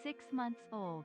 6 months old.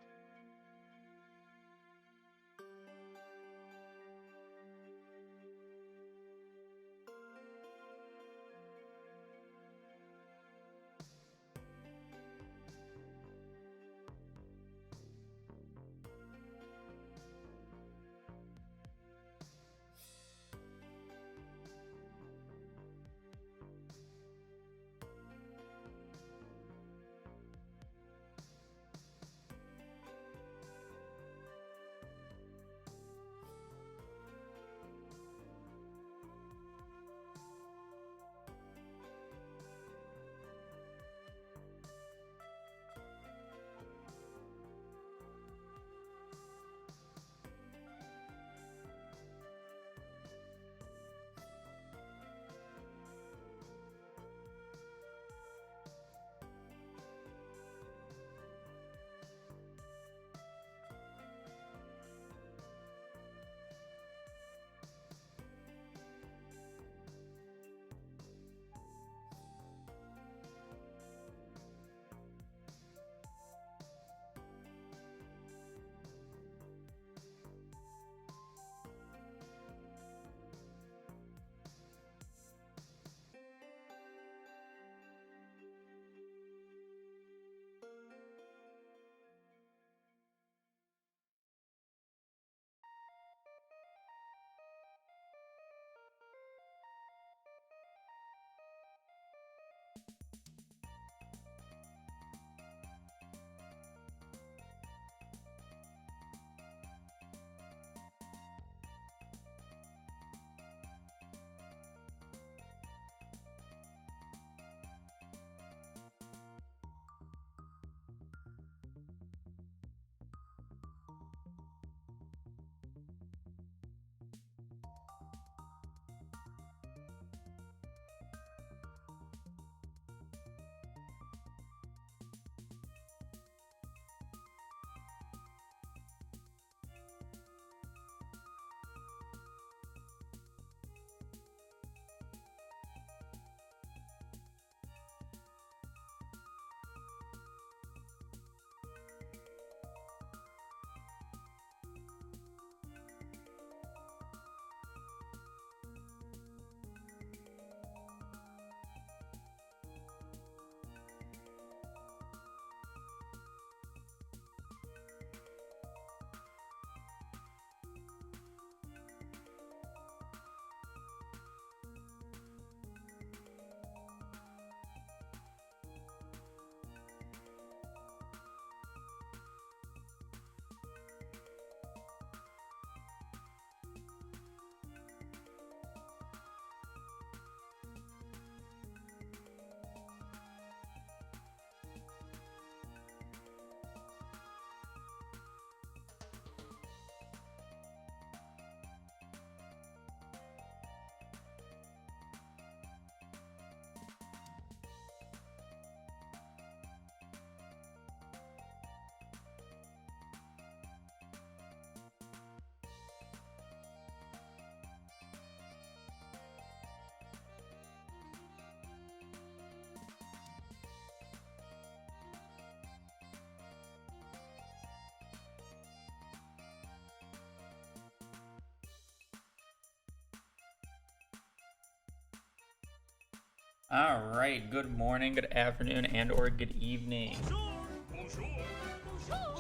All right, good morning, good afternoon, and or good evening.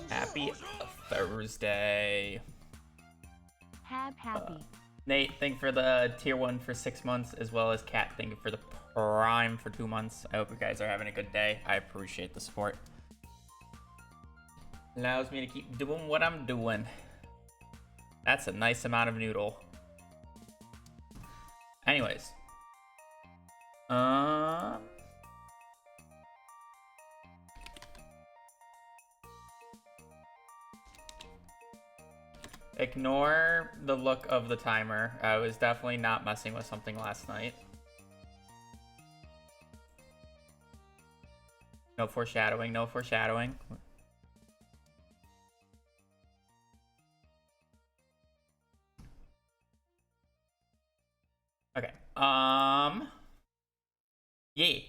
Happy Thursday. Happy. Nate, thank you for the tier 1 for 6 months, as well as Kat, thank you for the prime for 2 months. I hope you guys are having a good day. I appreciate the support. Allows me to keep doing what I'm doing. That's a nice amount of noodle. Anyways. Ignore the look of the timer. I was definitely not messing with something last night. No foreshadowing, no foreshadowing. Okay. Yeah.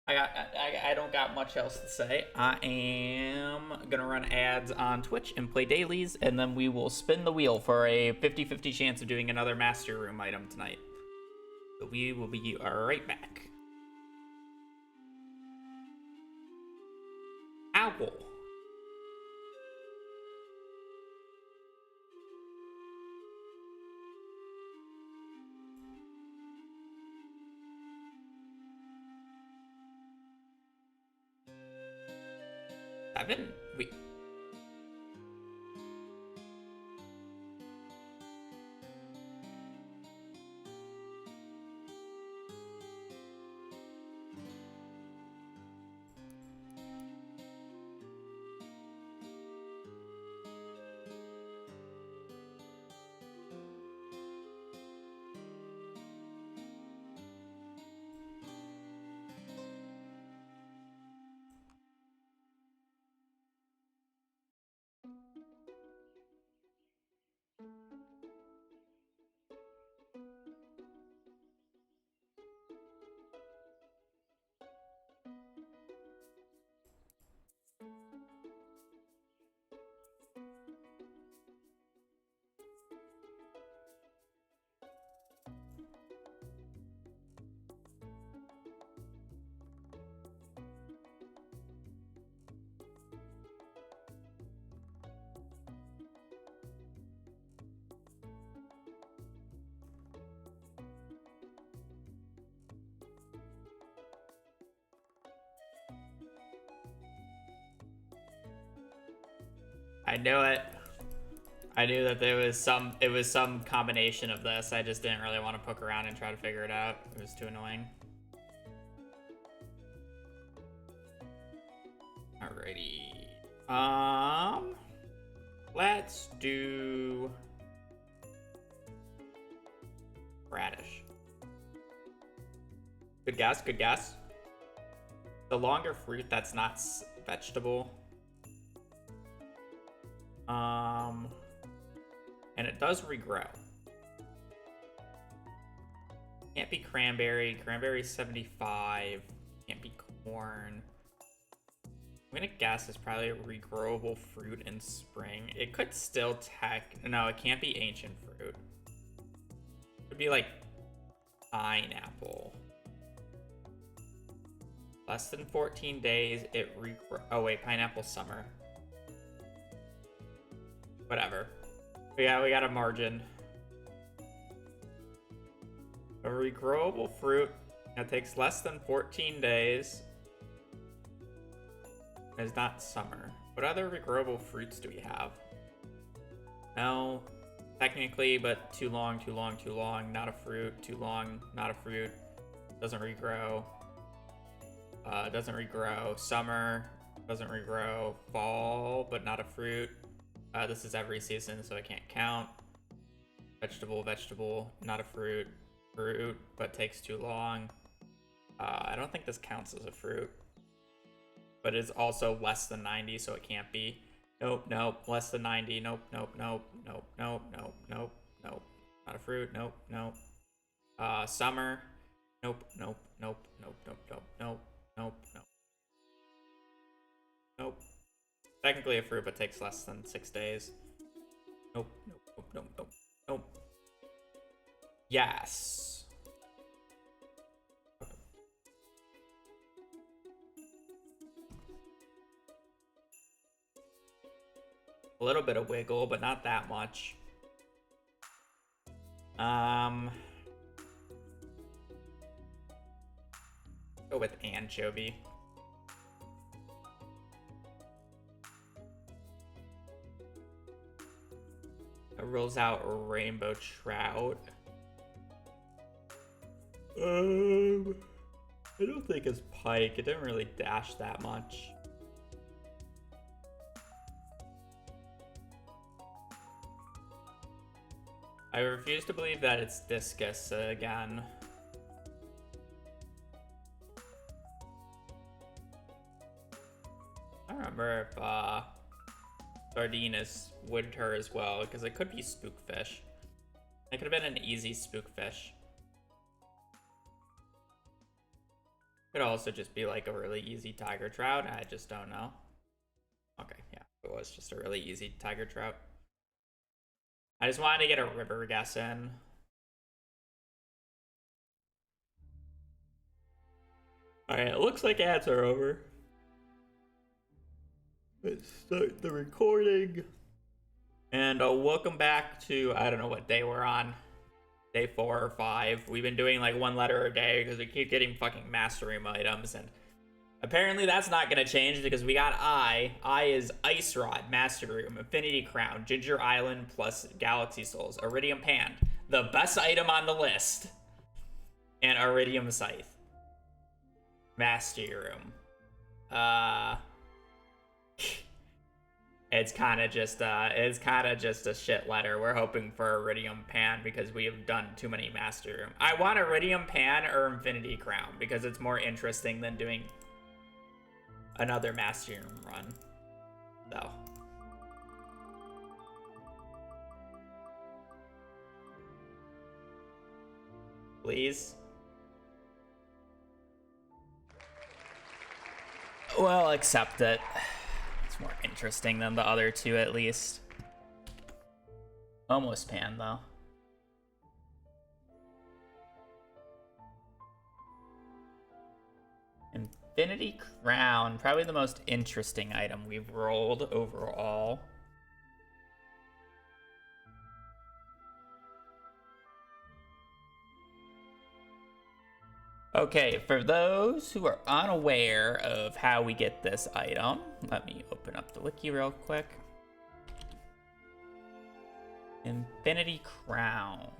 I don't got much else to say. I am gonna run ads on Twitch and play dailies, and then we will spin the wheel for a 50-50 chance of doing another Master Room item tonight. So we will be right back. Owl. Seven? Wait. I knew it. I knew that it was some combination of this. I just didn't really want to poke around and try to figure it out. It was too annoying. Alrighty. Let's do radish. Good guess, good guess. The longer fruit that's not vegetable. And it does regrow. Can't be cranberry. Cranberry's 75. Can't be corn. I'm gonna guess it's probably a regrowable fruit in spring. It could still no, it can't be ancient fruit. It could be like pineapple. Less than 14 days, it regrow. Oh wait, pineapple summer. Whatever. We got a margin. A regrowable fruit that takes less than 14 days. Is not summer. What other regrowable fruits do we have? No, technically, but too long, too long, too long. Not a fruit. Too long, not a fruit. Doesn't regrow. Doesn't regrow. Summer doesn't regrow. Fall, but not a fruit. This is every season, so I can't count. Vegetable, vegetable, not a fruit. Fruit, but takes too long. I don't think this counts as a fruit. But it's also less than 90, so it can't be. Nope, nope, less than 90. Nope, nope, nope, nope, nope, nope, nope, nope. Not a fruit, nope, nope. Summer. Nope, nope, nope, nope, nope, nope, nope, nope, nope. Nope. Technically a fruit, but takes less than 6 days. Nope, nope, nope, nope, nope, nope. Yes. A little bit of wiggle, but not that much. Go with anchovy. It rules out rainbow trout. I don't think it's pike. It didn't really dash that much. I refuse to believe that it's discus again. I don't remember if sardine is winter as well, because it could be spookfish. It could have been an easy spookfish. Could also just be like a really easy Tiger Trout. I just don't know. Okay, yeah, it was just a really easy Tiger Trout. I just wanted to get a river guess in. Alright, it looks like ads are over. Let's start the recording. And welcome back to, I don't know what day we're on. Day 4 or 5. We've been doing like one letter a day because we keep getting fucking Master Room items. And apparently that's not going to change because we got I. I is Ice Rod, Master Room, Infinity Crown, Ginger Island plus Galaxy Souls, Iridium Pan, the best item on the list, and Iridium Scythe. Master Room. It's kind of just a shit letter. We're hoping for Iridium Pan because we have done too many Master Room. I want Iridium Pan or Infinity Crown because it's more interesting than doing another Master Room run. So. Please. Well, accept it. It's more interesting than the other two, at least. Almost Pan, though. Infinity Crown, probably the most interesting item we've rolled overall. Okay, for those who are unaware of how we get this item, let me open up the wiki real quick. Infinity Crown.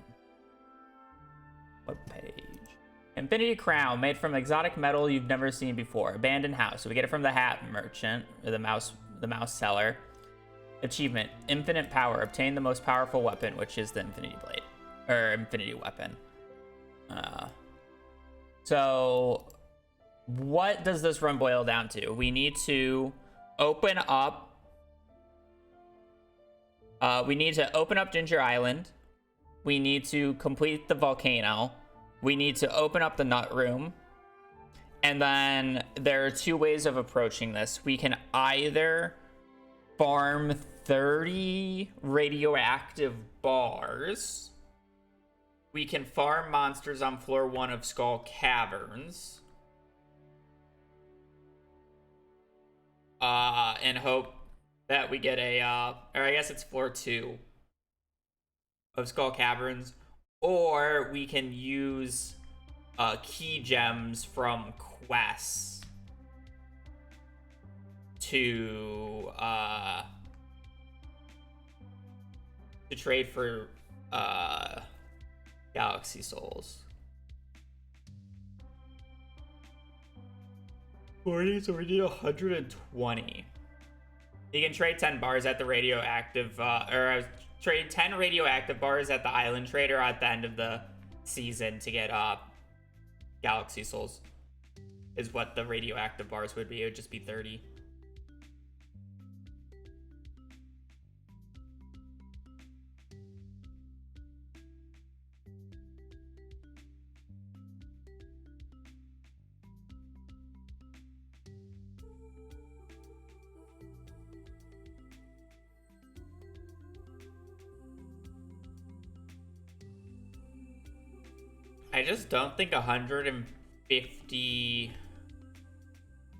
What page? Infinity Crown, made from exotic metal you've never seen before. Abandoned house. So we get it from the hat merchant, or the mouse seller. Achievement, infinite power. Obtain the most powerful weapon, which is the Infinity Blade. Or Infinity Weapon. So, what does this run boil down to? We need to open up. Ginger Island. We need to complete the volcano. We need to open up the nut room. And then there are two ways of approaching this. We can either farm 30 radioactive bars. We can farm monsters on floor 1 of Skull Caverns. And hope that we get a, or I guess it's floor 2 of Skull Caverns. Or we can use key gems from quests to trade for Galaxy Souls. 40, so we need 120. You can trade 10 bars at the radioactive, trade 10 radioactive bars at the island trader at the end of the season to get Galaxy Souls. Is what the radioactive bars would be. It would just be 30. I just don't think 150.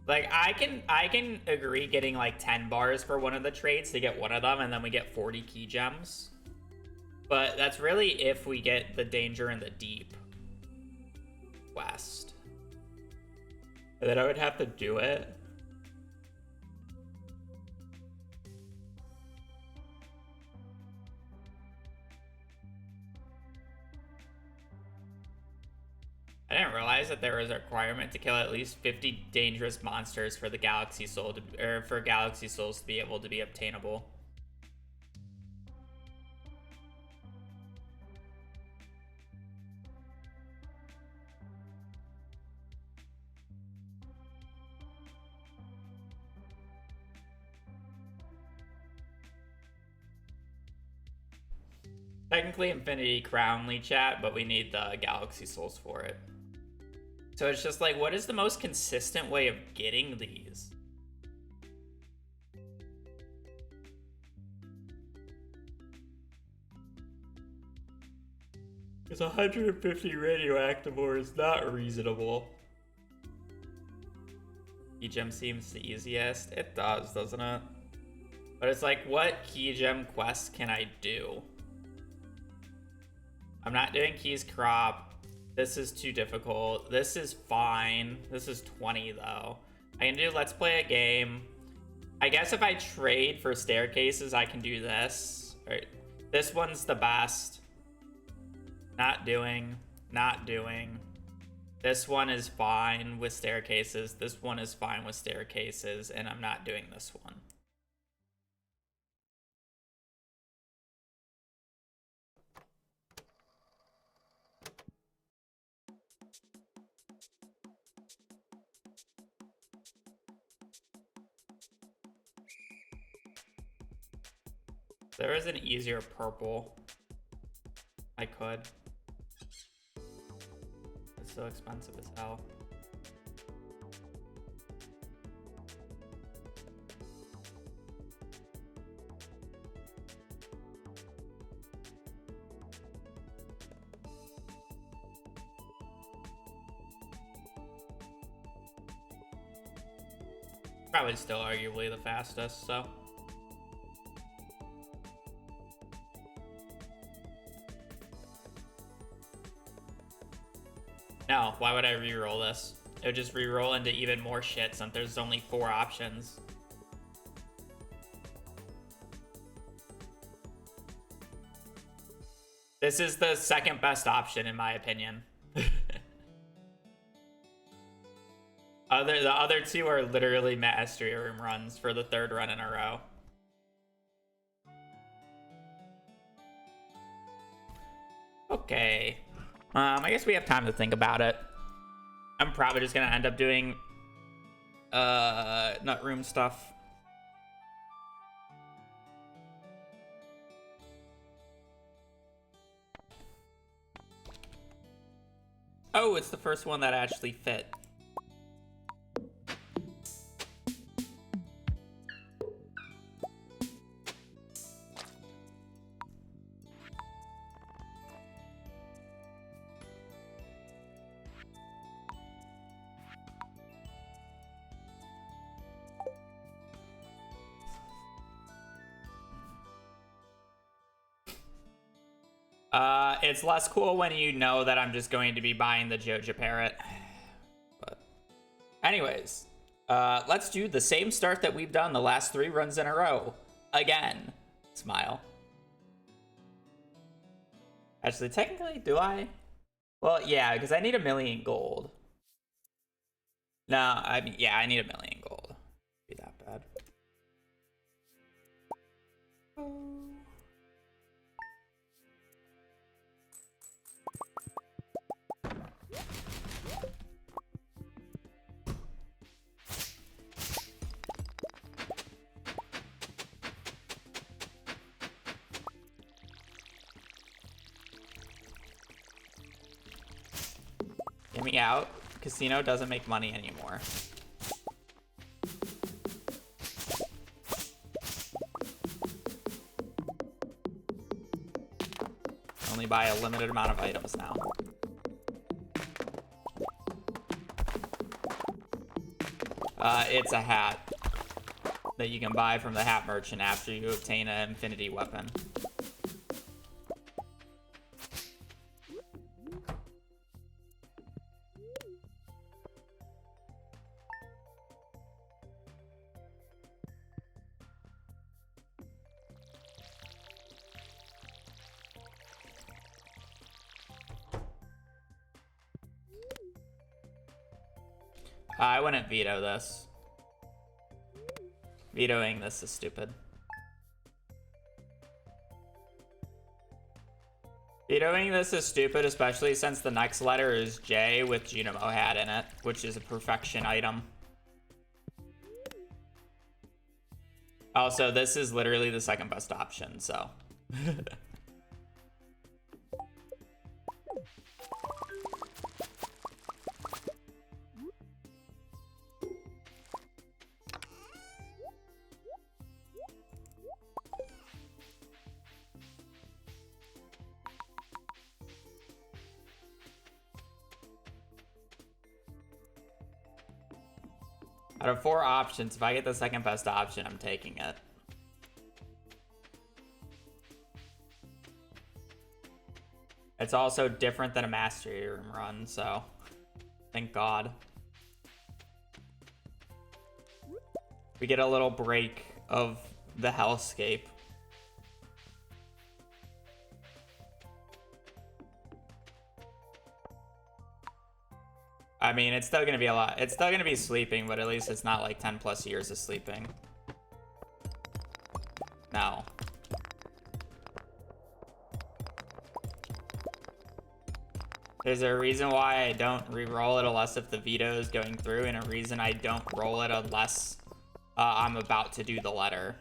Like I can agree getting like 10 bars for one of the trades to get one of them, and then we get 40 key gems. But that's really if we get the Danger in the Deep quest. And then I would have to do it. I didn't realize that there was a requirement to kill at least 50 dangerous monsters for the Galaxy Soul for Galaxy Souls to be able to be obtainable. Technically Infinity Crown Lee chat, but we need the Galaxy Souls for it. So it's just like, what is the most consistent way of getting these? Because 150 radioactive ore is not reasonable. Key gem seems the easiest. It does, doesn't it? But it's like, what key gem quests can I do? I'm not doing Keys Crop. This is too difficult. This is fine. This is 20 though. I can do Let's Play a Game. I guess if I trade for staircases, I can do this. All right. This one's the best. Not doing. Not doing. This one is fine with staircases. This one is fine with staircases. And I'm not doing this one. There is an easier purple. I could. It's so expensive as hell. Probably still arguably the fastest, so. No, why would I re-roll this? It would just re-roll into even more shit since there's only 4 options. This is the second best option in my opinion. The other 2 are literally mastery room runs for the 3rd run in a row. Okay. I guess we have time to think about it. I'm probably just gonna end up doing nut room stuff. Oh, it's the first one that actually fit. It's less cool when you know that I'm just going to be buying the Joja Parrot. But anyways, let's do the same start that we've done the last 3 runs in a row. Again. Smile. Actually, technically, do I? Well, yeah, because I need 1,000,000 gold. No, I mean, yeah, I need 1,000,000 gold. Be that bad. Get me out. Casino doesn't make money anymore. Only buy a limited amount of items now. It's a hat that you can buy from the hat merchant after you obtain an infinity weapon. I wouldn't veto this. Vetoing this is stupid. Vetoing this is stupid, especially since the next letter is J with Junimo hat in it, which is a perfection item. Also, this is literally the second best option, so. Out of 4 options, if I get the second best option, I'm taking it. It's also different than a mastery room run, so thank God. We get a little break of the hellscape. I mean, it's still gonna be a lot. It's still gonna be sleeping, but at least it's not like 10 plus years of sleeping. No. There's a reason why I don't re-roll it unless if the veto is going through, and a reason I don't roll it unless I'm about to do the letter.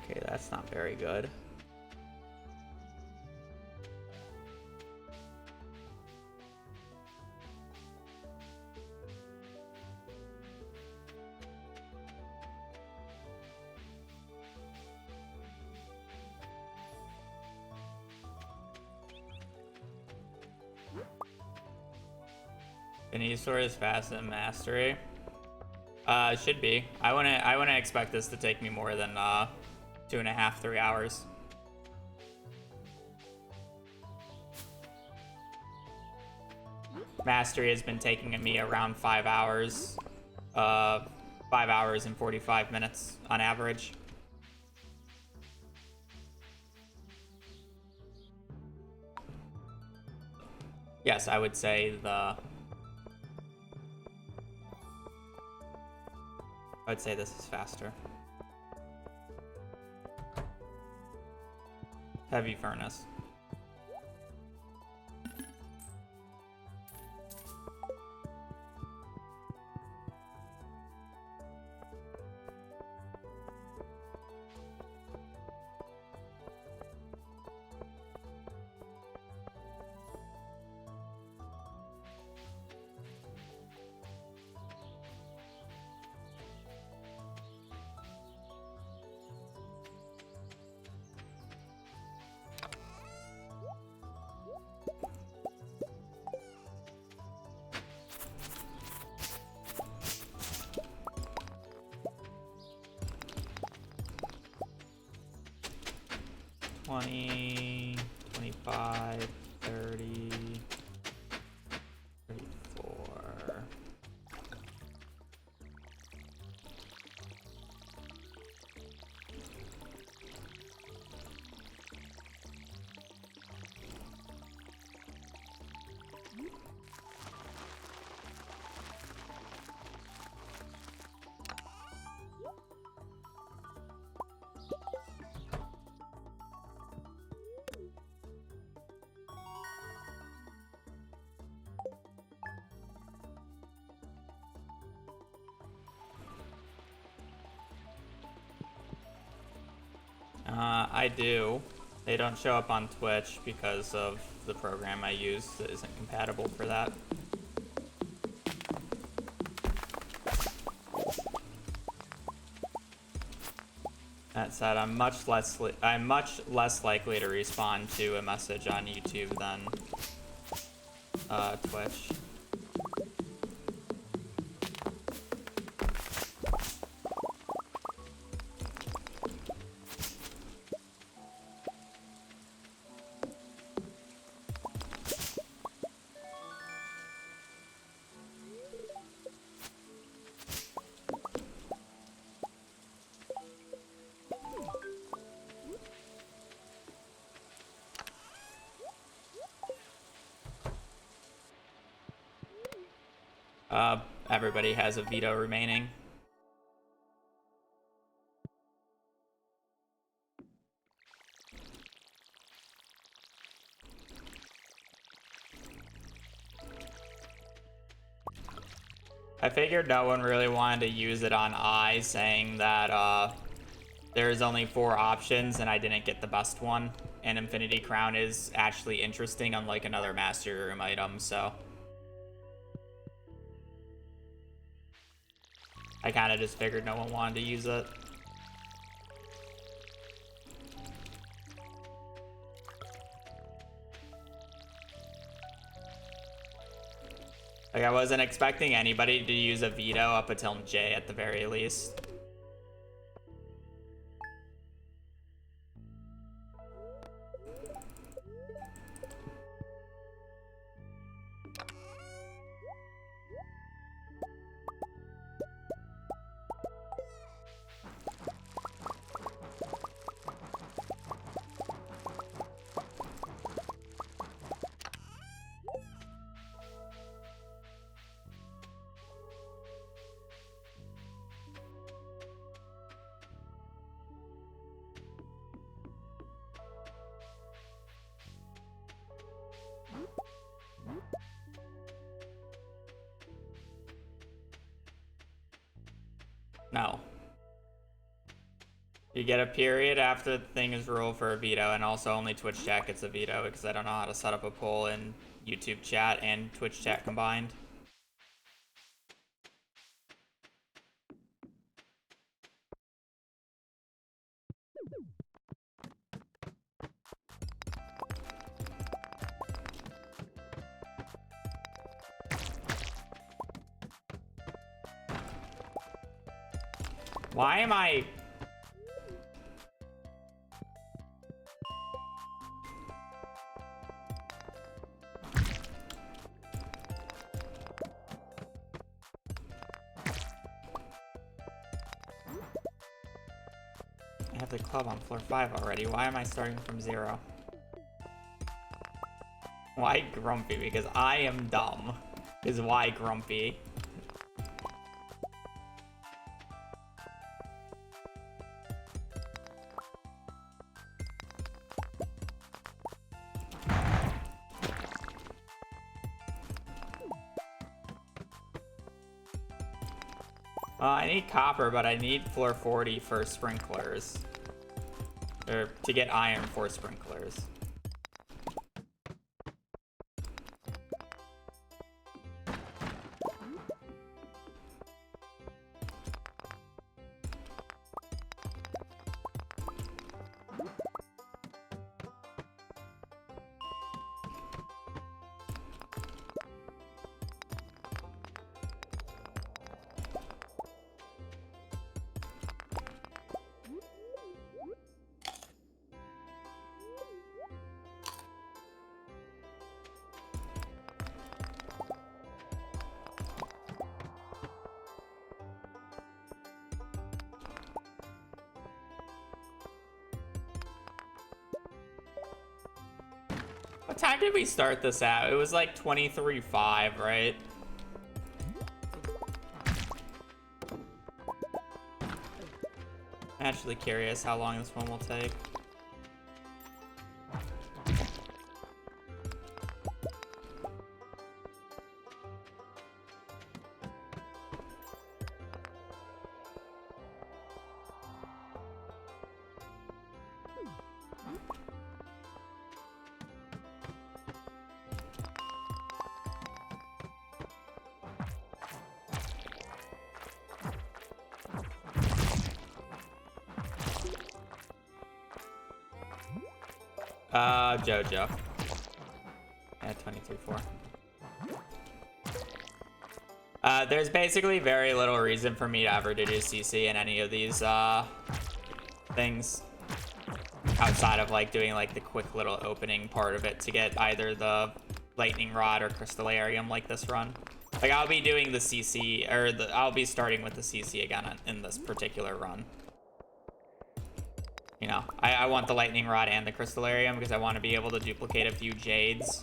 Okay, that's not very good. Venusaur is fast in mastery. Should be. I wouldn't expect this to take me more than 2.5, 3 hours. Mastery has been taking me around 5 hours. 5 hours and 45 minutes on average. Yes, I would say this is faster. Heavy Furnace. $20, $25, $30, $34. I do. They don't show up on Twitch because of the program I use that isn't compatible for that. That said, I'm much less likely to respond to a message on YouTube than Twitch. Everybody has a veto remaining. I figured no one really wanted to use it on I, saying that there's only 4 options and I didn't get the best one. And Infinity Crown is actually interesting, unlike another Master Room item, so I kind of just figured no one wanted to use it. Like, I wasn't expecting anybody to use a veto up until J at the very least. No. You get a period after the thing is ruled for a veto, and also only Twitch chat gets a veto because I don't know how to set up a poll in YouTube chat and Twitch chat combined. Why am I... I have the club on floor 5 already. Why am I starting from 0? Why grumpy? Because I am dumb. Is why grumpy. I need copper, but I need floor 40 for sprinklers. Or to get iron for sprinklers. What time did we start this at? It was like 23:05, right? I'm actually curious how long this one will take. Jojo. At 23:04. There's basically very little reason for me to ever do CC in any of these things. Outside of like doing like the quick little opening part of it to get either the lightning rod or crystallarium like this run. Like I'll be doing the CC, or I'll be starting with the CC again in this particular run. You know, I want the lightning rod and the crystallarium because I want to be able to duplicate a few jades.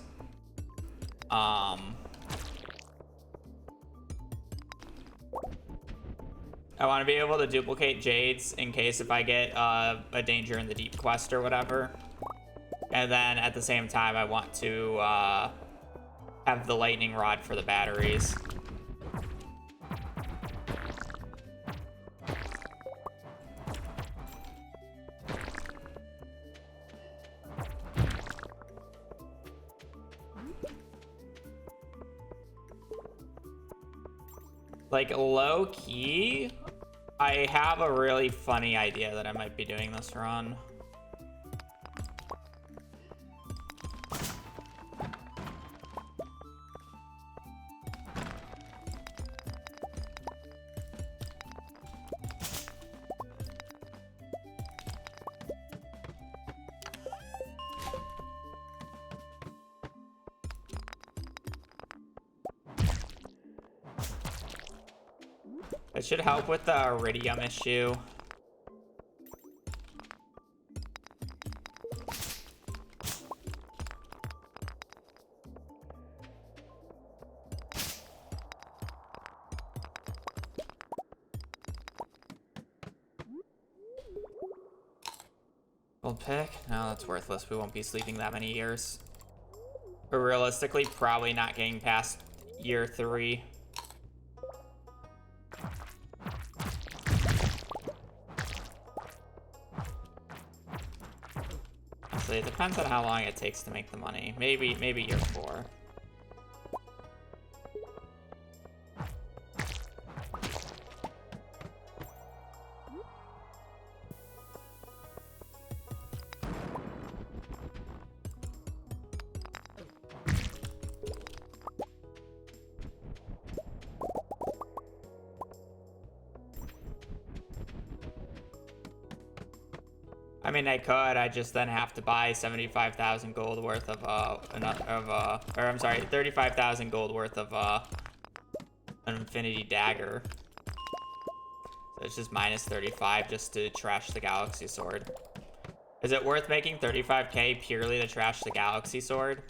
I want to be able to duplicate jades in case if I get a danger in the deep quest or whatever. And then at the same time, I want to have the lightning rod for the batteries. Like, low key, I have a really funny idea that I might be doing this run. It should help with the iridium issue. Gold pick? No, that's worthless. We won't be sleeping that many years. But realistically, probably not getting past year 3. It depends on how long it takes to make the money. Maybe year 4. I mean, I could. I just then have to buy 75,000 gold worth of or I'm sorry, 35,000 gold worth of an infinity dagger. So it's just minus 35 just to trash the galaxy sword. Is it worth making 35k purely to trash the galaxy sword?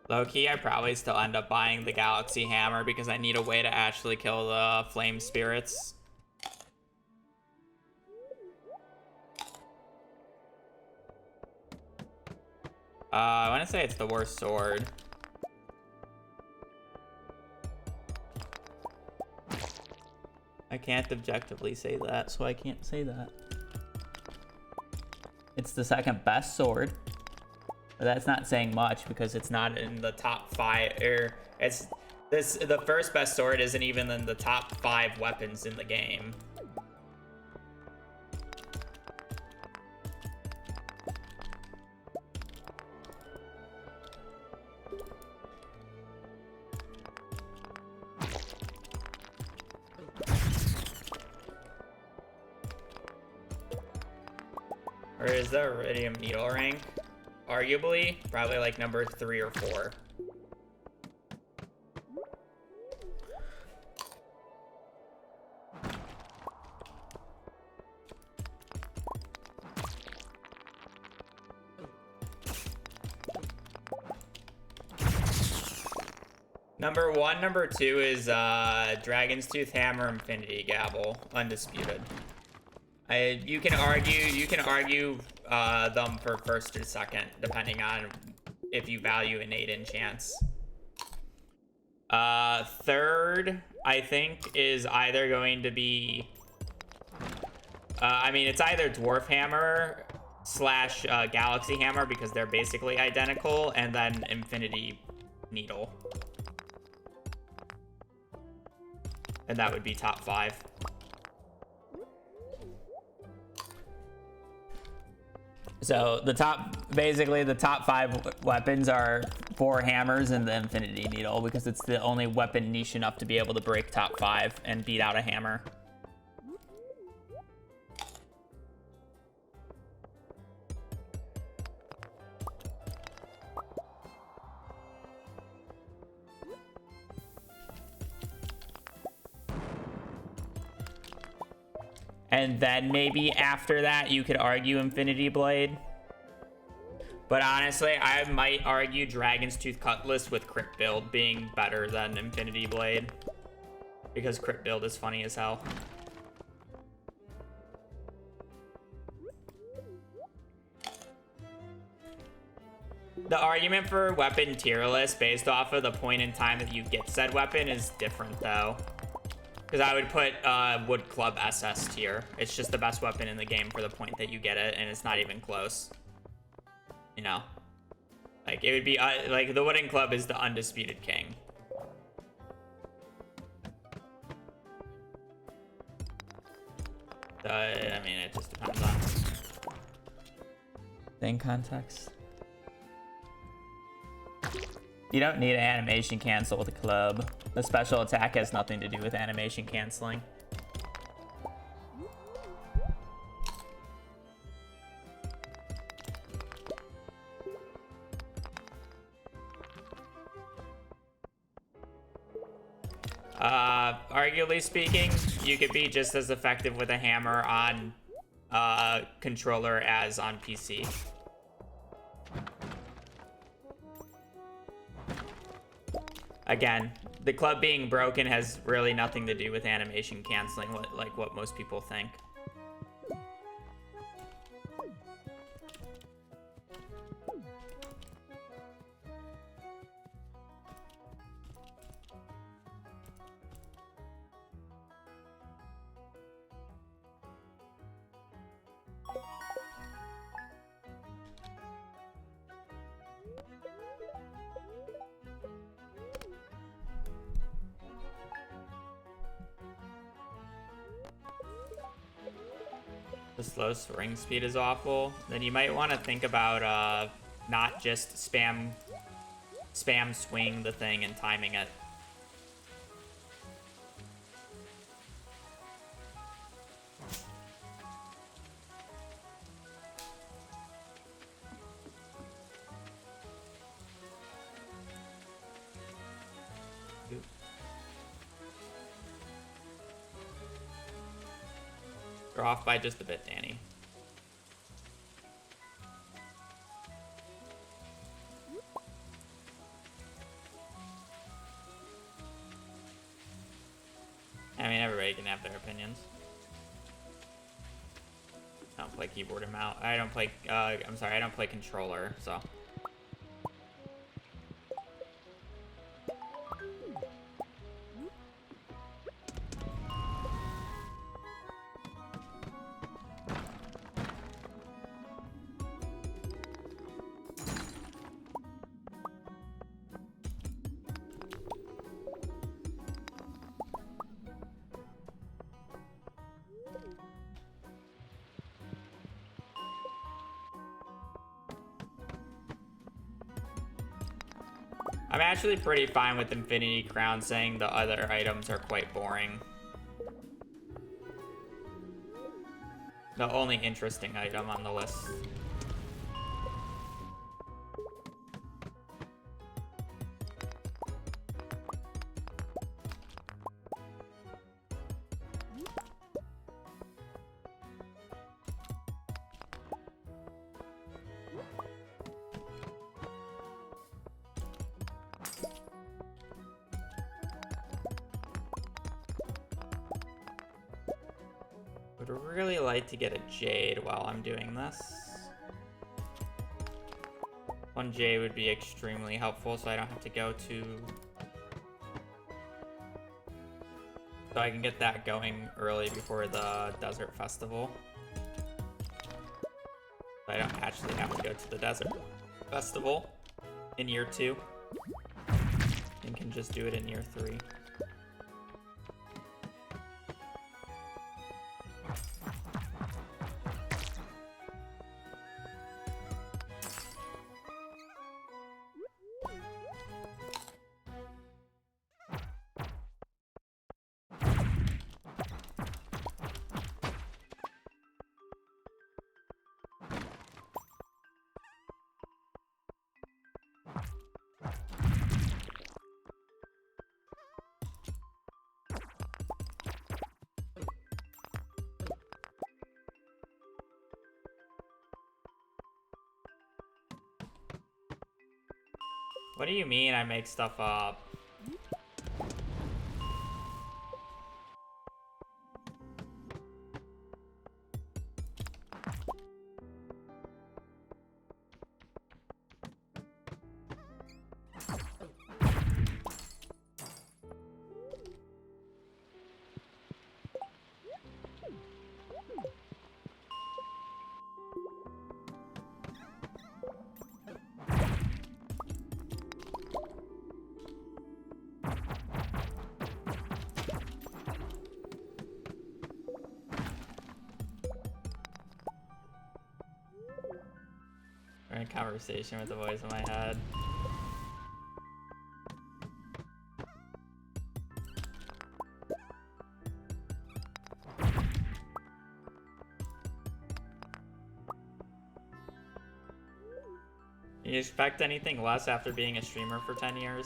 Low-key, I probably still end up buying the Galaxy Hammer because I need a way to actually kill the Flame Spirits. I want to say it's the worst sword. I can't objectively say that, so I can't say that. It's the second best sword. But that's not saying much because it's not in the top 5, or it's the first best sword isn't even in the top 5 weapons in the game. Or is the Iridium Needle rank? Arguably, probably like number 3 or 4. Number 1, number 2 is Dragon's Tooth Hammer, Infinity Gavel, undisputed. You can argue them for first or second, depending on if you value innate enchants. Third, I think, is either going to be... I mean, it's either Dwarf Hammer slash Galaxy Hammer, because they're basically identical, and then Infinity Needle. And that would be top 5. So basically the top 5 weapons are 4 hammers and the Infinity Needle, because it's the only weapon niche enough to be able to break top 5 and beat out a hammer. And then maybe after that, you could argue Infinity Blade. But honestly, I might argue Dragon's Tooth Cutlass with crit build being better than Infinity Blade, because crit build is funny as hell. The argument for weapon tier list based off of the point in time that you get said weapon is different, though. Because I would put Wood Club SS tier. It's just the best weapon in the game for the point that you get it, and it's not even close. You know? Like, it would be, like, the Wooden Club is the undisputed king. I mean, it just depends on thing context. You don't need an animation cancel with a club. The special attack has nothing to do with animation canceling. Arguably speaking, you could be just as effective with a hammer on controller as on PC. Again, the club being broken has really nothing to do with animation canceling, like what most people think. The slow swing speed is awful. Then you might want to think about not just spam swing the thing and timing it. You're off by just a bit, Danny. I mean, everybody can have their opinions. I don't play keyboard and mouse. I don't play, I'm sorry, I don't play controller, so. I'm actually pretty fine with Infinity Crown saying the other items are quite boring. The only interesting item on the list. Would really like to get a Jade while I'm doing this. One Jade would be extremely helpful, so I don't have to go to So I can get that going early before the desert festival. I don't actually have to go to the desert festival in year 2. And can just do it in year 3. What do you mean I make stuff up? We're in conversation with the voice in my head. You expect anything less after being a streamer for 10 years?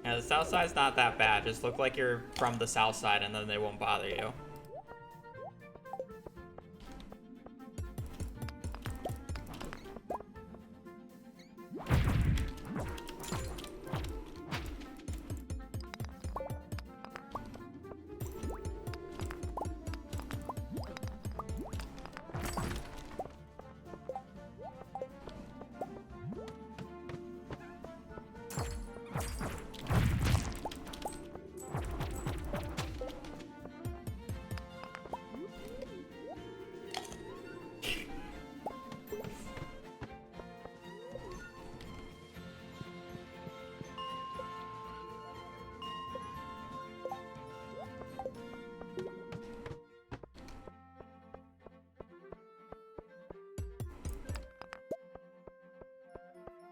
Yeah, the south side's not that bad. Just look like you're from the south side and then they won't bother you.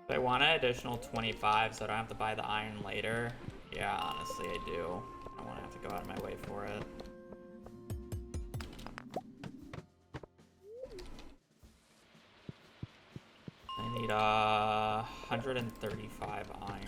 If I want an additional 25 so I don't have to buy the iron later, yeah, honestly I do. I don't want to have to go out of my way for it. I need 135 iron.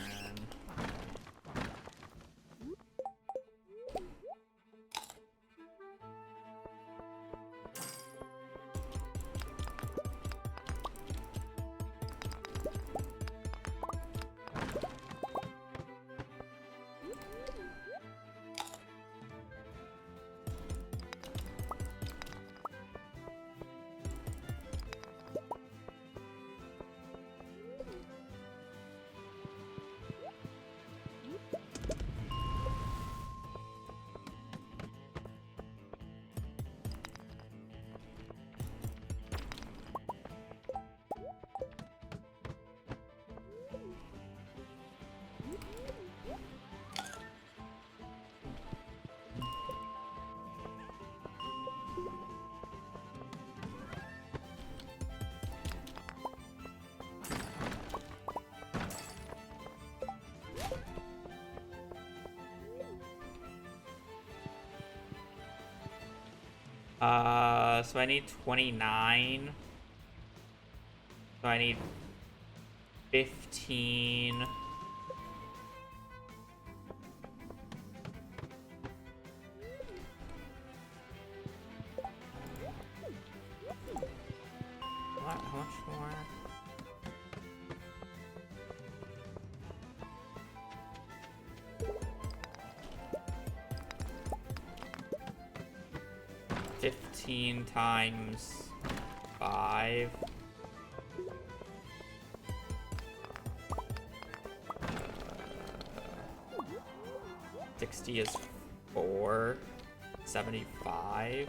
So I need 29. So I need 15. What? How much more? $15 times 5. 60 is 4. 75.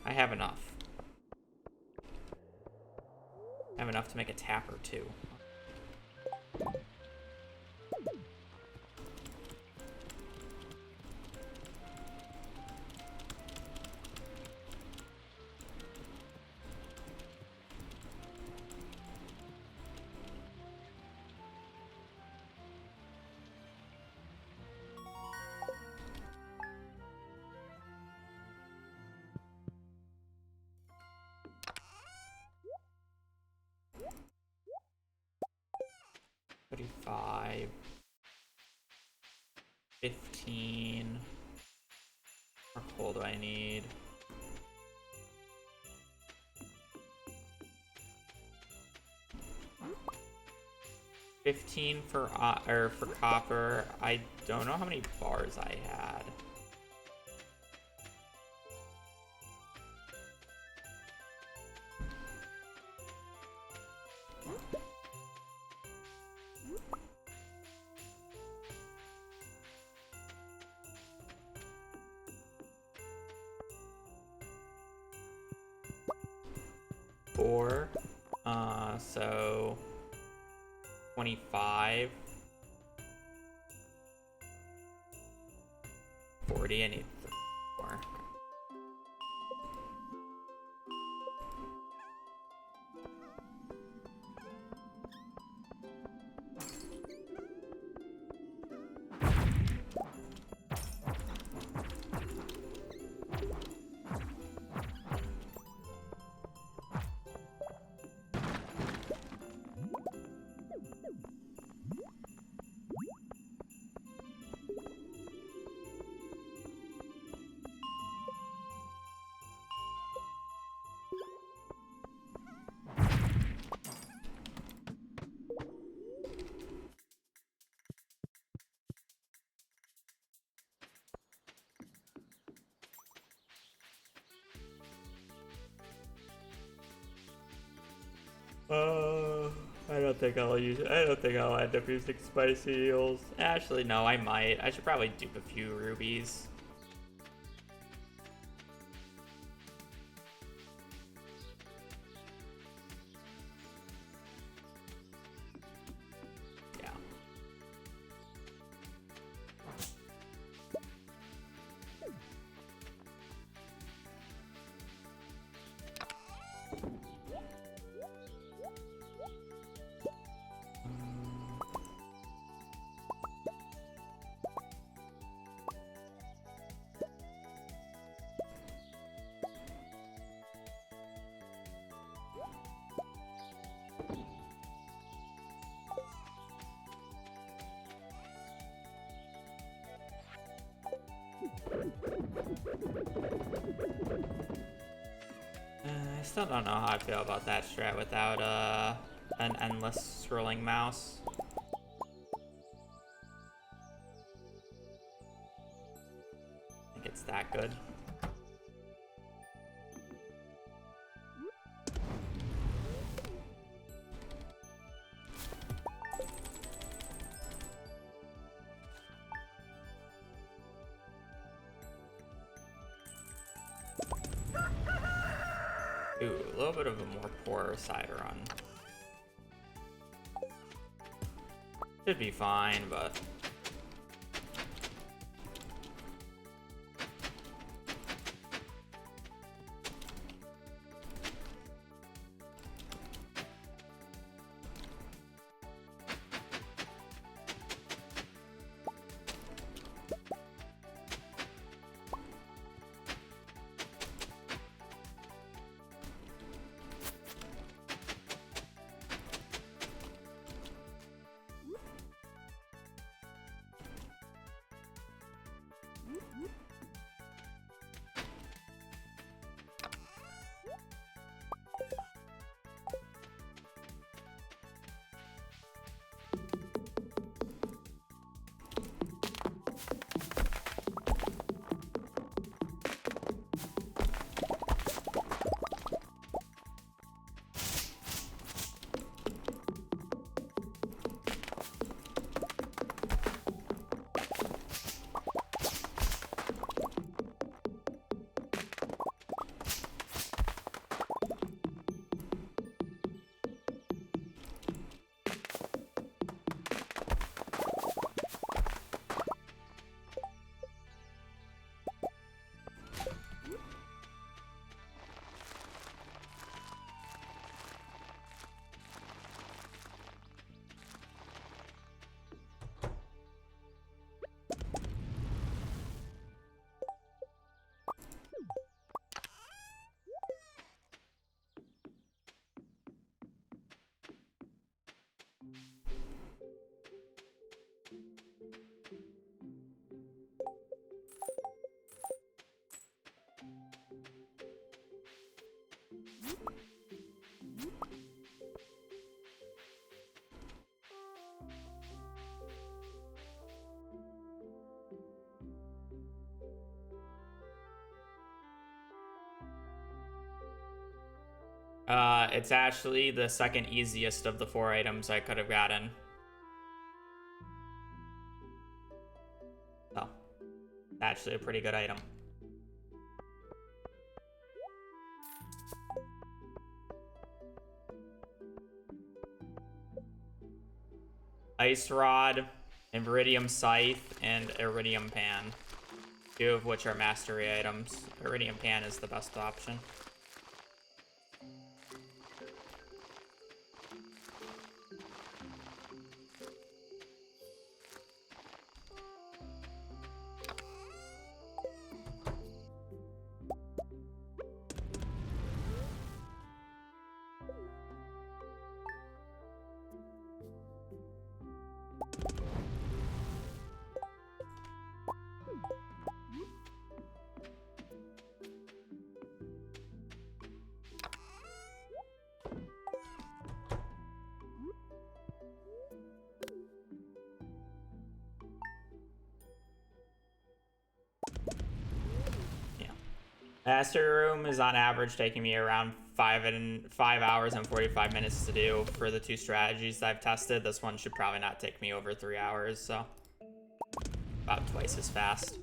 I have enough. I have enough to make a tap or two. $35, 15. How much coal do I need? $15 for copper. I don't know how many bars I had. So 25, 40. I need 3 more. I don't think I'll use it. I don't think I'll end up using spicy eels. Actually, no, I might. I should probably dupe a few rubies. Yeah. I still don't know how I feel about that strat without an endless scrolling mouse. I think it's that good. Ooh, a little bit of a more poorer side run. Should be fine, but... It's actually the second easiest of the 4 items I could have gotten. So, actually a pretty good item. Ice Rod, Iridium Scythe, and Iridium Pan. 2 of which are mastery items. Iridium Pan is the best option. Master Room is on average taking me around 5 hours and 45 minutes to do for the 2 strategies that I've tested. This one should probably not take me over 3 hours, so about twice as fast.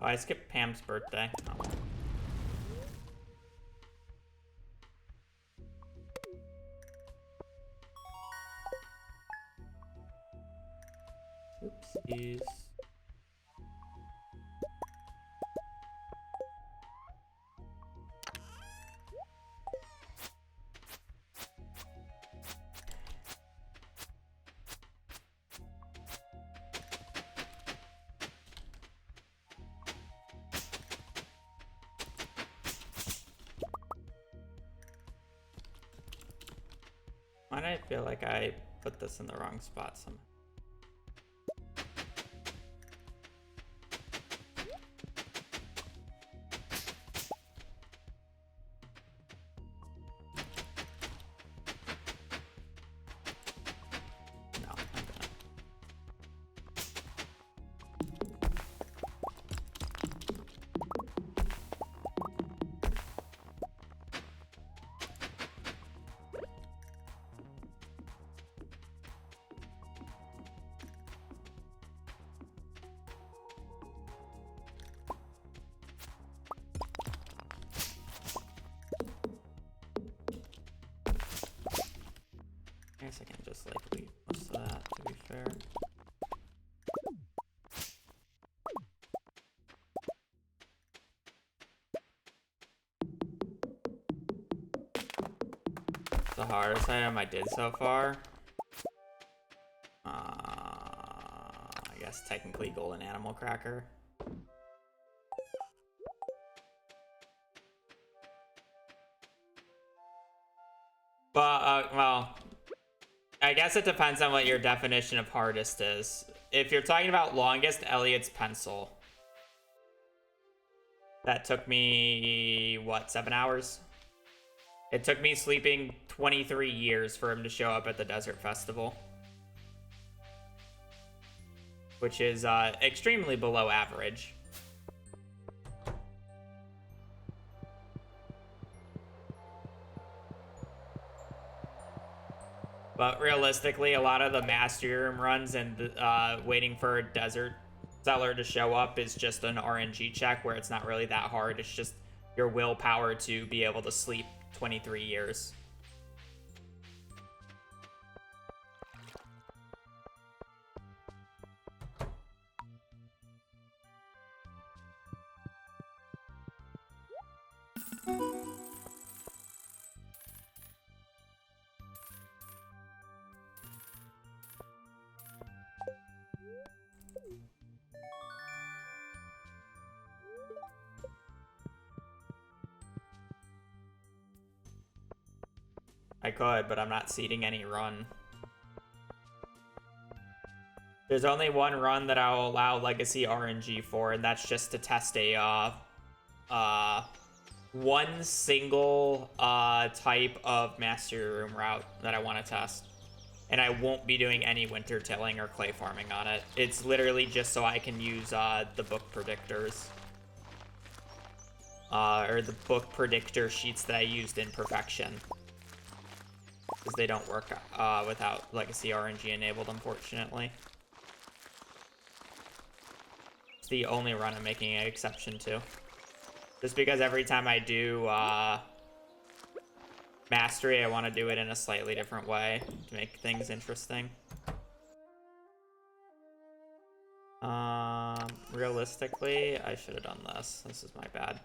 Oh, I skipped Pam's birthday. Oh. Oopsies. Why did I feel like I put this in the wrong spot somehow? No, I'm gonna. I guess I can just like leave most of that, to be fair. The hardest item I did so far. I guess technically golden animal cracker. But, well, I guess it depends on what your definition of hardest is. If you're talking about longest, Elliot's pencil. That took me, what, 7 hours? It took me sleeping 23 years for him to show up at the Desert Festival. Which is extremely below average. But realistically, a lot of the Master Room runs and waiting for a Desert Seller to show up is just an RNG check where it's not really that hard. It's just your willpower to be able to sleep 23 years. I could, but I'm not seeding any run. There's only one run that I'll allow Legacy RNG for, and that's just to test a one single type of Mastery Room route that I want to test. And I won't be doing any winter tilling or clay farming on it. It's literally just so I can use the book predictors. Or the book predictor sheets that I used in Perfection. Because they don't work without Legacy RNG enabled, unfortunately. It's the only run I'm making an exception to. Just because every time I do Mastery, I want to do it in a slightly different way to make things interesting. Realistically, I should have done this. This is my bad.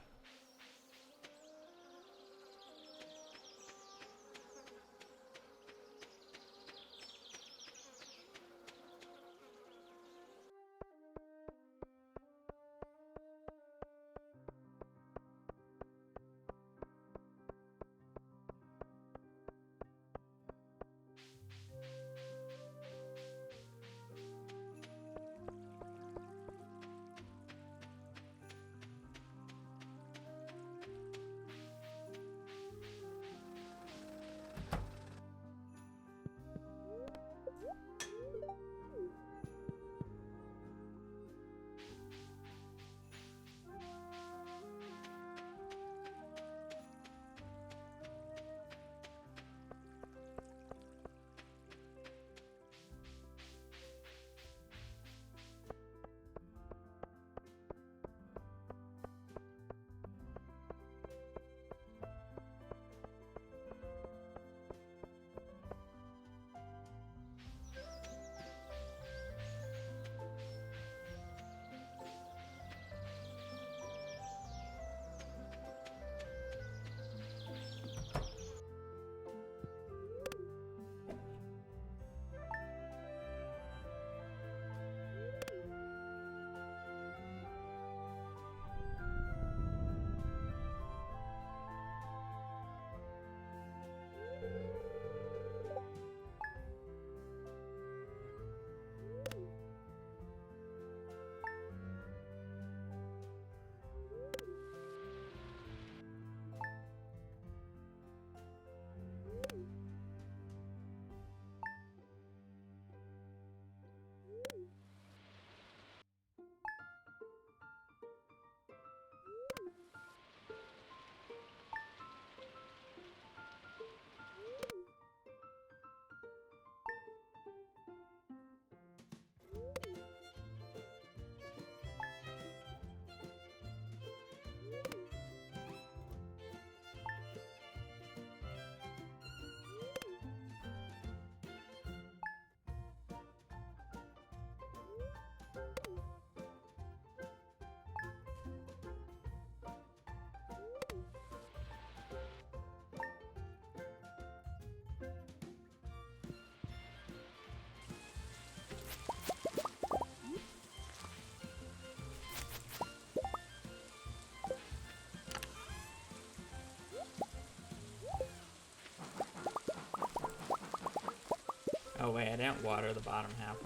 Oh wait, I didn't water the bottom half.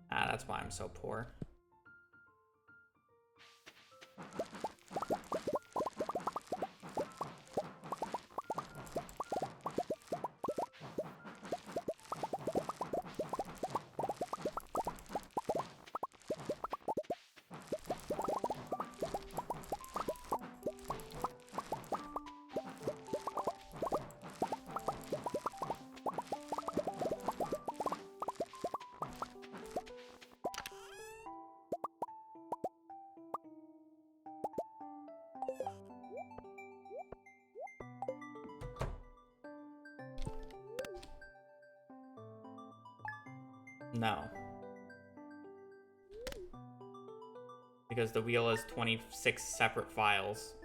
That's why I'm so poor. No. Because the wheel has 26 separate files.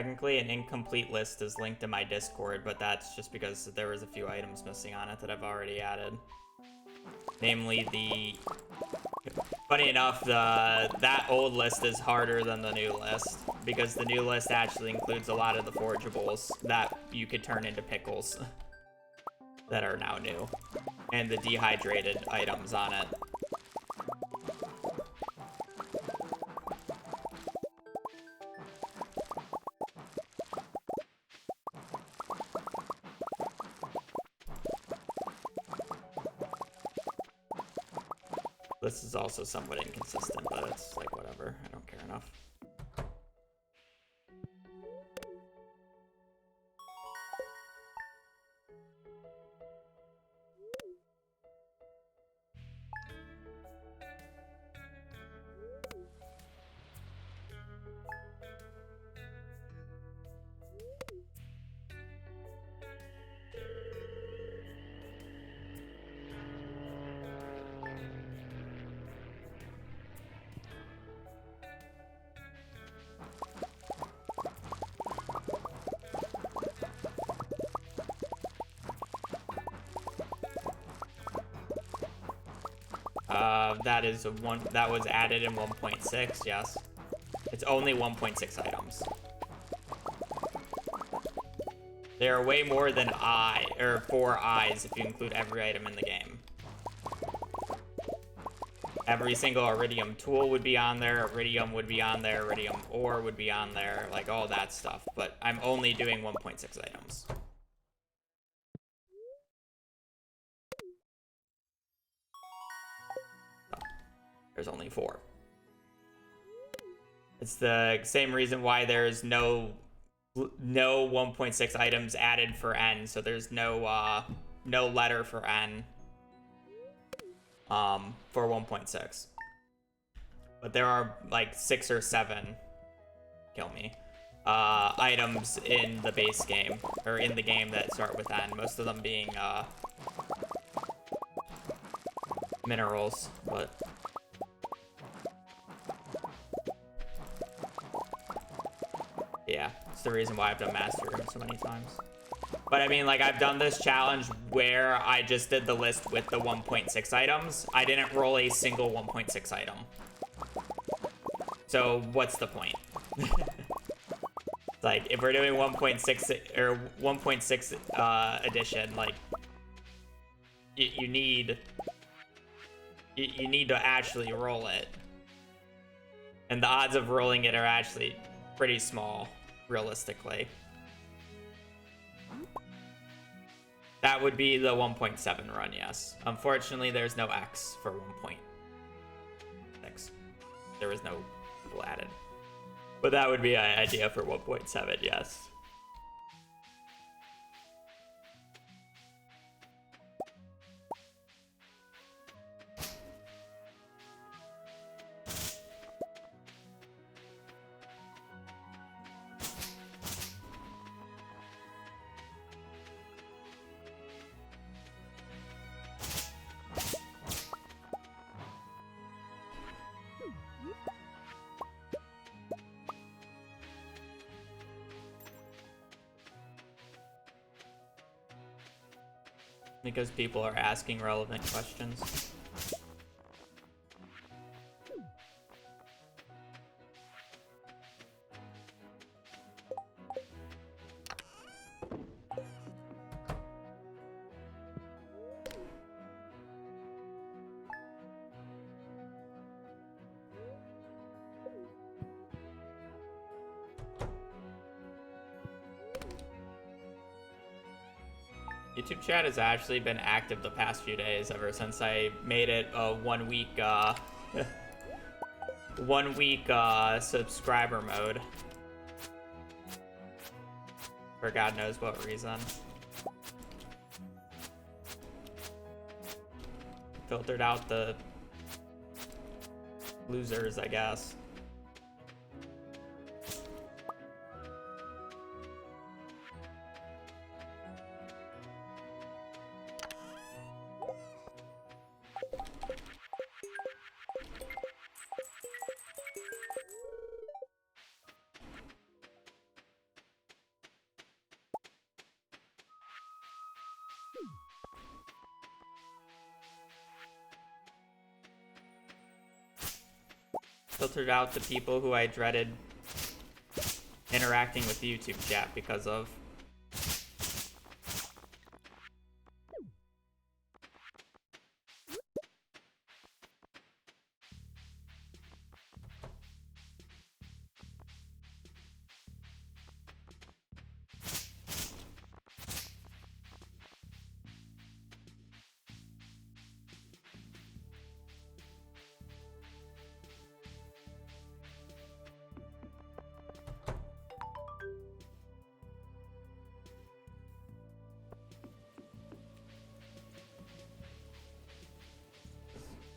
Technically, an incomplete list is linked to my Discord, but that's just because there was a few items missing on it that I've already added. Namely, the... Funny enough, that old list is harder than the new list, because the new list actually includes a lot of the forageables that you could turn into pickles that are now new, and the dehydrated items on it. This is also somewhat inconsistent, but it's like whatever. I don't care enough. That was added in 1.6, yes. It's only 1.6 items. There are way more than 4 eyes if you include every item in the game. Every single Iridium tool would be on there, Iridium would be on there, Iridium ore would be on there, like all that stuff. But I'm only doing 1.6 items. There's only 4. It's the same reason why there's no 1.6 items added for N, so there's no letter for N for 1.6. But there are like 6 or 7 kill me items in the base game, or in the game, that start with N, most of them being minerals, but yeah, it's the reason why I've done Master Room so many times. But I mean, like, I've done this challenge where I just did the list with the 1.6 items. I didn't roll a single 1.6 item. So what's the point? Like, if we're doing 1.6 or 1.6 edition, like, you need to actually roll it. And the odds of rolling it are actually pretty small, realistically. That would be the 1.7 run, yes. Unfortunately, there's no X for 1.6. There was no people added. But that would be an idea for 1.7, yes. Because people are asking relevant questions. YouTube chat has actually been active the past few days, ever since I made it a 1 week, 1 week, subscriber mode. For God knows what reason. Filtered out the losers, I guess. filtered out the people who I dreaded interacting with YouTube chat because of.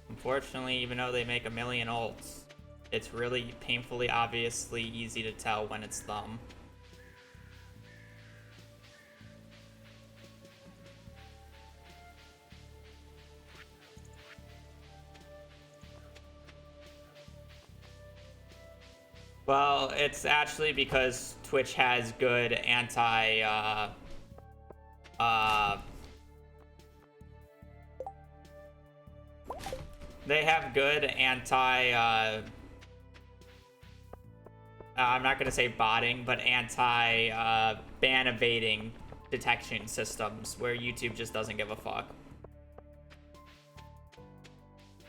Unfortunately, even though they make a million ults, it's really painfully obviously easy to tell when it's them. Well, it's actually because Twitch has good they have good I'm not going to say botting, but ban evading detection systems where YouTube just doesn't give a fuck.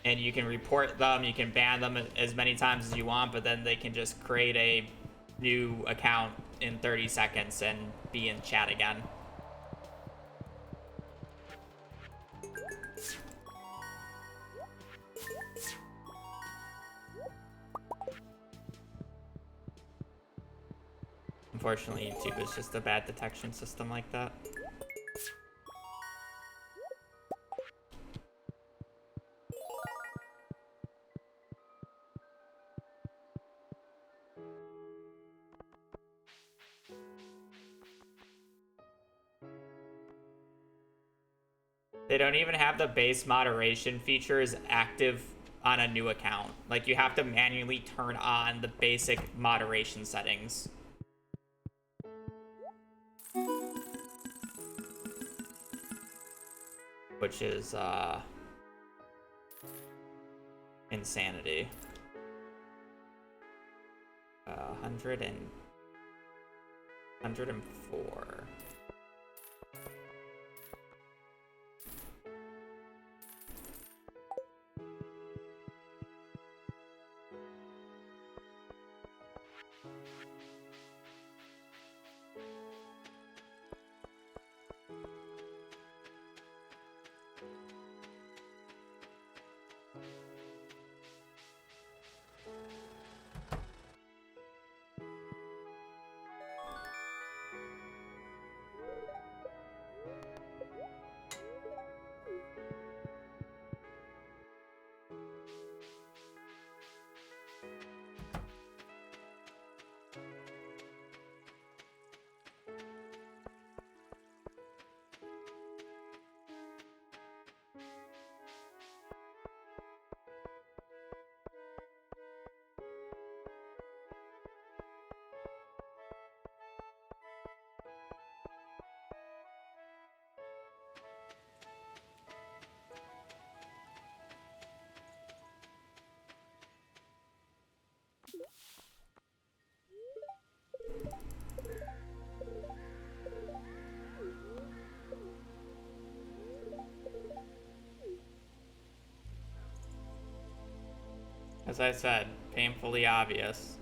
And you can report them, you can ban them as many times as you want, but then they can just create a new account in 30 seconds and be in chat again. Unfortunately, YouTube is just a bad detection system like that. They don't even have the base moderation features active on a new account. Like, you have to manually turn on the basic moderation settings. Which is, insanity. 104. As I said, painfully obvious.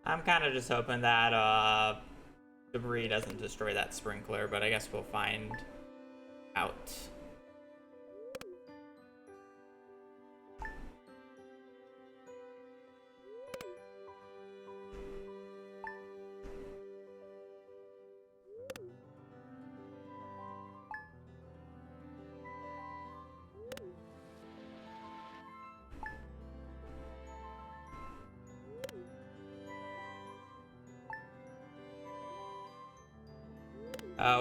I'm kind of just hoping that debris doesn't destroy that sprinkler, but I guess we'll find out.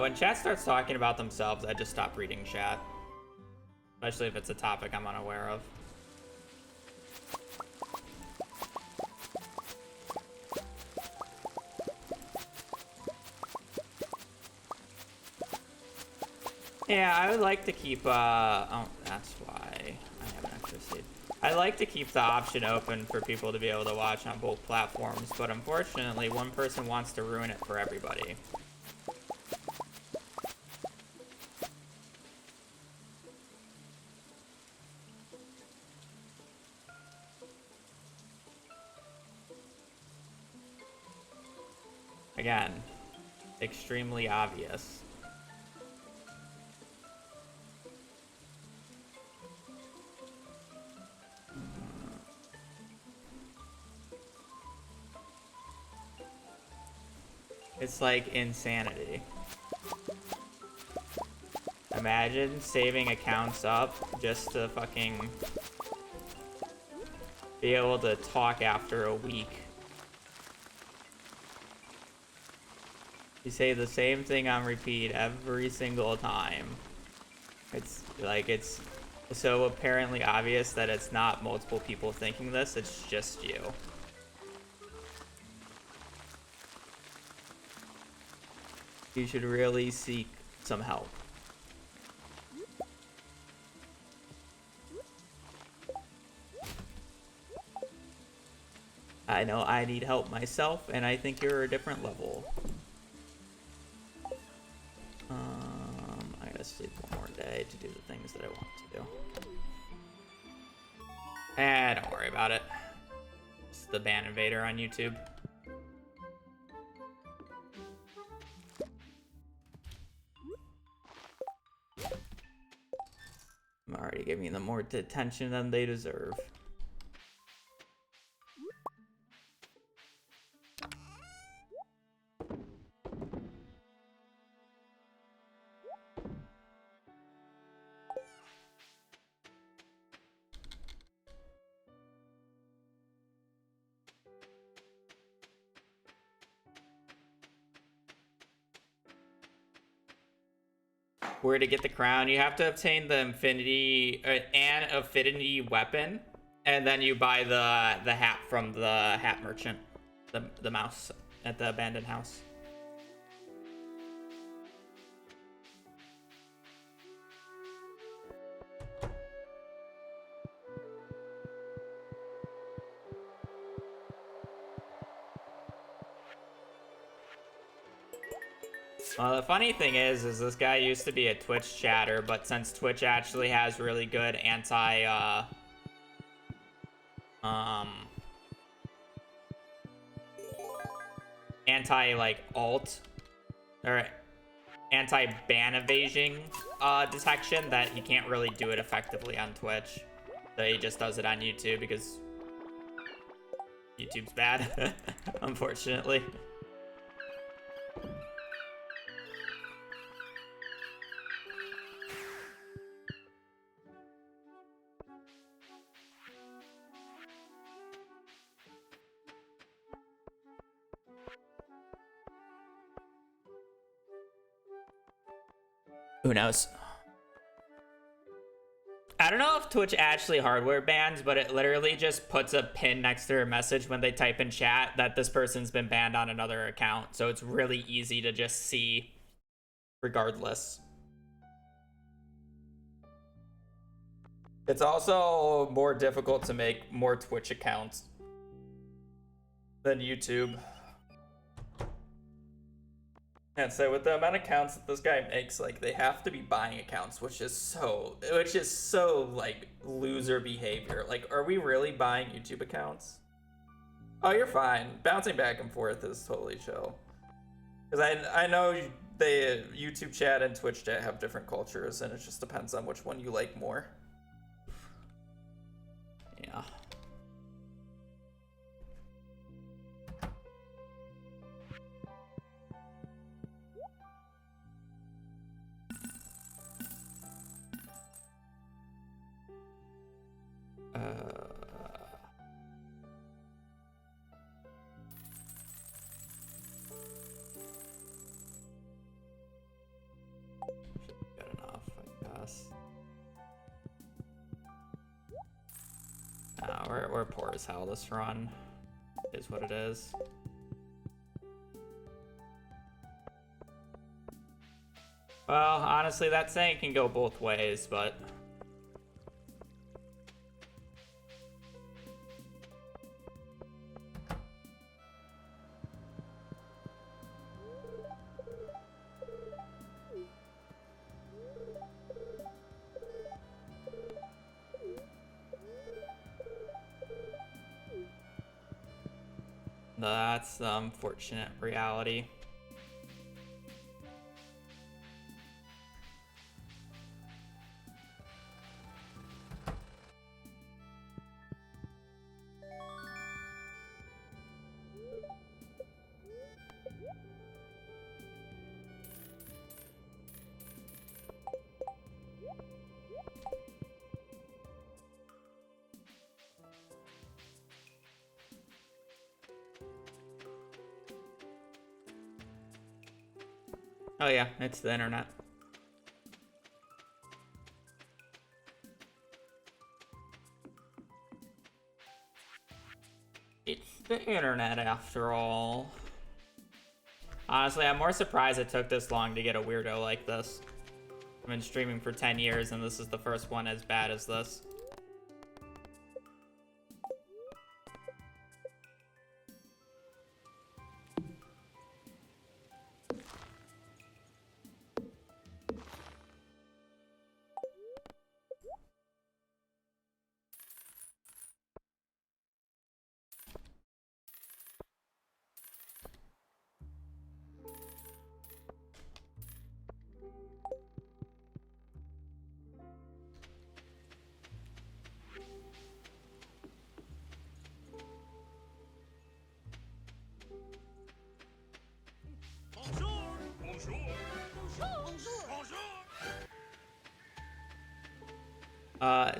When chat starts talking about themselves, I just stop reading chat. Especially if it's a topic I'm unaware of. Yeah, I would like to keep, oh, that's why I have an extra seat. I like to keep the option open for people to be able to watch on both platforms, but unfortunately, one person wants to ruin it for everybody. Again, extremely obvious. It's like insanity. Imagine saving accounts up just to fucking be able to talk after a week. You say the same thing on repeat every single time. It's like, it's so apparently obvious that it's not multiple people thinking this, it's just you. You should really seek some help. I know I need help myself, and I think you're a different level. I gotta sleep one more day to do the things that I want to do. Don't worry about it. It's the Ban Invader on YouTube. I'm already giving them more attention than they deserve. Where to get the crown? You have to obtain the affinity weapon, and then you buy the hat from the hat merchant, the mouse at the abandoned house. Well, the funny thing is this guy used to be a Twitch chatter, but since Twitch actually has really good alt or anti-ban evasion detection, that he can't really do it effectively on Twitch. So he just does it on YouTube because YouTube's bad, unfortunately. Who knows? I don't know if Twitch actually hardware bans, but it literally just puts a pin next to their message when they type in chat that this person's been banned on another account. So it's really easy to just see regardless. It's also more difficult to make more Twitch accounts than YouTube. And so with the amount of accounts that this guy makes, like, they have to be buying accounts, which is so like loser behavior. Like, are we really buying YouTube accounts? Oh, you're fine. Bouncing back and forth is totally chill. Because I know they YouTube chat and Twitch chat have different cultures, and it just depends on which one you like more. Yeah. Good enough, I guess. We're poor as hell this run. It is what it is. Well, honestly, that saying can go both ways, but... that's the unfortunate reality. Oh yeah, it's the internet. It's the internet after all. Honestly, I'm more surprised it took this long to get a weirdo like this. I've been streaming for 10 years and this is the first one as bad as this.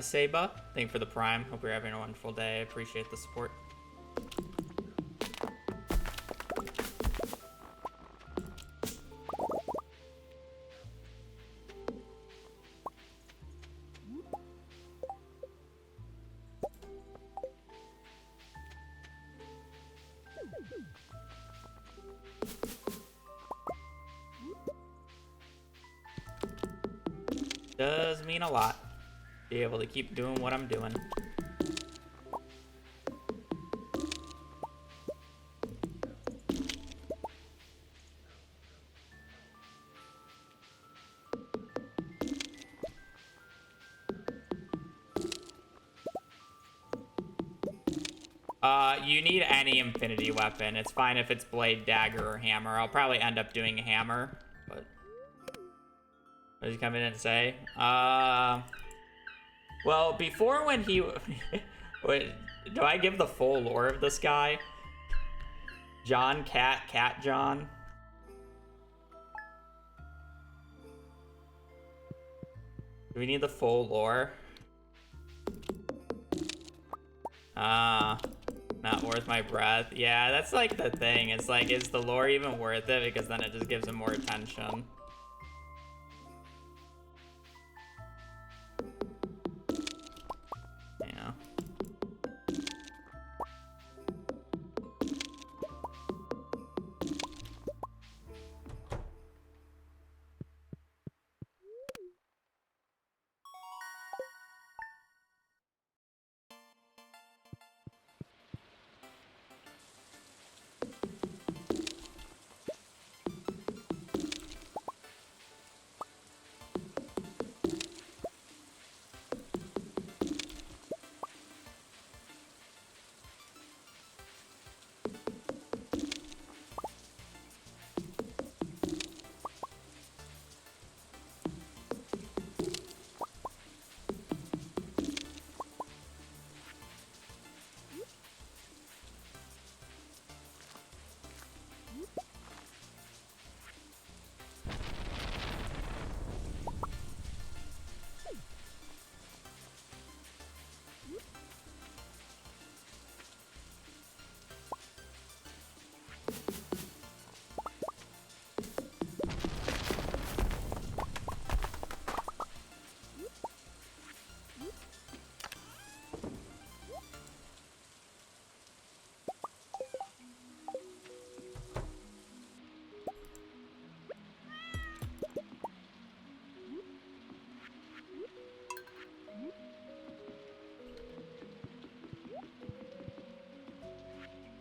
Seba, thank you for the Prime. Hope you're having a wonderful day. I appreciate the support. Does mean a lot. Be able to keep doing what I'm doing. You need any infinity weapon. It's fine if it's blade, dagger, or hammer. I'll probably end up doing a hammer, but... What did he come in and say? Well, before when he... Wait, do I give the full lore of this guy? John Cat John? Do we need the full lore? Not worth my breath. Yeah, that's like the thing. It's like, is the lore even worth it? Because then it just gives him more attention. Yeah.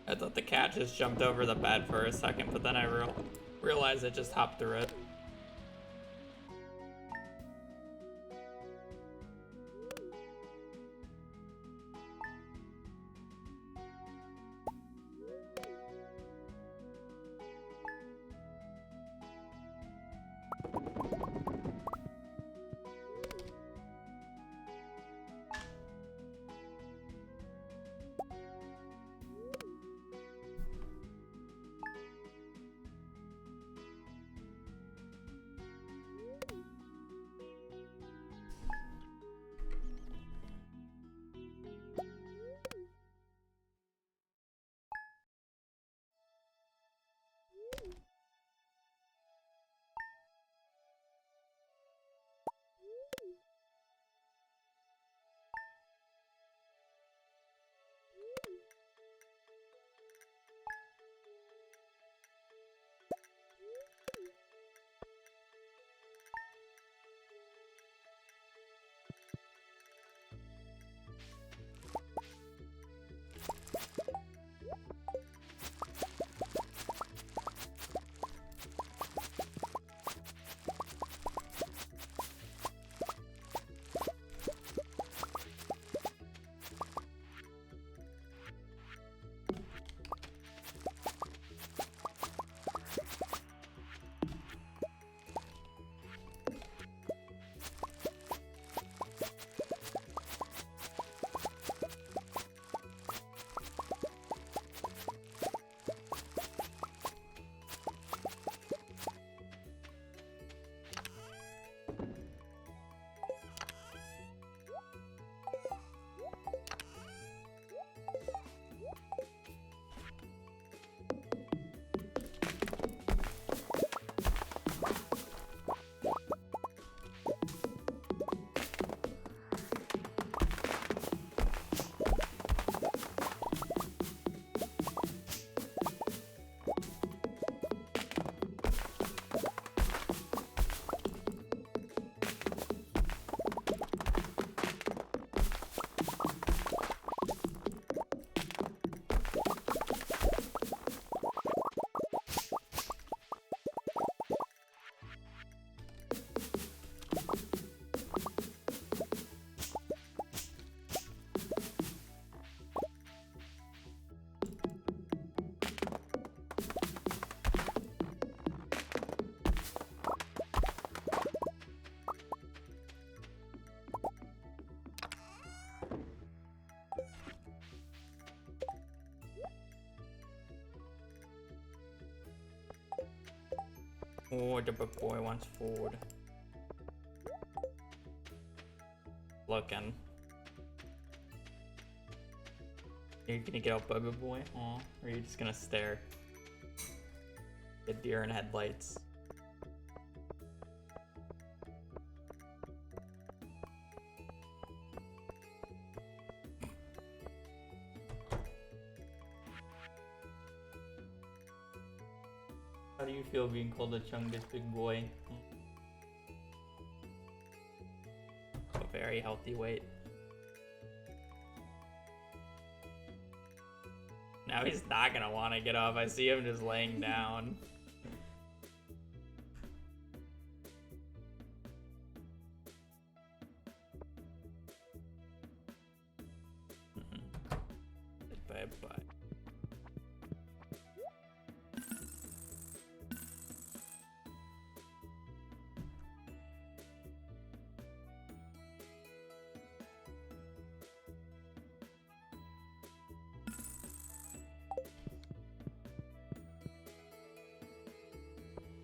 I thought the cat just jumped over the bed for a second, but then I realized it just hopped through it. Oh, the big boy wants food. Looking. You're gonna get out, baby boy? Aw, or are you just gonna stare? The deer in headlights. How do you feel being called a Chungus big boy? A very healthy weight. Now he's not gonna want to get off. I see him just laying down. Bye bye.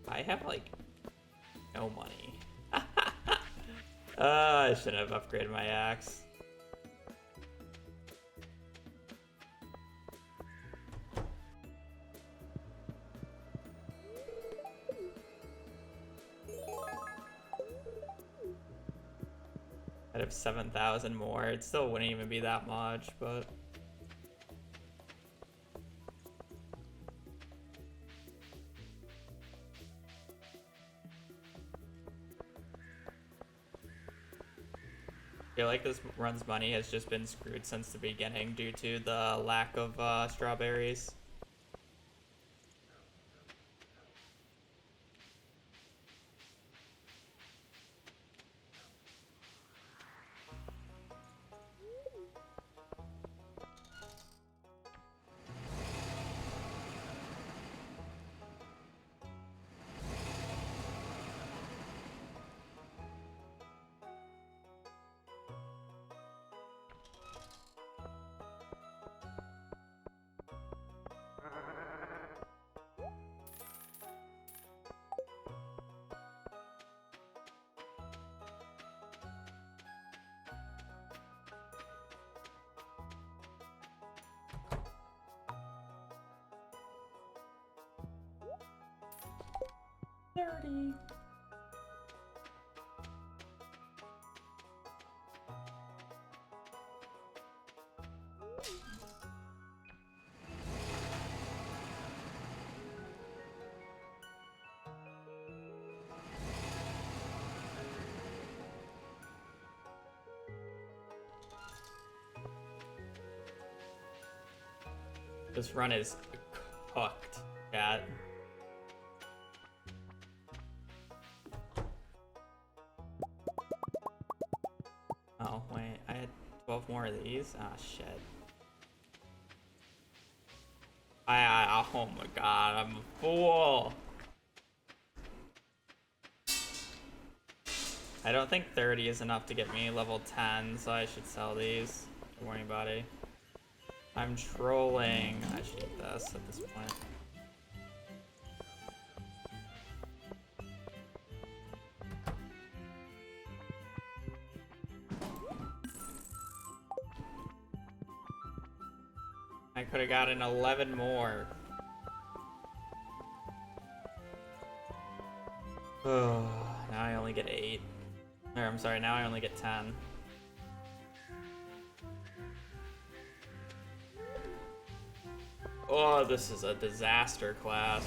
I have like no money. I should have upgraded my axe. I'd have 7,000 more. It still wouldn't even be that much, but feel like this run's money has just been screwed since the beginning due to the lack of strawberries. This run is cooked, chat. Oh, wait, I had 12 more of these? Ah, shit. Oh my god, I'm a fool! I don't think 30 is enough to get me level 10, so I should sell these. Good morning, buddy. I'm trolling. I should eat this at this point. I could have gotten 11 more. Oh, now I only get 8. Or, I'm sorry, now I only get 10. Oh, this is a disaster class.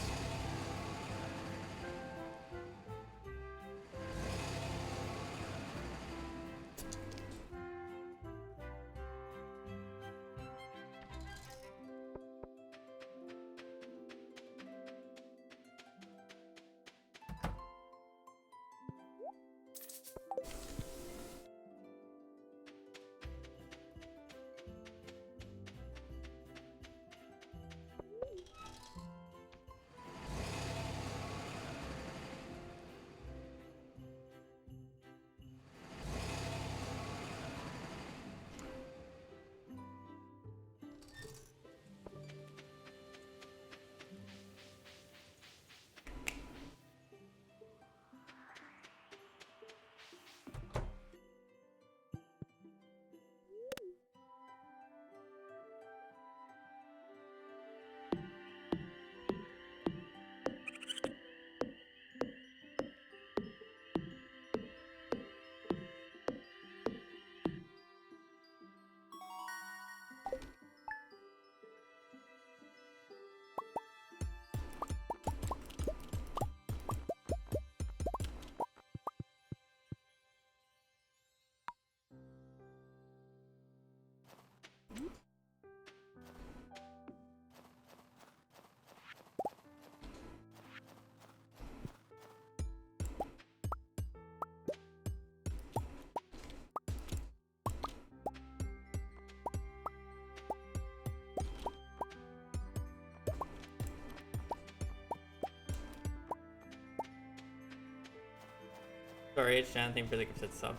Sorry, H-Chan, thank you for the gifted sub.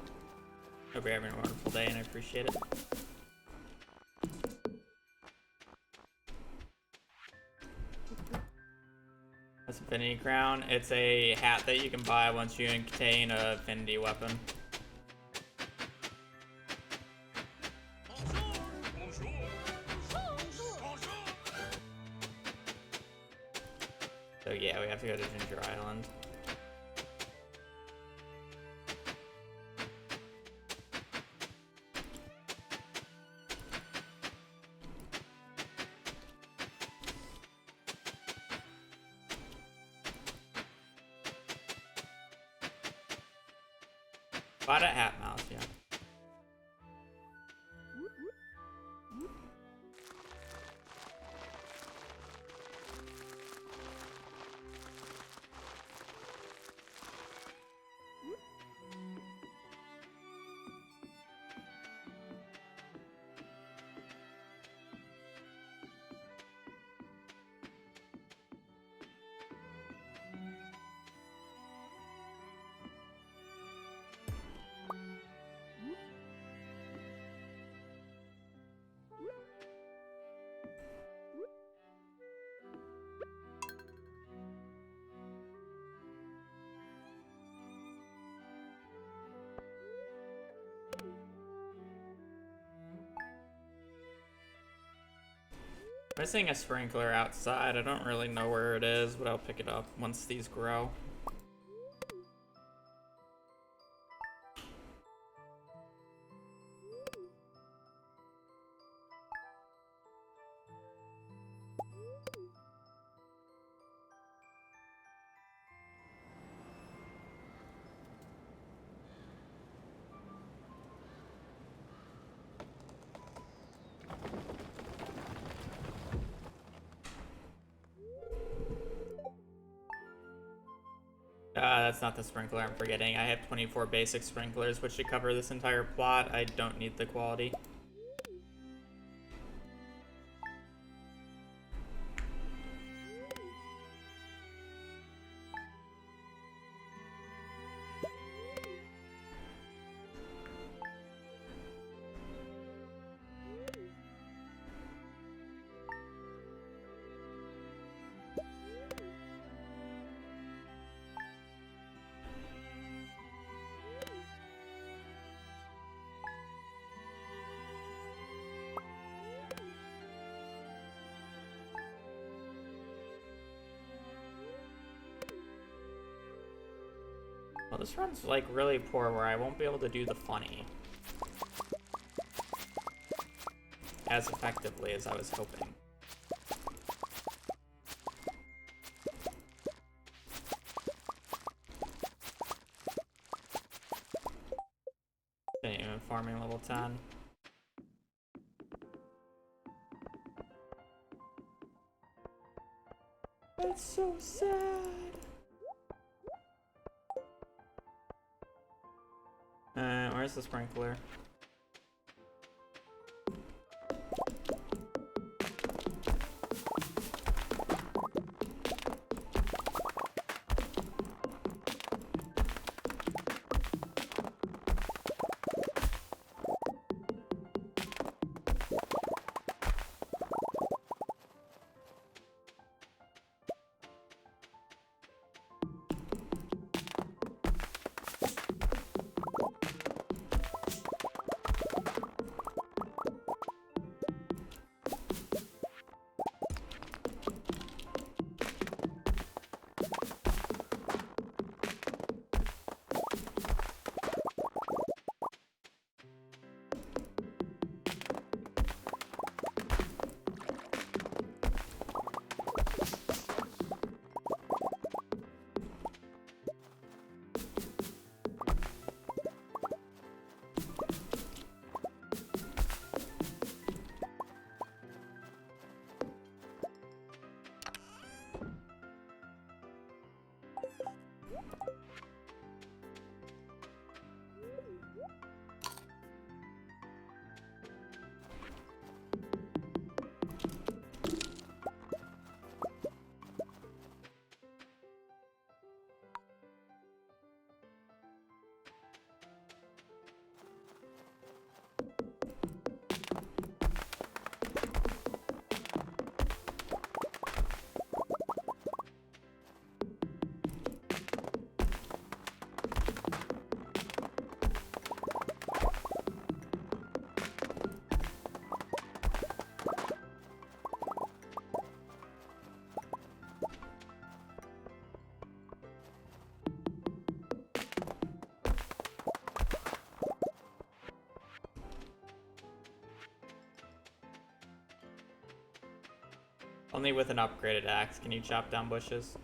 Hope you're having a wonderful day and I appreciate it. That's Affinity Crown. It's a hat that you can buy once you obtain a Affinity weapon. So yeah, we have to go to Ginger Island. Bought a hat mouse, yeah. Missing a sprinkler outside. I don't really know where it is, but I'll pick it up once these grow. That's not the sprinkler I'm forgetting. I have 24 basic sprinklers, which should cover this entire plot. I don't need the quality. Well, this run's like really poor where I won't be able to do the funny as effectively as I was hoping. Didn't even farming level 10. That's so sad. Where's the sprinkler? Only with an upgraded axe can you chop down bushes.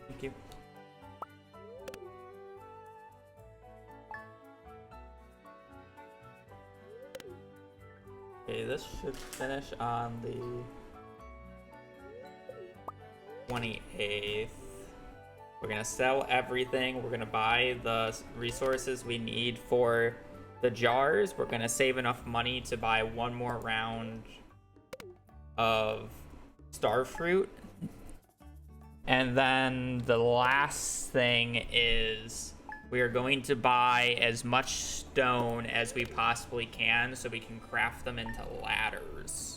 Thank you. Okay, this should finish on the 28th. We're gonna sell everything. We're gonna buy the resources we need for the jars. We're gonna save enough money to buy one more round of starfruit. And then the last thing is we are going to buy as much stone as we possibly can so we can craft them into ladders.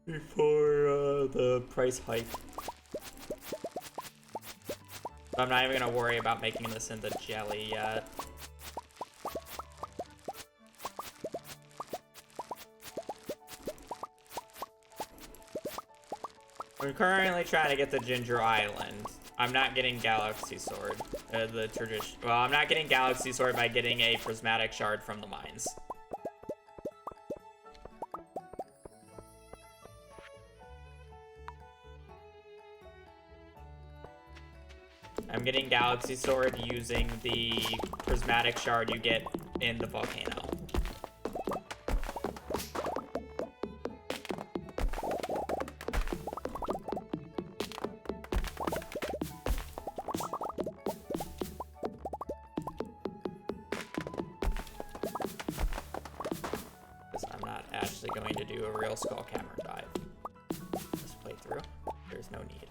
Before the price hike. I'm not even gonna worry about making this into jelly yet. We're currently trying to get the Ginger Island. I'm not getting Galaxy Sword. The tradition. Well, I'm not getting Galaxy Sword by getting a prismatic shard from the mines. I'm getting Galaxy Sword using the prismatic shard you get in the volcano. Because I'm not actually going to do a real Skull Cavern dive this playthrough. There's no need.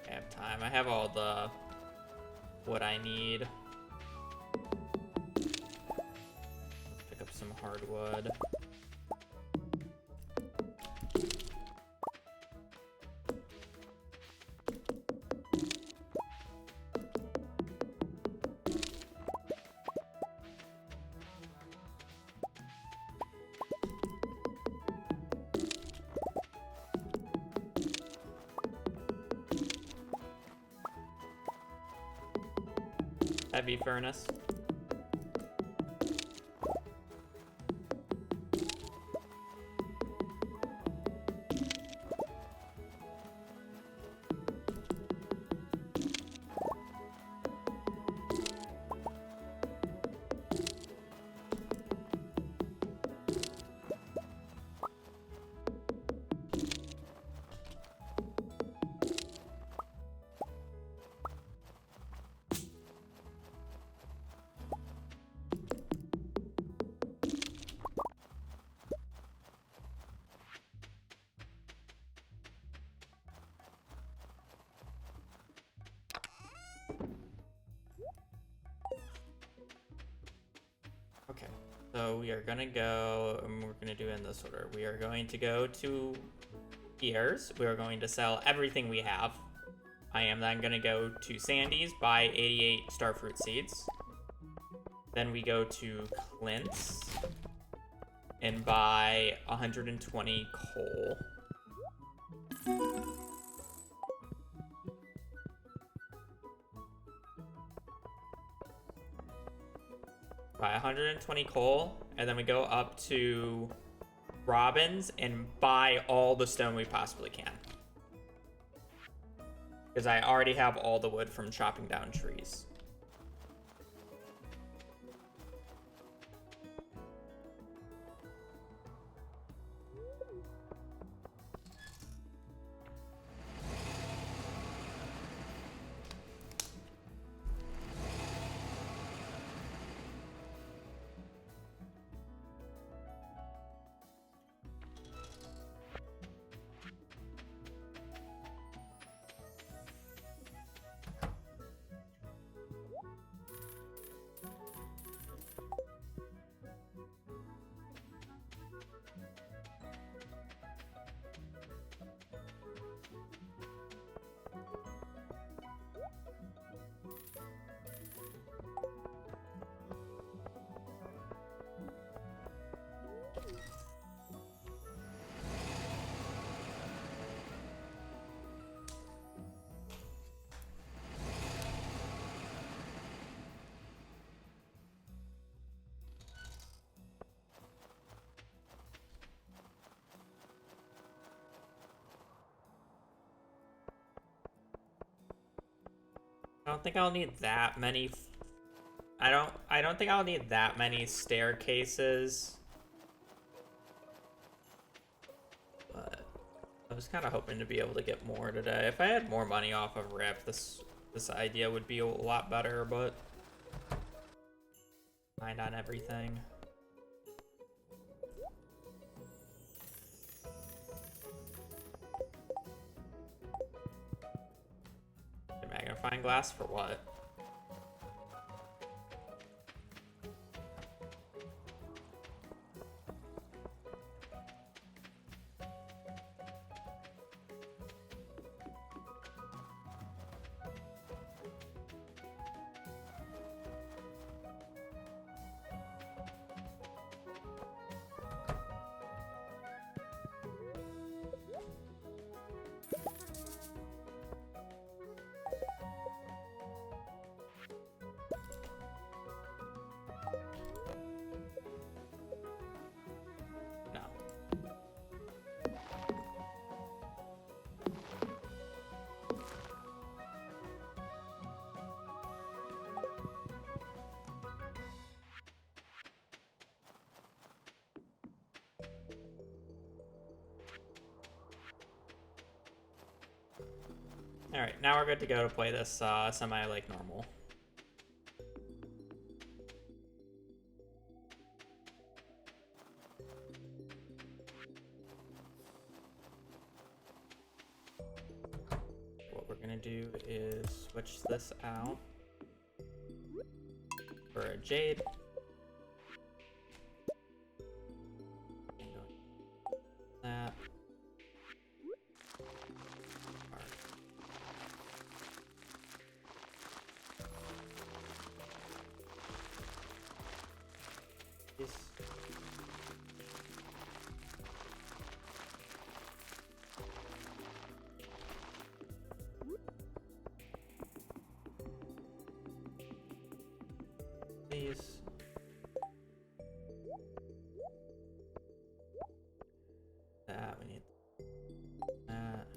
I have time. I have all the what I need. Pick up some hardwood. Heavy furnace. Okay, so we are gonna go, and we're gonna do it in this order. We are going to go to Pierre's. We are going to sell everything we have. I am then going to go to Sandy's, buy 88 starfruit seeds. Then we go to Clint's and buy 120 coal. Buy 120 coal, and then we go up to Robin's and buy all the stone we possibly can. Because I already have all the wood from chopping down trees. I don't think I'll need that many. I don't think I'll need that many staircases. But I was kind of hoping to be able to get more today. If I had more money off of Rip, this idea would be a lot better, but mind on everything. Magnifying glass for what? Alright, now we're good to go to play this semi like normal. What we're gonna do is switch this out for a jade. That. Please. That we need that.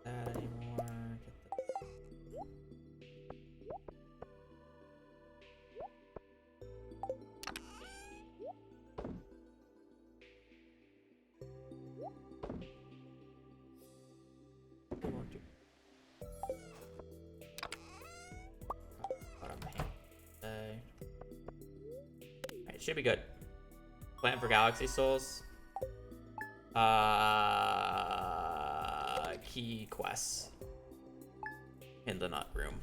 That anymore. Alright, should be good. Plan for Galaxy Souls. Key quests. in the nut room.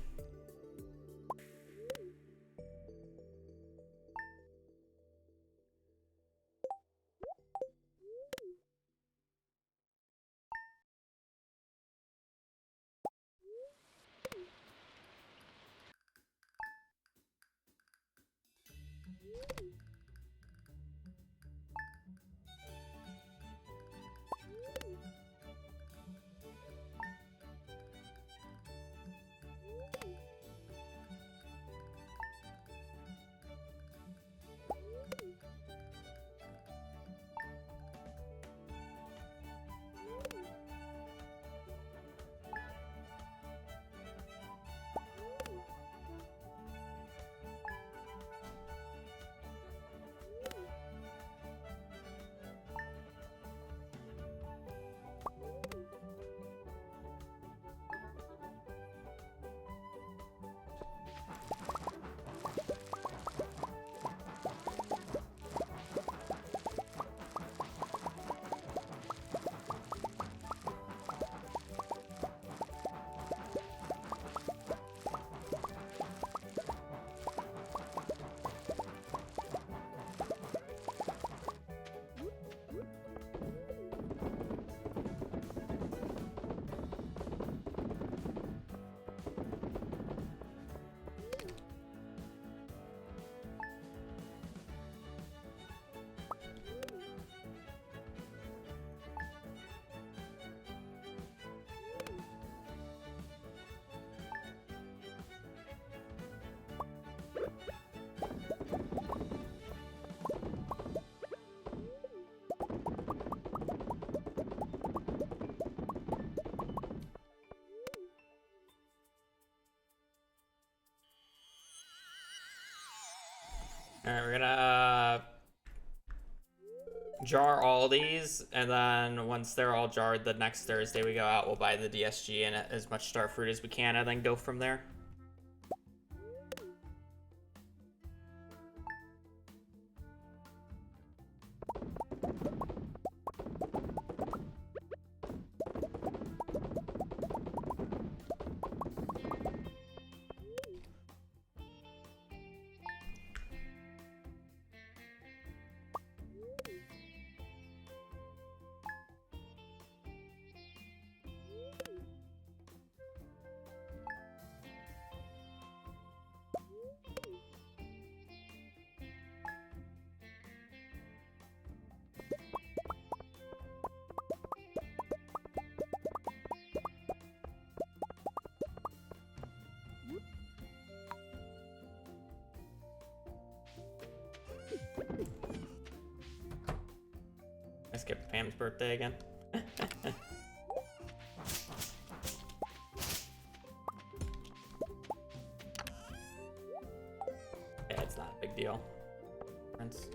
Alright, we're gonna jar all these, and then once they're all jarred, the next Thursday we go out, we'll buy the DSG and as much starfruit as we can, and then go from there. I skipped Pam's birthday again. Yeah, it's not a big deal. Prince.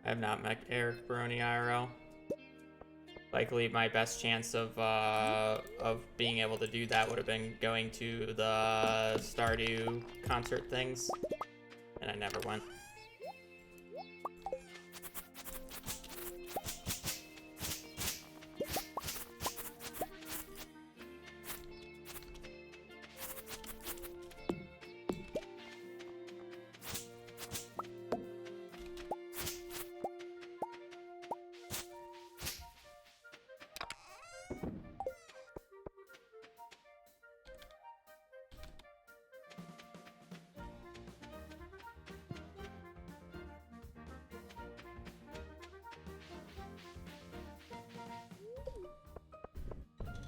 I have not met Eric Baroni IRL. Likely my best chance of being able to do that would have been going to the Stardew concert things, and I never went.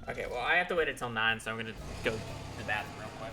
Okay, well, I have to wait until 9, so I'm gonna go to the bathroom real quick.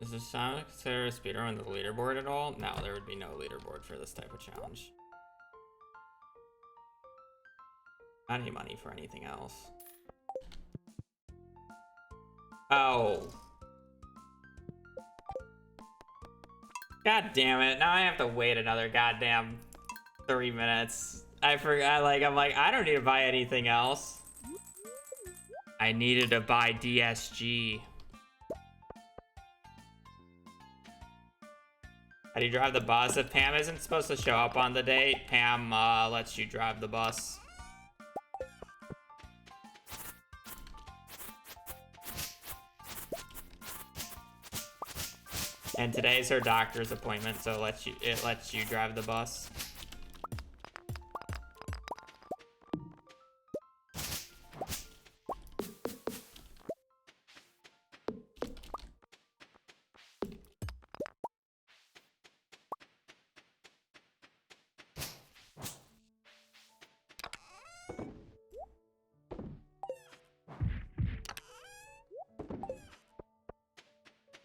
Is this sound considered a speedrun on the leaderboard at all? No, there would be no leaderboard for this type of challenge. Not any money for anything else. Oh. God damn it. Now I have to wait another goddamn 3 minutes. I forgot, I'm like, I don't need to buy anything else. I needed to buy DSG. How do you drive the bus? If Pam isn't supposed to show up on the date, Pam lets you drive the bus. And today's her doctor's appointment, so it lets you drive the bus.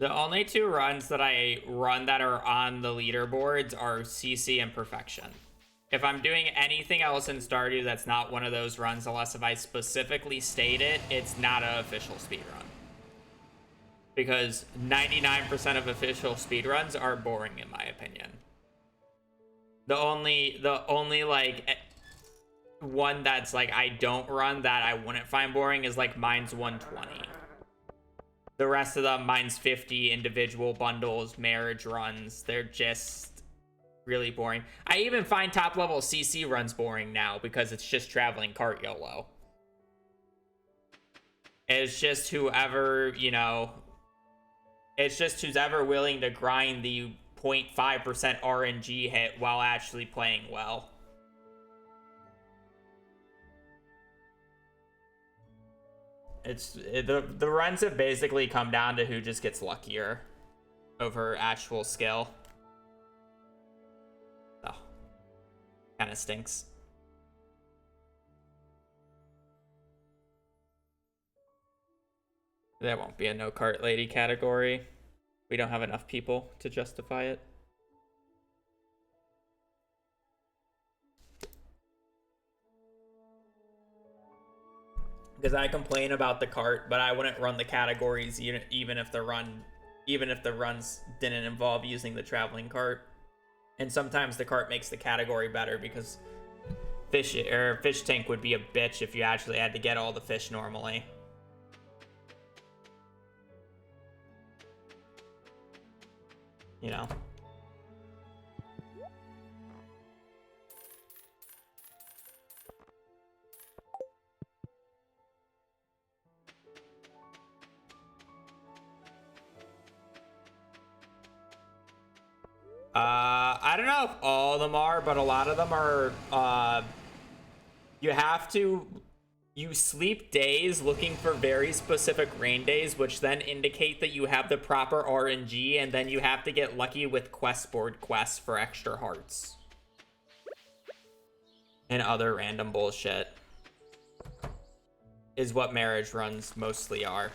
The only two runs that I run that are on the leaderboards are CC and Perfection. If I'm doing anything else in Stardew that's not one of those runs, unless if I specifically state it, it's not an official speedrun. Because 99% of official speedruns are boring in my opinion. The only like one that's like I don't run that I wouldn't find boring is like Mine's 120. The rest of them, Mine's 50, individual bundles, marriage runs. They're just really boring. I even find top level CC runs boring now because it's just traveling cart YOLO. It's just whoever, you know, it's just who's ever willing to grind the 0.5% RNG hit while actually playing well. The runs have basically come down to who just gets luckier over actual skill. Oh, kind of stinks. There won't be a no cart lady category. We don't have enough people to justify it. Because I complain about the cart, but I wouldn't run the categories even if the runs didn't involve using the traveling cart. And sometimes the cart makes the category better because fish tank would be a bitch if you actually had to get all the fish normally. You know. I don't know if all of them are, but a lot of them are, you sleep days looking for very specific rain days, which then indicate that you have the proper RNG, and then you have to get lucky with quest board quests for extra hearts. And other random bullshit. Is what marriage runs mostly are.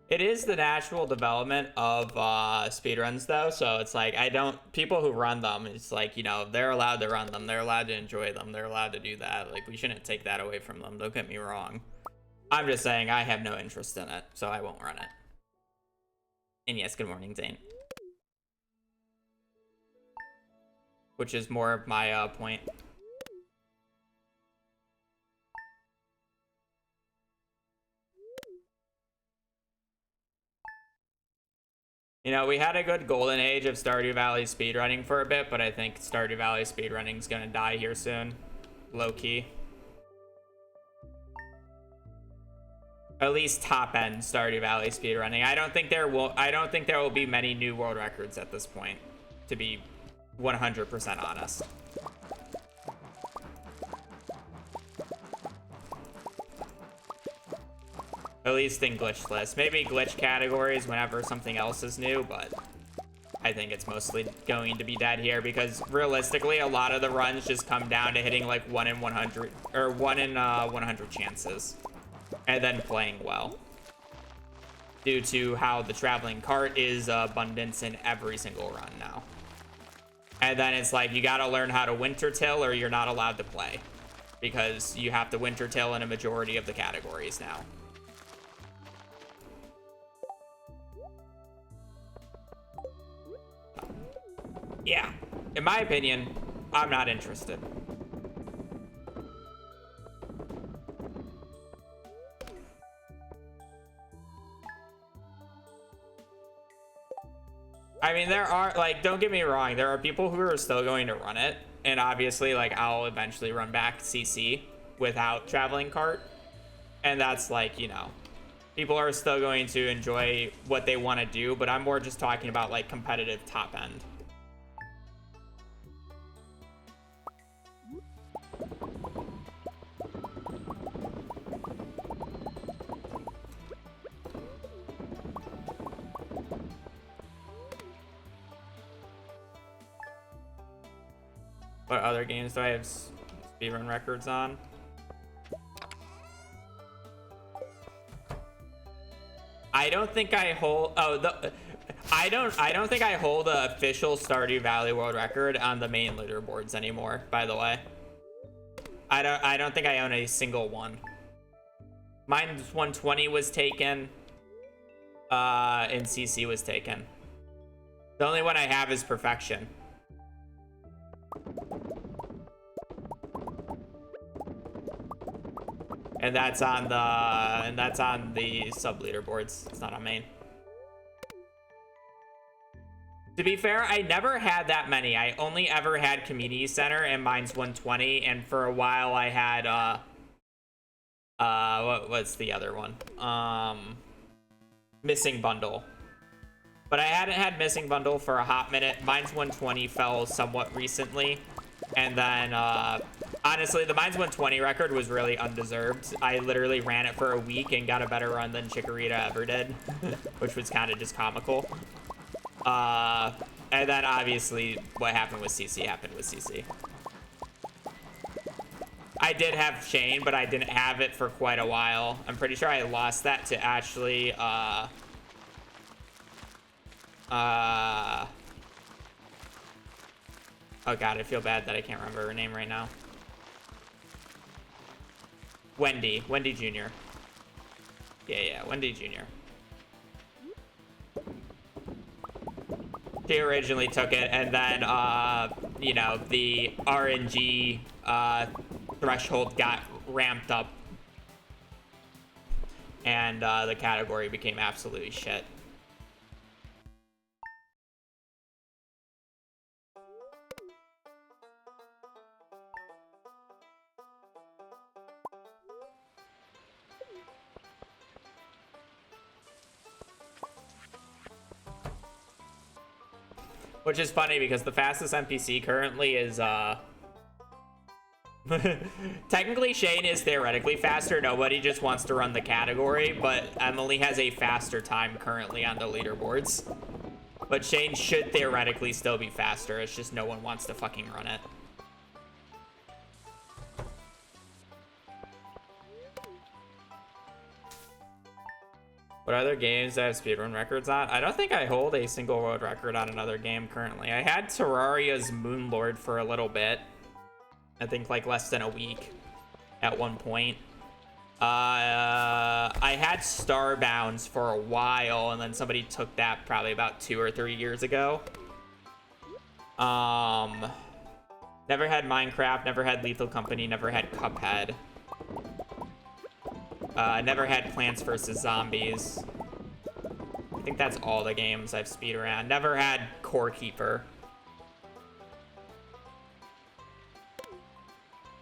It is the natural development of speedruns, though, so it's like, people who run them, it's like, you know, they're allowed to run them, they're allowed to enjoy them, they're allowed to do that. Like, we shouldn't take that away from them, don't get me wrong. I'm just saying I have no interest in it, so I won't run it. And yes, good morning, Zane. Which is more of my point. You know, we had a good golden age of Stardew Valley speedrunning for a bit, but I think Stardew Valley speedrunning's gonna die here soon. Low-key. At least top-end Stardew Valley speedrunning. I don't think there will be many new world records at this point, to be 100% honest. At least in glitch lists. Maybe glitch categories whenever something else is new, but I think it's mostly going to be dead here because realistically, a lot of the runs just come down to hitting like 1 in 100 or 1 in 100 chances and then playing well due to how the traveling cart is abundance in every single run now. And then it's like you got to learn how to winter till or you're not allowed to play because you have to winter till in a majority of the categories now. Yeah, in my opinion, I'm not interested. I mean, there are, like, don't get me wrong, there are people who are still going to run it, and obviously, like, I'll eventually run back CC without traveling cart, and that's, like, you know, people are still going to enjoy what they want to do, but I'm more just talking about, like, competitive top end. What other games do I have speedrun records on? I don't think I hold. I don't think I hold the official Stardew Valley world record on the main leaderboards anymore. By the way, I don't think I own a single one. Mine's 120 was taken. And CC was taken. The only one I have is Perfection. And that's on the sub leaderboards. It's not on main. To be fair, I never had that many. I only ever had Community Center, and mine's 120. And for a while, I had what's the other one? Missing Bundle. But I hadn't had Missing Bundle for a hot minute. Mine's 120 fell somewhat recently, and then honestly, the Mine's 120 record was really undeserved. I literally ran it for a week and got a better run than Chikorita ever did, which was kind of just comical. And then obviously what happened with CC happened with CC. I did have Shane, but I didn't have it for quite a while. I'm pretty sure I lost that to actually, oh god, I feel bad that I can't remember her name right now. Wendy Jr. Yeah, Wendy Jr. She originally took it, and then, you know, the RNG threshold got ramped up, and the category became absolutely shit. Which is funny because the fastest NPC currently is, technically Shane is theoretically faster. Nobody just wants to run the category, but Emily has a faster time currently on the leaderboards. But Shane should theoretically still be faster. It's just no one wants to fucking run it. What other games do I have speedrun records on? I don't think I hold a single world record on another game currently. I had Terraria's Moonlord for a little bit. I think like less than a week at one point. I had Starbounds for a while, and then somebody took that probably about 2 or 3 years ago. Never had Minecraft, never had Lethal Company, never had Cuphead. Never had Plants vs. Zombies. I think that's all the games I've speedrun. Never had Core Keeper.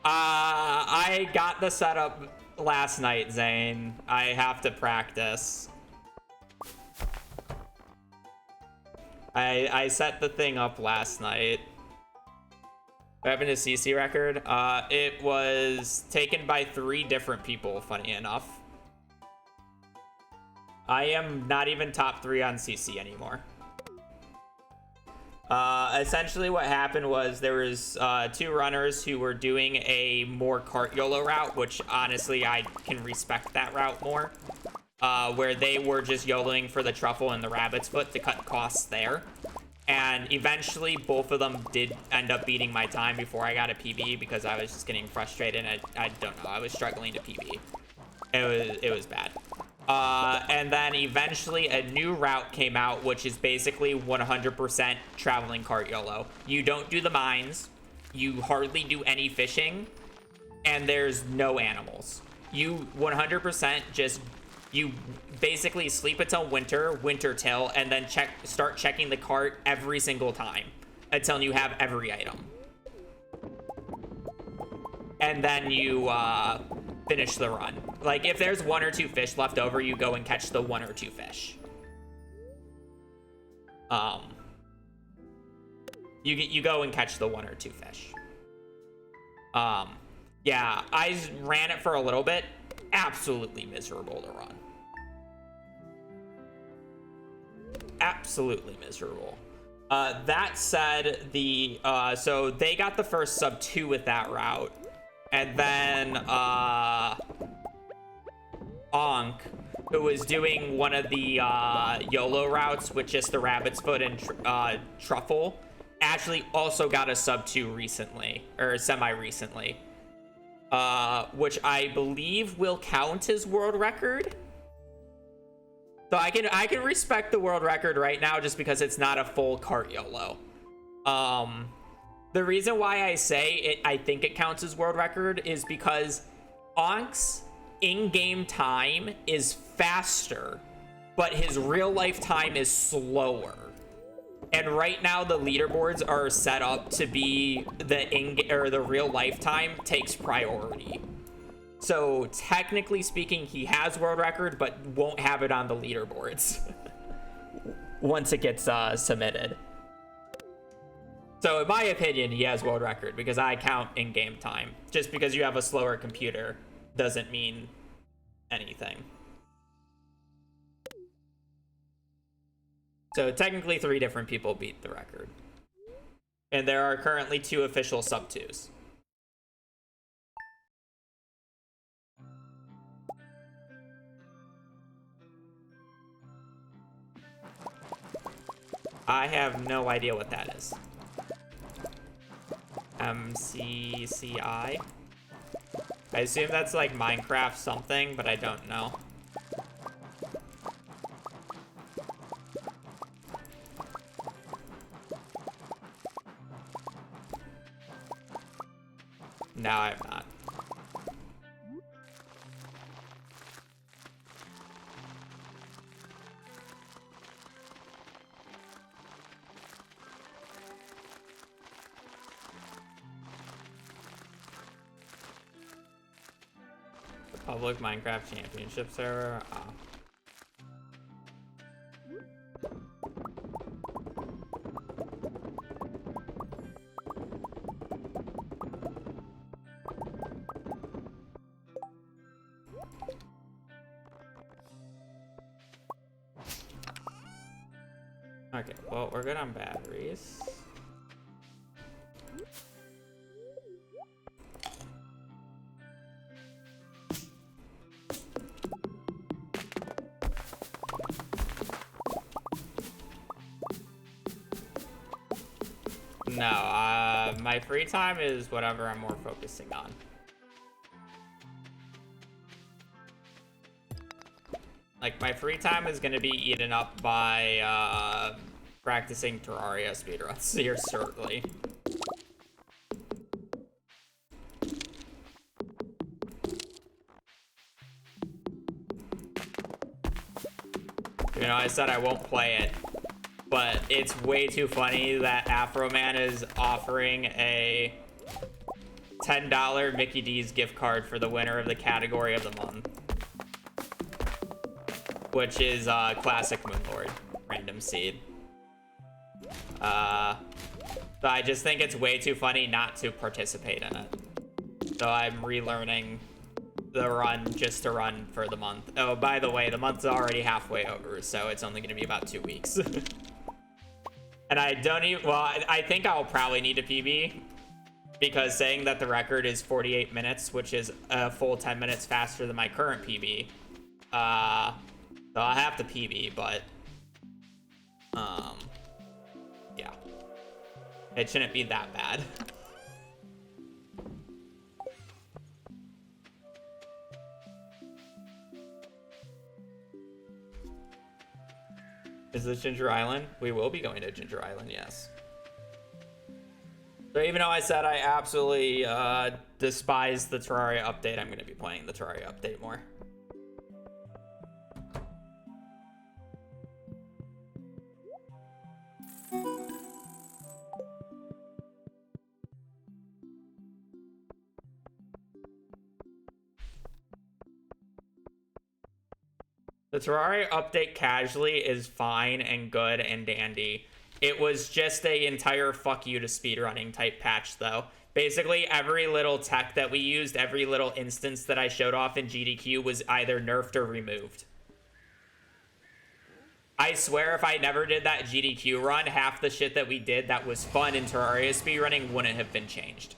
I got the setup last night, Zane. I have to practice. I set the thing up last night. What happened to CC record? It was taken by 3 different people, funny enough. I am not even top 3 on CC anymore. Essentially what happened was there was 2 runners who were doing a more cart YOLO route, which honestly I can respect that route more. Where they were just YOLOing for the truffle and the rabbit's foot to cut costs there. And eventually both of them did end up beating my time before I got a PB because I was just getting frustrated and I don't know, I was struggling to PB. It was bad. And then eventually a new route came out, which is basically 100% traveling cart YOLO. You don't do the mines, you hardly do any fishing, and there's no animals. You 100% just, you basically sleep until winter till, and then start checking the cart every single time until you have every item. And then you finish the run. Like, if there's 1 or 2 fish left over, you go and catch the 1 or 2 fish. You go and catch the 1 or 2 fish. Yeah, I ran it for a little bit. Absolutely miserable to run. Absolutely miserable. That said, so they got the first sub 2 with that route. And then, Onk, who was doing one of the YOLO routes with just the rabbit's foot and truffle, actually also got a sub 2 recently, or semi-recently. Which I believe will count as world record. So I can respect the world record right now just because it's not a full cart YOLO. The reason why I say it, I think it counts as world record is because Onk's in-game time is faster, but his real life time is slower. And right now the leaderboards are set up to be the real life time takes priority. So technically speaking, he has world record, but won't have it on the leaderboards once it gets submitted. So in my opinion, he has world record because I count in-game time. Just because you have a slower computer doesn't mean anything. So technically 3 different people beat the record. And there are currently 2 official sub 2s. I have no idea what that is. MCCI? I assume that's like Minecraft something, but I don't know. No, I'm not. The public Minecraft Championship server? Oh. Okay, well, we're good on batteries. No, my free time is whatever I'm more focusing on. Like, my free time is going to be eaten up by practicing Terraria speedruns here shortly. You know, I said I won't play it, but it's way too funny that Afroman is offering a $10 Mickey D's gift card for the winner of the category of the month, which is Classic Moonlord Random Seed. So I just think it's way too funny not to participate in it. So I'm relearning the run just to run for the month. Oh, by the way, the month's already halfway over, so it's only going to be about 2 weeks. And I don't even, well, I think I'll probably need a PB, because saying that the record is 48 minutes, which is a full 10 minutes faster than my current PB. So I'll have to PB, but yeah, it shouldn't be that bad. Is this Ginger Island? We will be going to Ginger Island, yes. So even though I said I absolutely despise the Terraria update, I'm going to be playing the Terraria update more. The Terraria update casually is fine and good and dandy. It was just a entire fuck you to speedrunning type patch, though. Basically, every little tech that we used, every little instance that I showed off in GDQ was either nerfed or removed. I swear if I never did that GDQ run, half the shit that we did that was fun in Terraria speedrunning wouldn't have been changed.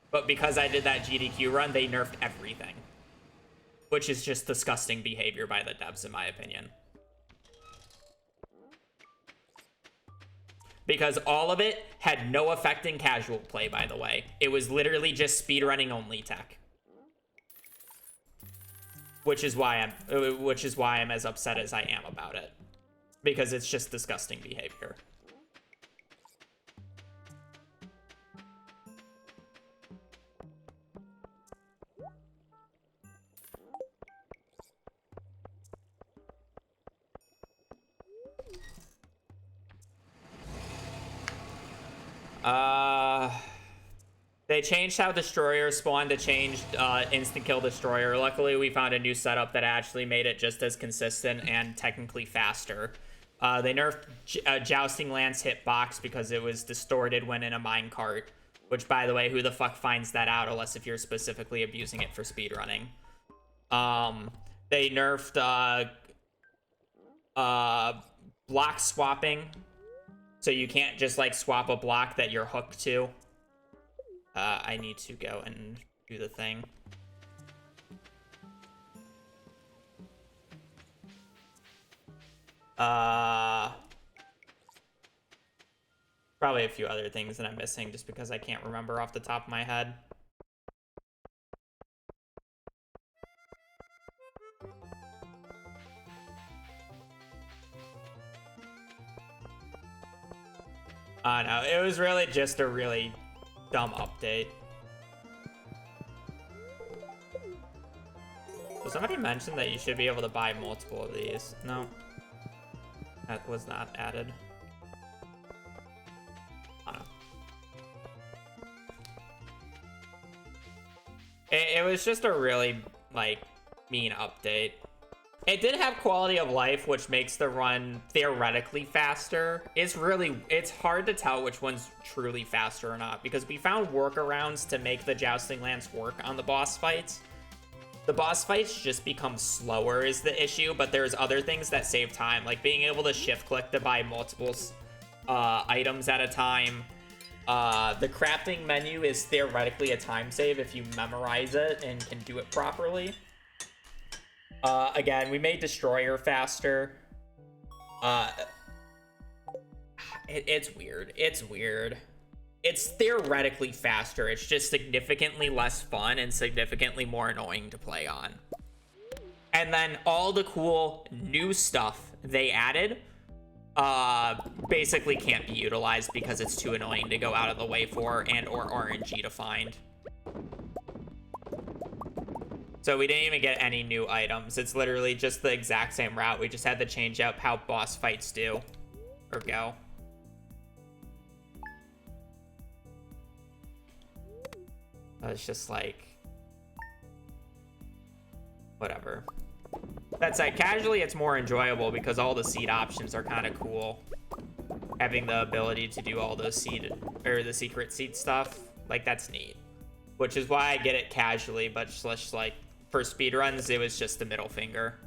But because I did that GDQ run, they nerfed everything. Which is just disgusting behavior by the devs, in my opinion. Because all of it had no effect in casual play, by the way. It was literally just speedrunning only tech. Which is why I'm as upset as I am about it. Because it's just disgusting behavior. They changed how Destroyer spawned to change instant kill Destroyer. Luckily, we found a new setup that actually made it just as consistent and technically faster. They nerfed Jousting Lance hitbox because it was distorted when in a minecart. Which, by the way, who the fuck finds that out unless if you're specifically abusing it for speedrunning. They nerfed block swapping. So you can't just like swap a block that you're hooked to. I need to go and do the thing. Probably a few other things that I'm missing just because I can't remember off the top of my head. No, it was really just a really dumb update. So somebody mentioned that you should be able to buy multiple of these. No, that was not added. I don't know. It was just a really, like, mean update. It did have quality of life, which makes the run theoretically faster. It's hard to tell which one's truly faster or not, because we found workarounds to make the Jousting Lance work on the boss fights. The boss fights just become slower is the issue, but there's other things that save time, like being able to shift click to buy multiple items at a time. The crafting menu is theoretically a time save if you memorize it and can do it properly. Again, we made Destroyer faster. It's weird. It's weird. It's theoretically faster. It's just significantly less fun and significantly more annoying to play on. And then all the cool new stuff they added basically can't be utilized because it's too annoying to go out of the way for and or RNG to find. So we didn't even get any new items. It's literally just the exact same route. We just had to change up how boss fights do or go. It's just like, whatever. That said, casually it's more enjoyable because all the seed options are kind of cool. Having the ability to do all the seed or the secret seed stuff, like that's neat. Which is why I get it casually, but just like for speedruns, it was just the middle finger.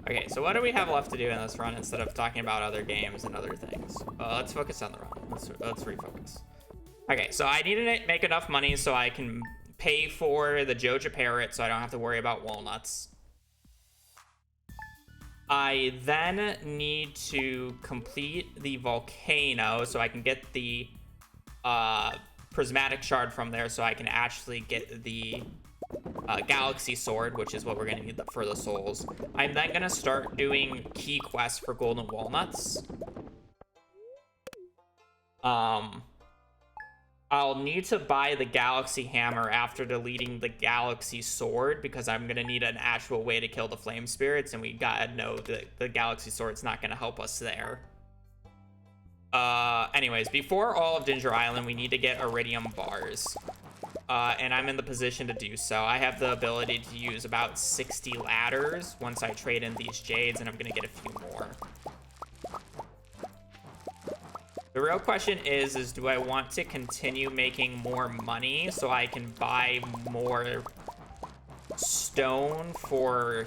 Okay, so what do we have left to do in this run instead of talking about other games and other things? Let's focus on the run. Let's refocus. Okay, so I need to make enough money so I can pay for the Joja Parrot so I don't have to worry about walnuts. I then need to complete the volcano so I can get the prismatic shard from there so I can actually get the galaxy sword, which is what we're gonna need for the souls. I'm then gonna start doing key quests for golden walnuts. I'll need to buy the galaxy hammer after deleting the galaxy sword because I'm gonna need an actual way to kill the flame spirits, and we gotta know that the galaxy sword's not gonna help us there. Anyways, before all of Ginger Island, we need to get iridium bars. And I'm in the position to do so. I have the ability to use about 60 ladders once I trade in these jades, and I'm gonna get a few more. The real question is do I want to continue making more money so I can buy more stone for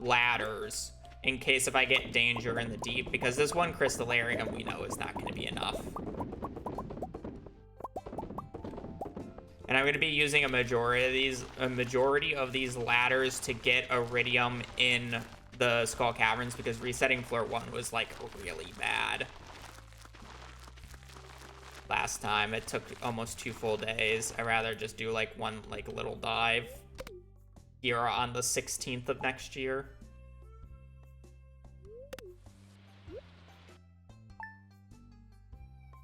ladders in case if I get danger in the deep? Because this one crystallarium we know is not gonna be enough. And I'm going to be using a majority of these ladders to get iridium in the Skull Caverns because resetting floor 1 was like really bad. Last time it took almost 2 full days. I'd rather just do like one like little dive here on the 16th of next year.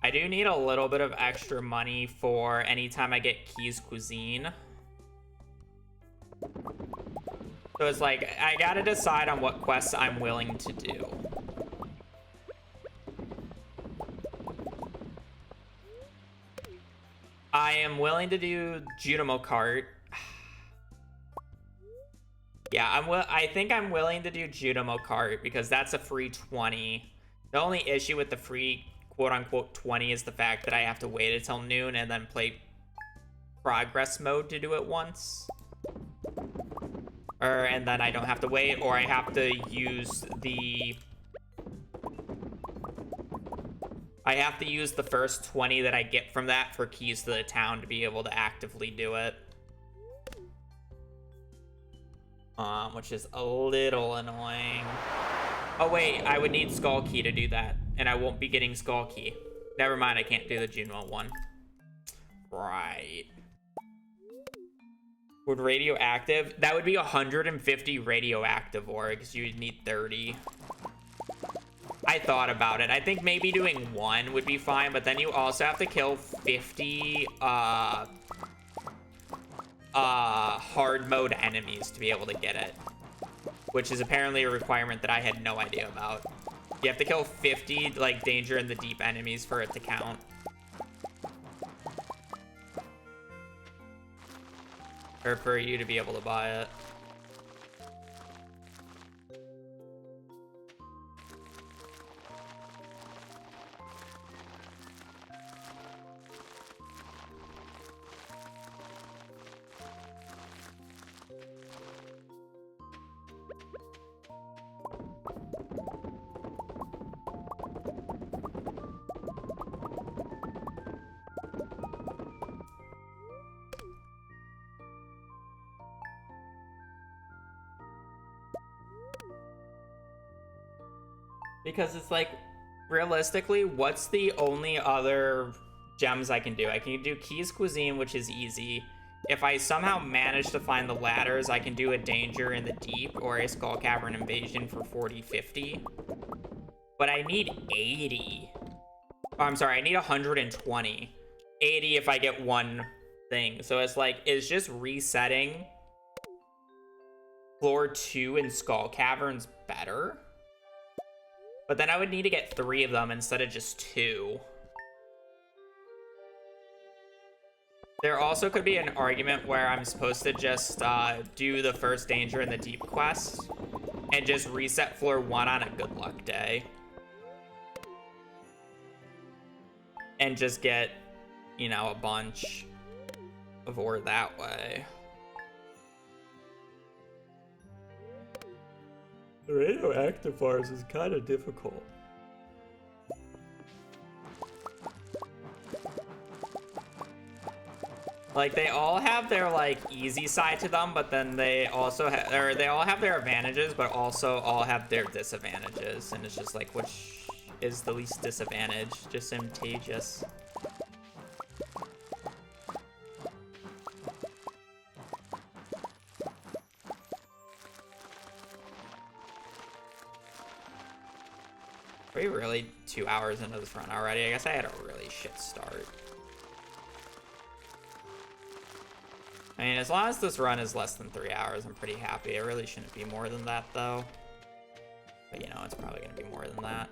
I do need a little bit of extra money for anytime I get Key's Cuisine. So it's like, I gotta decide on what quests I'm willing to do. I am willing to do Junimo Cart. Yeah, I think I'm willing to do Junimo Cart because that's a free 20. The only issue with the free quote-unquote 20 is the fact that I have to wait until noon and then play progress mode to do it once. And then I don't have to wait, or I have to use the... I have to use the first 20 that I get from that for keys to the town to be able to actively do it. Which is a little annoying. Oh wait, I would need Skull Key to do that, and I won't be getting Skull Key. Never mind, I can't do the Junimo one. Right. Would radioactive? That would be 150 radioactive ore, because you would need 30. I thought about it. I think maybe doing 1 would be fine, but then you also have to kill 50 hard mode enemies to be able to get it, which is apparently a requirement that I had no idea about. You have to kill 50 like danger in the deep enemies for it to count. Or for you to be able to buy it. Because it's like, realistically, what's the only other gems I can do? I can do Keys Cuisine, which is easy. If I somehow manage to find the ladders, I can do a Danger in the Deep or a Skull Cavern Invasion for 40-50. But I need 80. Oh, I'm sorry, I need 120. 80 if I get 1 thing. So it's like, it's just resetting floor 2 in Skull Caverns better? But then I would need to get 3 of them instead of just 2. There also could be an argument where I'm supposed to just do the first Danger in the Deep quest and just reset floor 1 on a good luck day. And just get, you know, a bunch of ore that way. The radioactive bars is kind of difficult. Like, they all have their, like, easy side to them, but then they also have, or they all have their advantages, but also all have their disadvantages. And it's just like, which is the least disadvantage? Disadvantageous. Are we really 2 hours into this run already? I guess I had a really shit start. I mean, as long as this run is less than 3 hours, I'm pretty happy. It really shouldn't be more than that, though. But, you know, it's probably going to be more than that.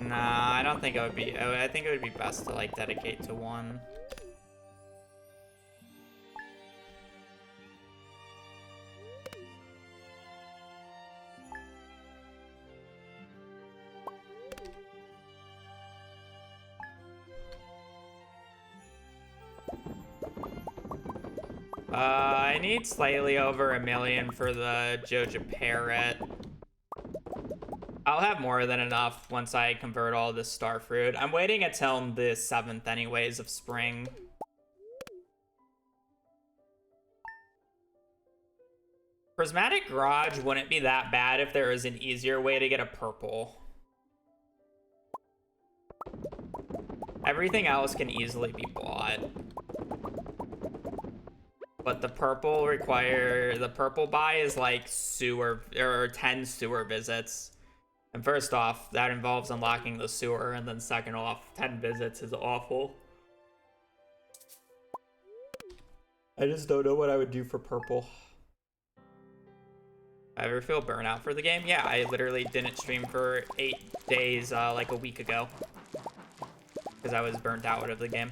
Nah, I don't think it would be... I think it would be best to, like, dedicate to 1. I need slightly over 1 million for the Joja Parrot. I'll have more than enough once I convert all this star fruit. I'm waiting until the 7th anyways of spring. Prismatic Garage wouldn't be that bad if there was an easier way to get a purple. Everything else can easily be bought. But the purple buy is like sewer, or 10 sewer visits. And first off, that involves unlocking the sewer, and then second off, 10 visits is awful. I just don't know what I would do for purple. I ever feel burnout for the game? Yeah, I literally didn't stream for 8 days like a week ago. Because I was burnt out of the game.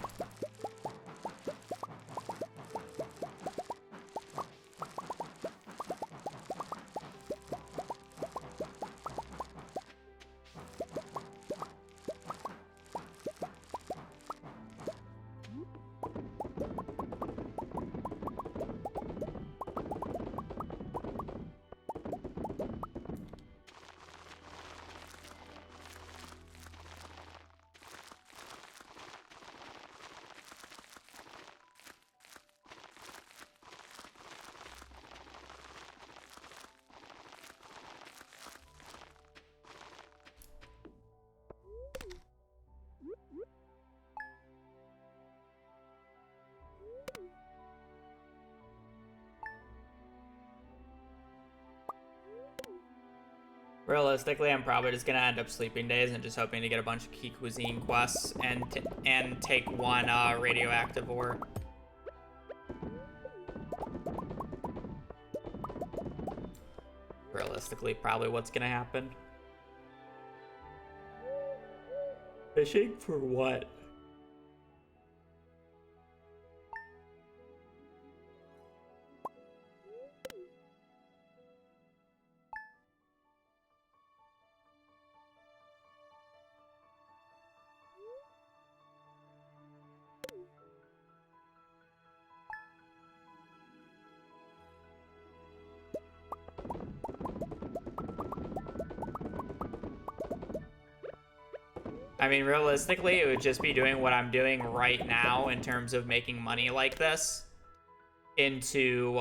Realistically, I'm probably just gonna end up sleeping days and just hoping to get a bunch of key cuisine quests and take one radioactive ore. Realistically, probably what's gonna happen. Fishing for what? I mean, realistically, it would just be doing what I'm doing right now in terms of making money like this into,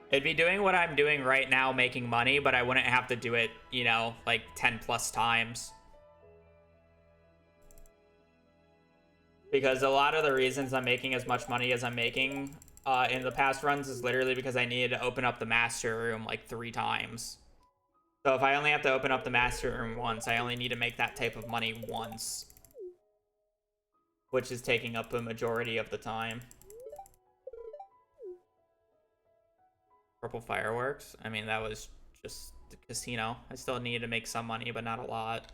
it'd be doing what I'm doing right now, making money, but I wouldn't have to do it, you know, like 10 plus times. Because a lot of the reasons I'm making as much money as I'm making in the past runs is literally because I needed to open up the master room like 3 times. So if I only have to open up the master room once, I only need to make that type of money once. Which is taking up a majority of the time. Purple fireworks? I mean, that was just the casino. I still needed to make some money, but not a lot.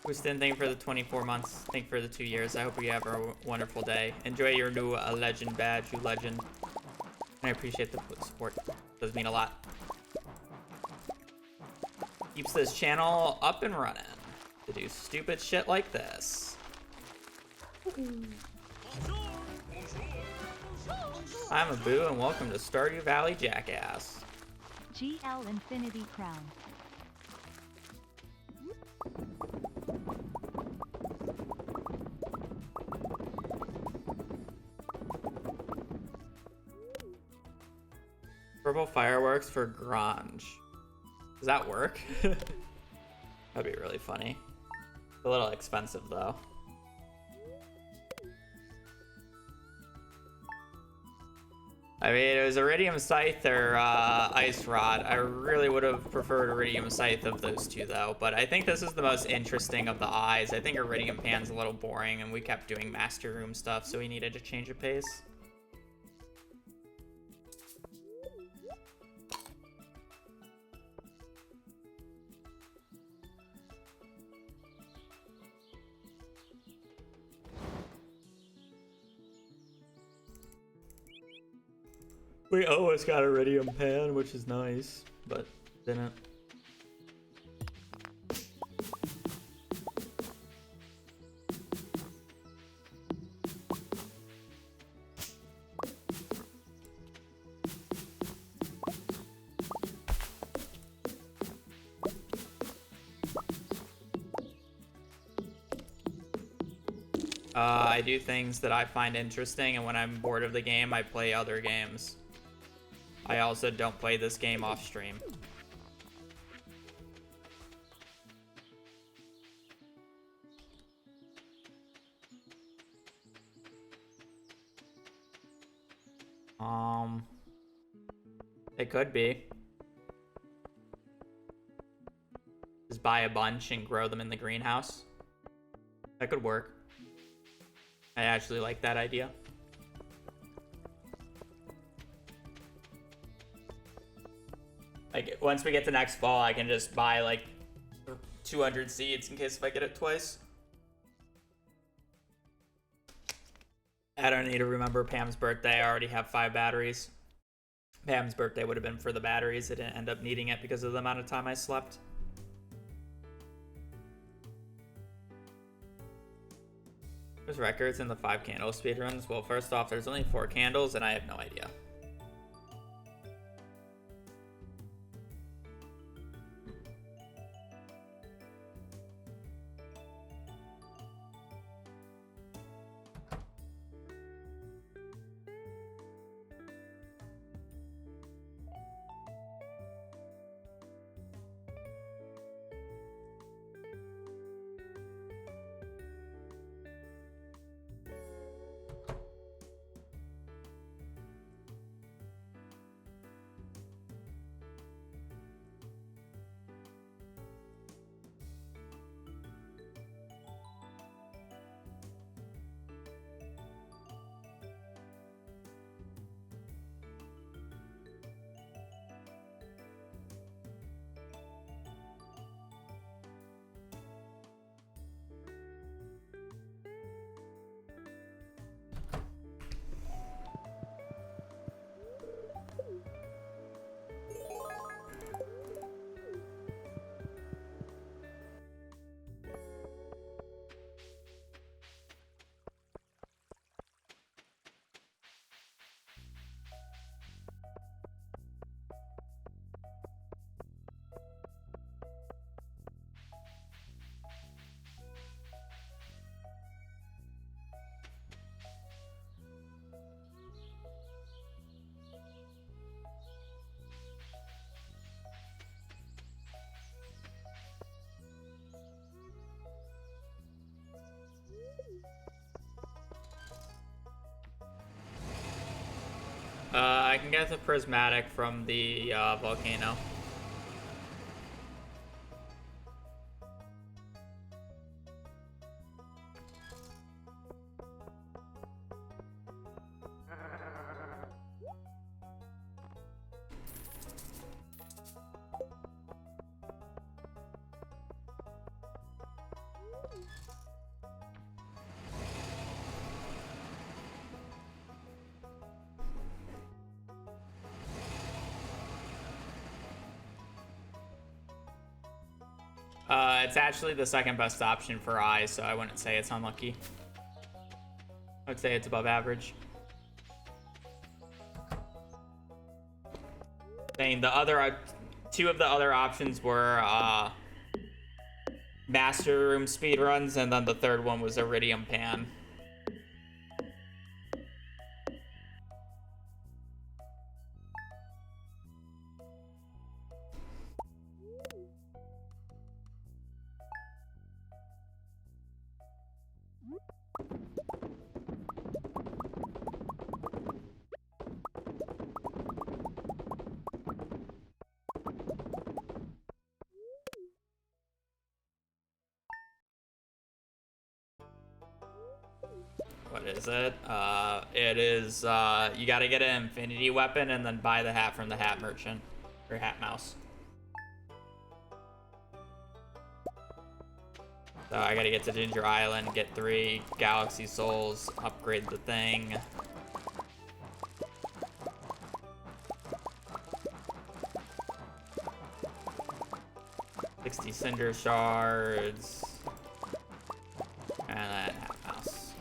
Houston, thank you for the 24 months. Thank you for the 2 years. I hope you have a wonderful day. Enjoy your new legend badge, you legend. I appreciate the support. It does mean a lot. Keeps this channel up and running to do stupid shit like this. I'm Abu, and welcome to Stardew Valley, Jackass. GL Infinity Crown. Purple fireworks for Grange. Does that work? That'd be really funny. It's a little expensive though. I mean, it was Iridium Scythe or Ice Rod. I really would have preferred Iridium Scythe of those two though, but I think this is the most interesting of the eyes. I think Iridium Pan's a little boring and we kept doing Master Room stuff, so we needed to change of pace. We always got Iridium Pan, which is nice, but didn't. I do things that I find interesting, and when I'm bored of the game, I play other games. I also don't play this game off stream. It could be. Just buy a bunch and grow them in the greenhouse. That could work. I actually like that idea. Like, once we get to next fall, I can just buy, like, 200 seeds in case if I get it twice. I don't need to remember Pam's birthday. I already have 5 batteries. Pam's birthday would have been for the batteries. I didn't end up needing it because of the amount of time I slept. There's records in the 5 candle speedruns. Well, first off, there's only 4 candles, and I have no idea. I can get the prismatic from the volcano. It's actually the second best option for eyes, so I wouldn't say it's unlucky. I would say it's above average. Saying the other, two of the other options were Master Room speedruns, and then the third one was Iridium Pan. What is it? It is, you gotta get an infinity weapon and then buy the hat from the hat merchant. Or hat mouse. So I gotta get to Ginger Island, get 3 Galaxy Souls, upgrade the thing. 60 Cinder Shards. And then hat mouse.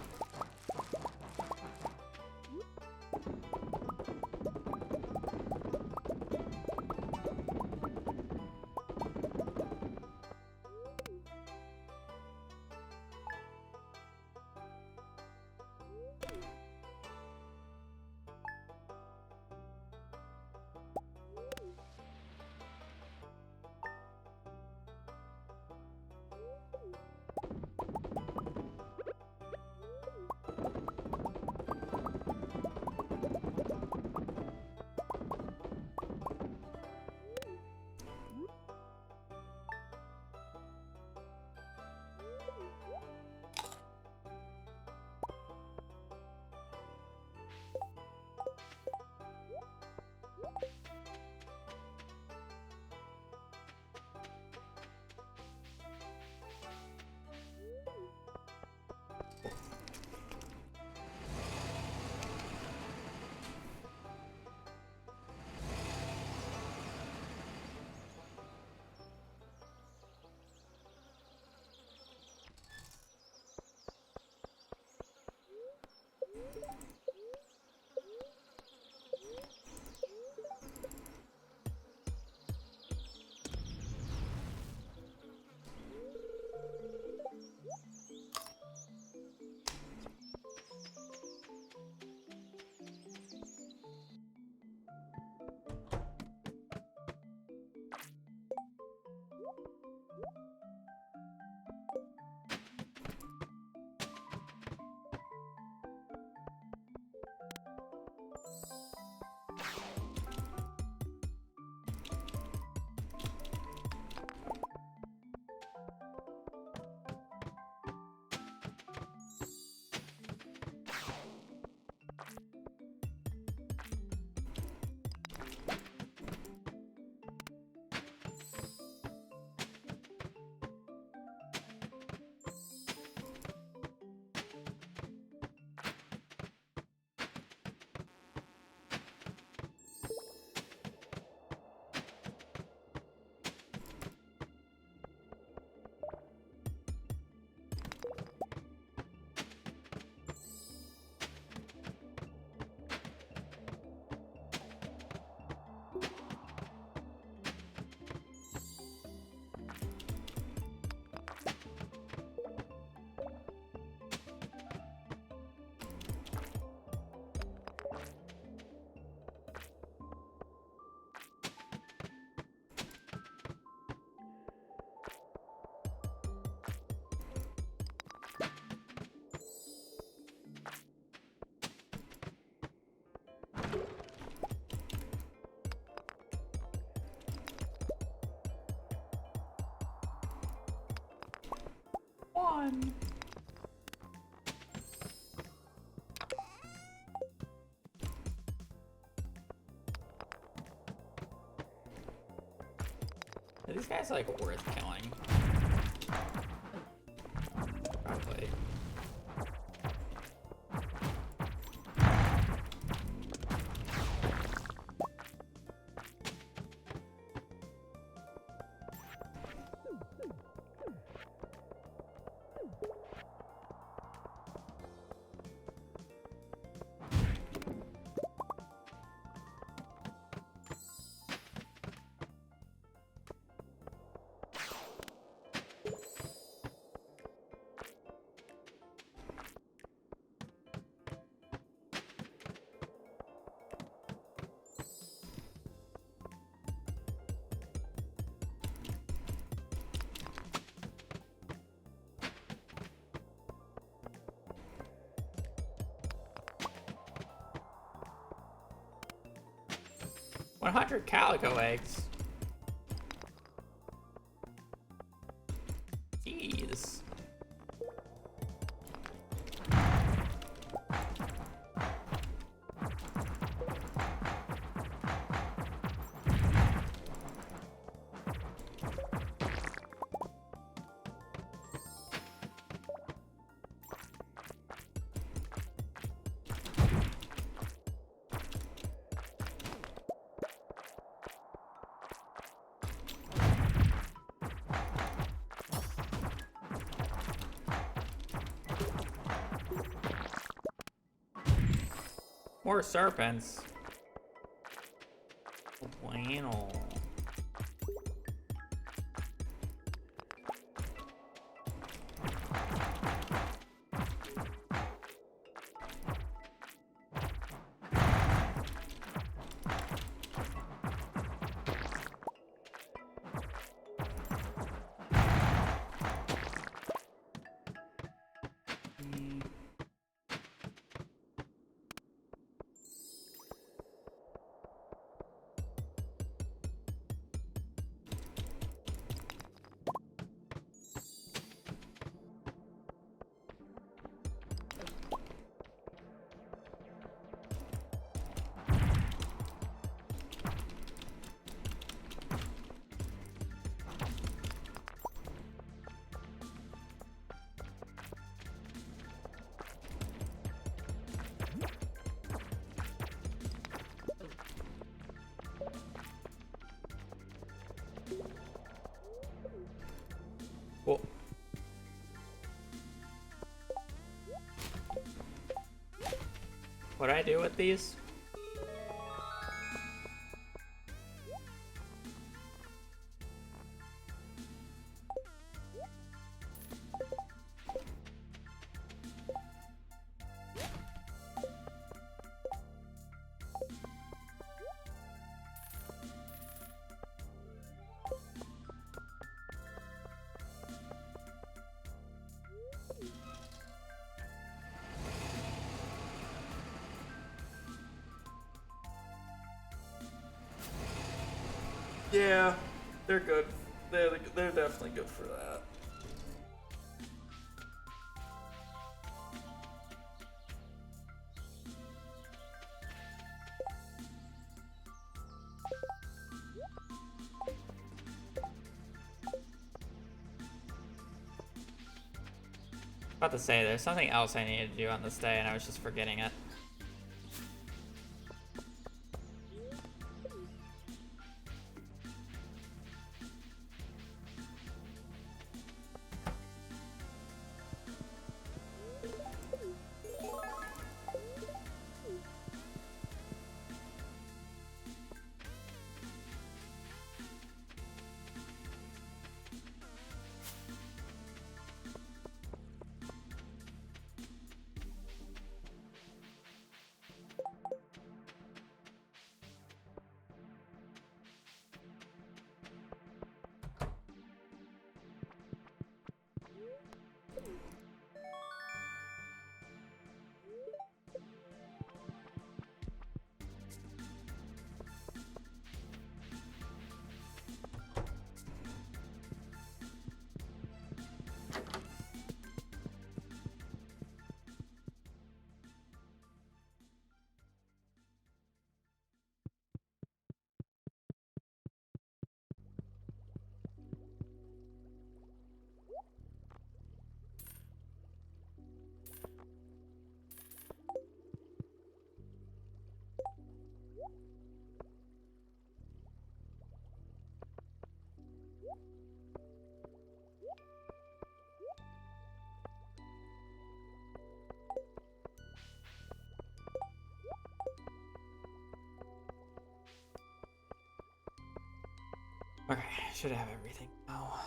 on. Are these guys like worth killing? Probably. $100 calico eggs. Jeez. More serpents. Bueno. Well, what do I do with these? Yeah, they're good. They're definitely good for that. About to say, there's something else I needed to do on this day, and I was just forgetting it. Okay, should have everything now.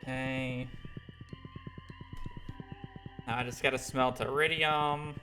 Okay. Now I just gotta smelt iridium.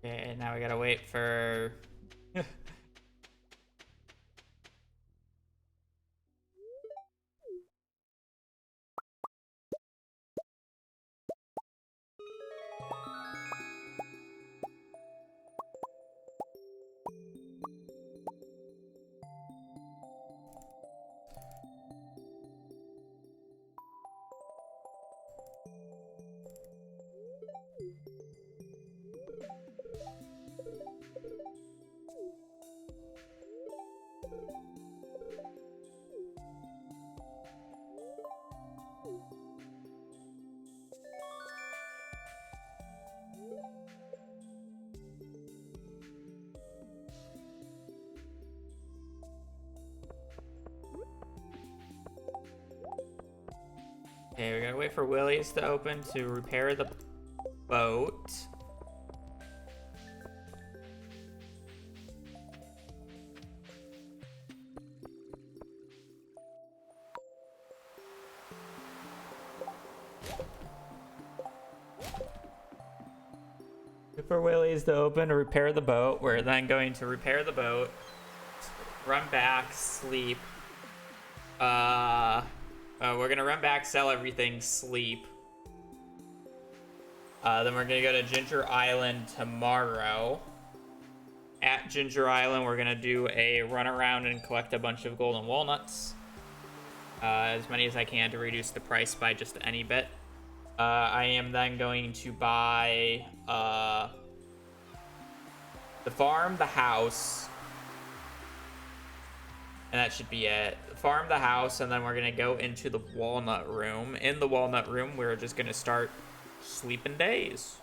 Okay, now we gotta wait for... Okay, we gotta wait for Willie's to open to repair the boat. Wait for Willie's to open to repair the boat. We're then going to repair the boat, run back, sleep. We're gonna run back, sell everything, sleep. Then we're gonna go to Ginger Island tomorrow. At Ginger Island, we're gonna do a run around and collect a bunch of golden walnuts. As many as I can to reduce the price by just any bit. I am then going to buy the farm, the house, and that should be it. Farm, the house, and then we're gonna go into the walnut room. In the walnut room, we're just gonna start sleeping days.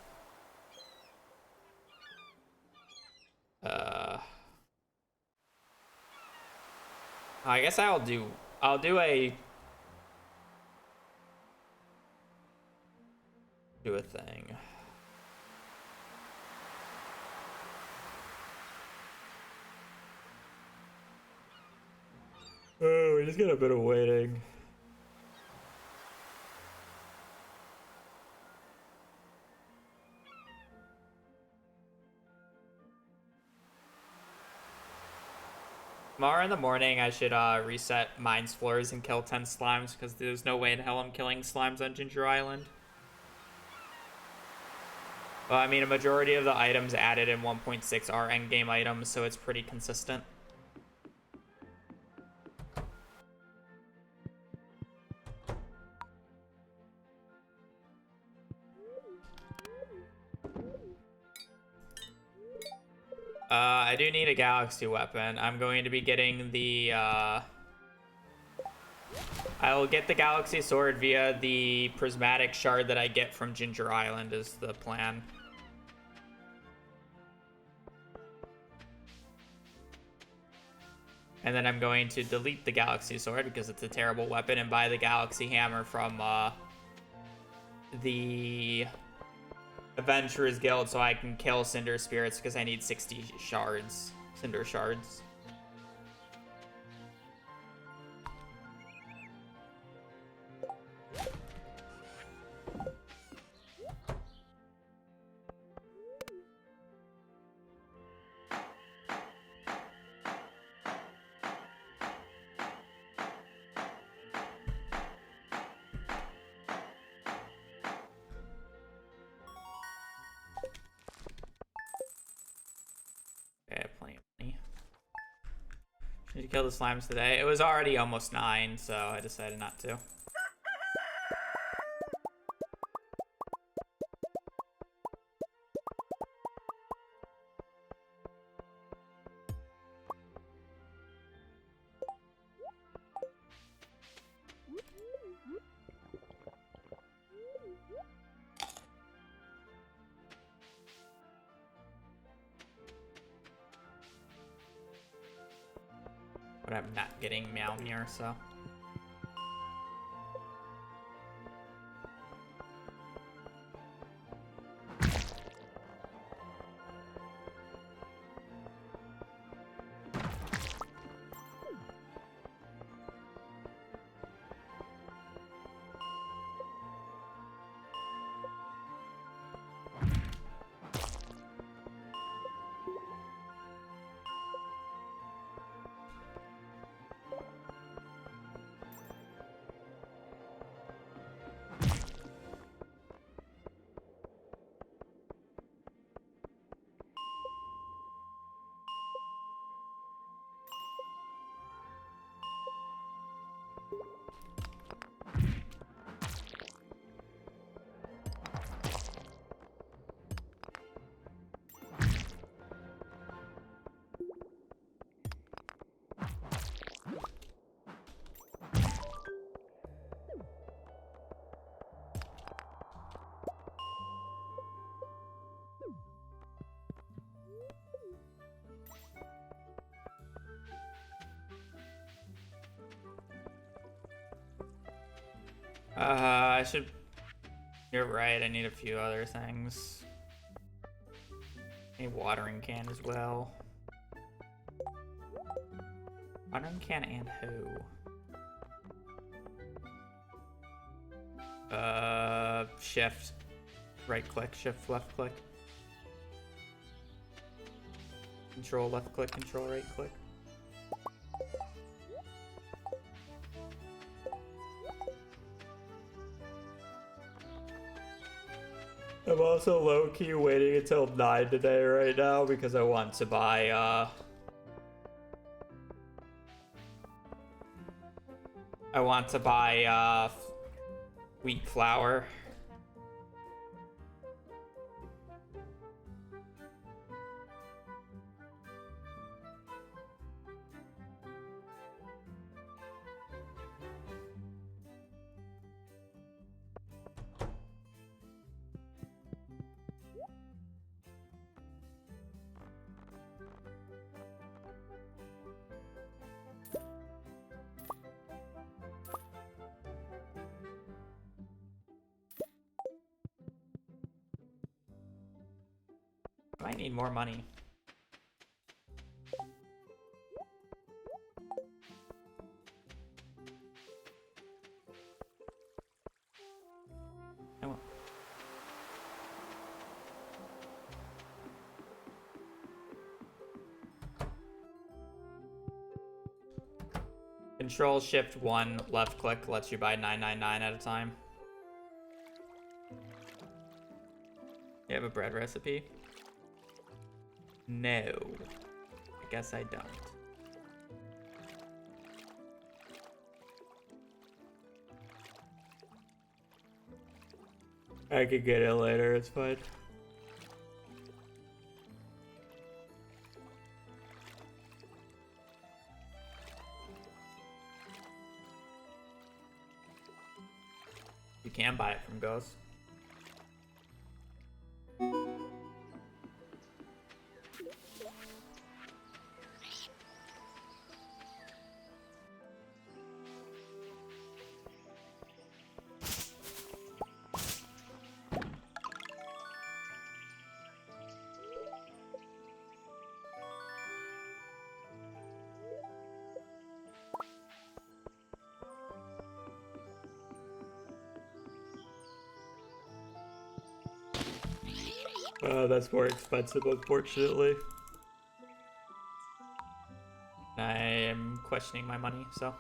I guess I'll do a thing. Oh, we just got a bit of waiting. Tomorrow in the morning, I should reset Mines floors and kill 10 slimes, because there's no way in hell I'm killing slimes on Ginger Island. Well, I mean, a majority of the items added in 1.6 are endgame items, so it's pretty consistent. I do need a galaxy weapon. I'm going to be getting the, I'll get the galaxy sword via the prismatic shard that I get from Ginger Island is the plan. And then I'm going to delete the galaxy sword because it's a terrible weapon and buy the galaxy hammer from, the Adventurers Guild so I can kill Cinder Spirits because I need 60 shards. Cinder shards. Did you kill the slimes today? It was already almost 9, so I decided not to. But I'm not getting Meowmere, so. I should... You're right, I need a few other things. A watering can as well. Watering can and who? Shift. Right click, shift, left click. Control, left click, control, right click. I'm also low-key waiting until 9 today right now because I want to buy, wheat flour. I need more money. I won't. Control Shift 1 left click lets you buy 999 at a time. You have a bread recipe? No. I guess I don't. I could get it later, it's fine. You can buy it from Ghost. That's more expensive, unfortunately. I am questioning my money, so.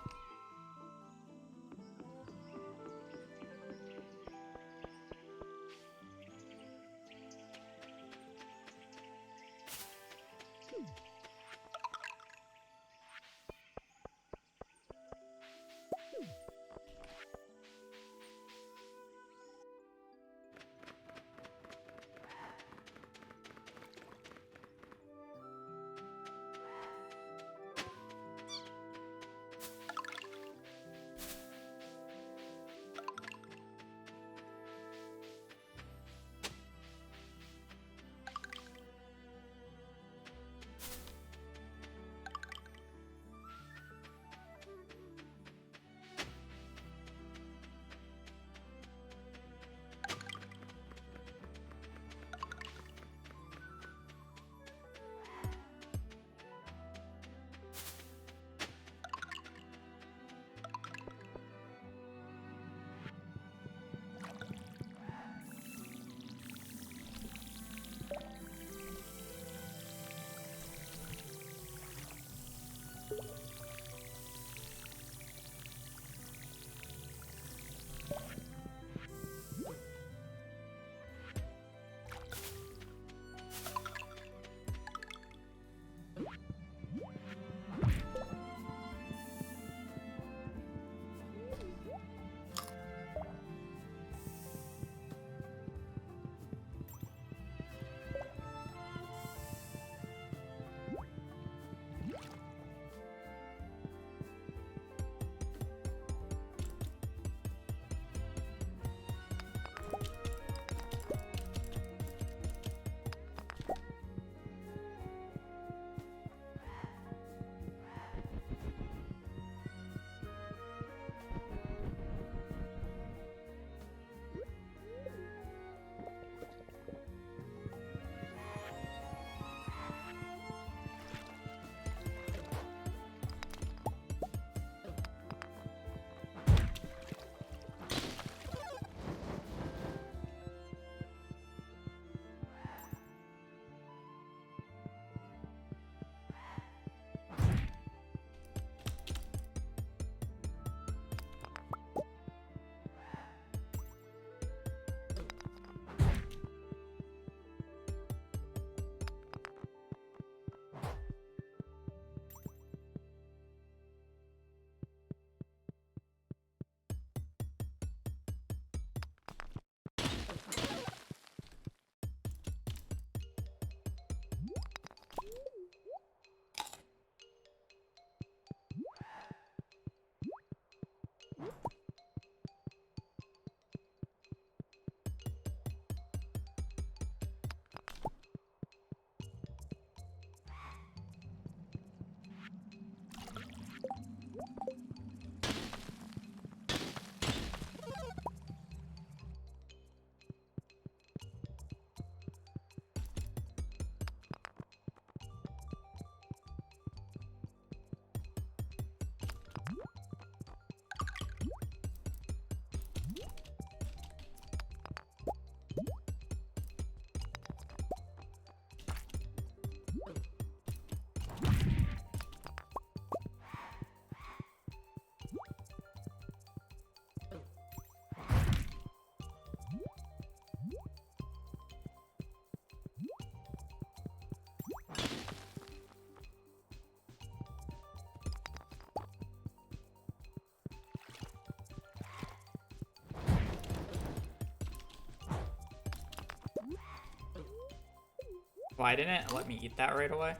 Why didn't it let me eat that right away?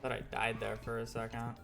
Thought I died there for a second.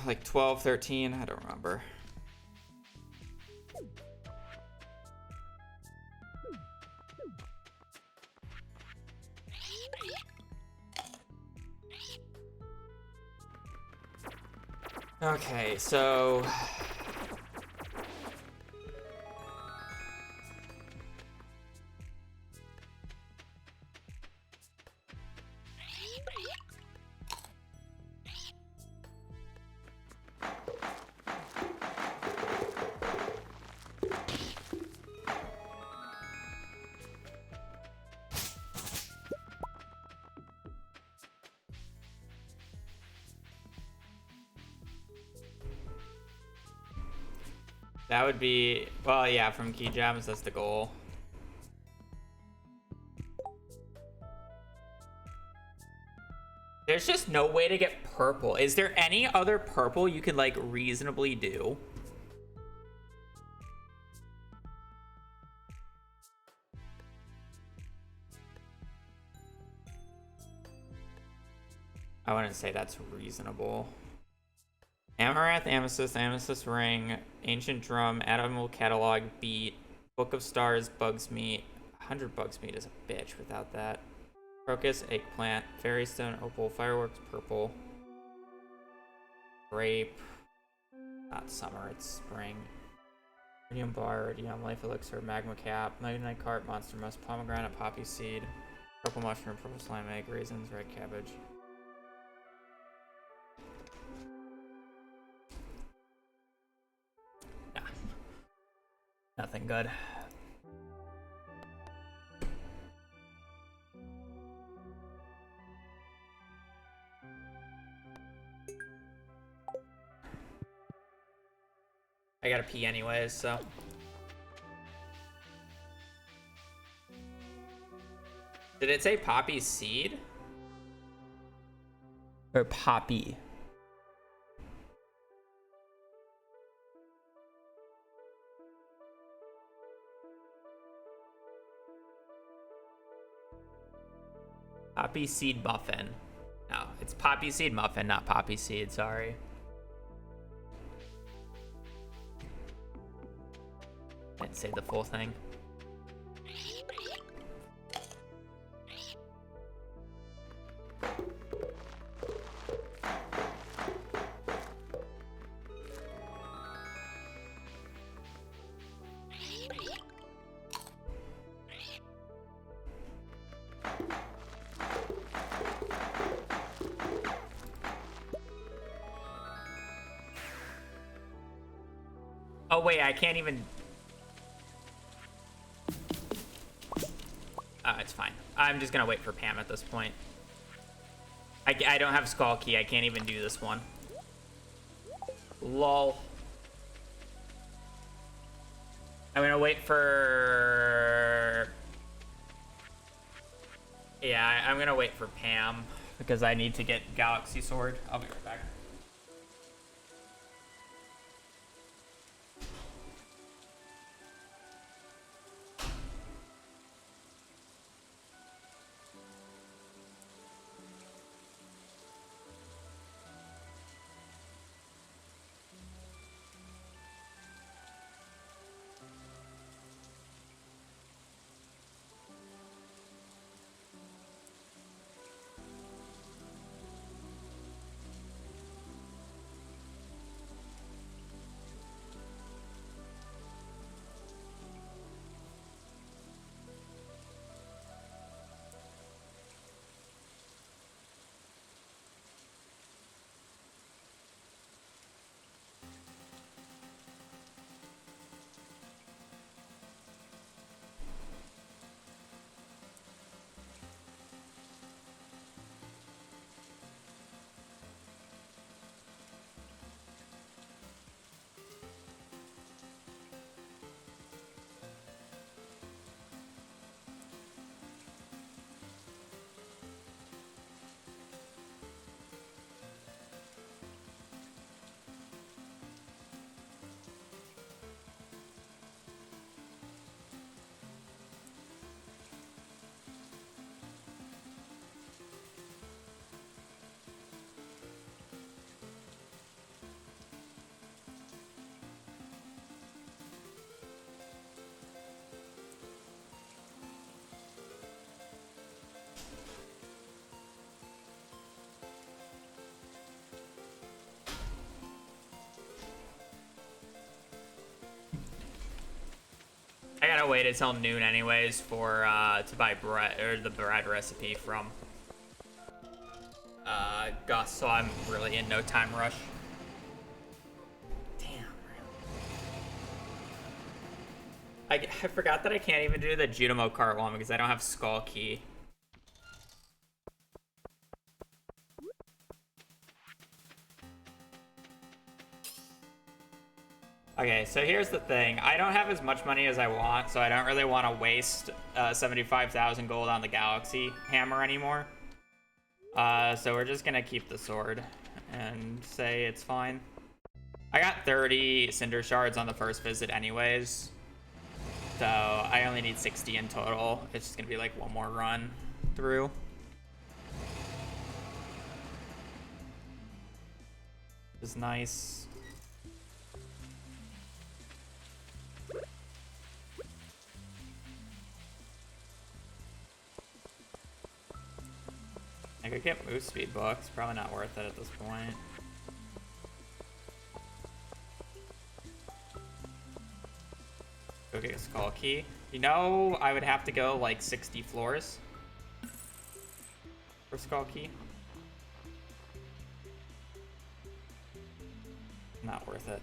Like 12, 13, I don't remember. Okay, so that would be, well, yeah, from key gems, that's the goal. There's just no way to get purple. Is there any other purple you can, like, reasonably do? I wouldn't say that's reasonable. Amaranth, Amethyst, Amethyst Ring, Ancient Drum, Animal Catalog, Beat, Book of Stars, Bugs Meat. 100 Bugs Meat is a bitch without that. Crocus, Eggplant, Fairy Stone, Opal, Fireworks, Purple. Grape. Not summer, it's spring. Iridium Bar, Iridium, Life Elixir, Magma Cap, Magnite Cart, Monster Musk, Pomegranate, Poppy Seed, Purple Mushroom, Purple Slime Egg, Raisins, Red Cabbage. Nah. Nothing good. I gotta pee anyways, so. Did it say Poppy Seed? Or Poppy? Poppy seed muffin. No, it's poppy seed muffin, not poppy seed. Sorry. Didn't say the full thing. Oh wait, I can't even. It's fine. I'm just gonna wait for Pam at this point. I don't have Skull Key. I can't even do this one. Lol. I'm gonna wait for. Yeah, I'm gonna wait for Pam because I need to get Galaxy Sword. I'll be right back. I gotta wait until noon anyways for to buy bread or the bread recipe from Gus, so I'm really in no time rush. Damn, really. I forgot that I can't even do the Junimo cart one because I don't have Skull Key. Okay, so here's the thing. I don't have as much money as I want, so I don't really want to waste 75,000 gold on the Galaxy Hammer anymore. So we're just gonna keep the sword and say it's fine. I got 30 Cinder Shards on the first visit anyways, so I only need 60 in total. It's just gonna be like one more run through. Is nice. I could get move speed books, probably not worth it at this point. Go get a Skull Key. You know, I would have to go like 60 floors for Skull Key. Not worth it.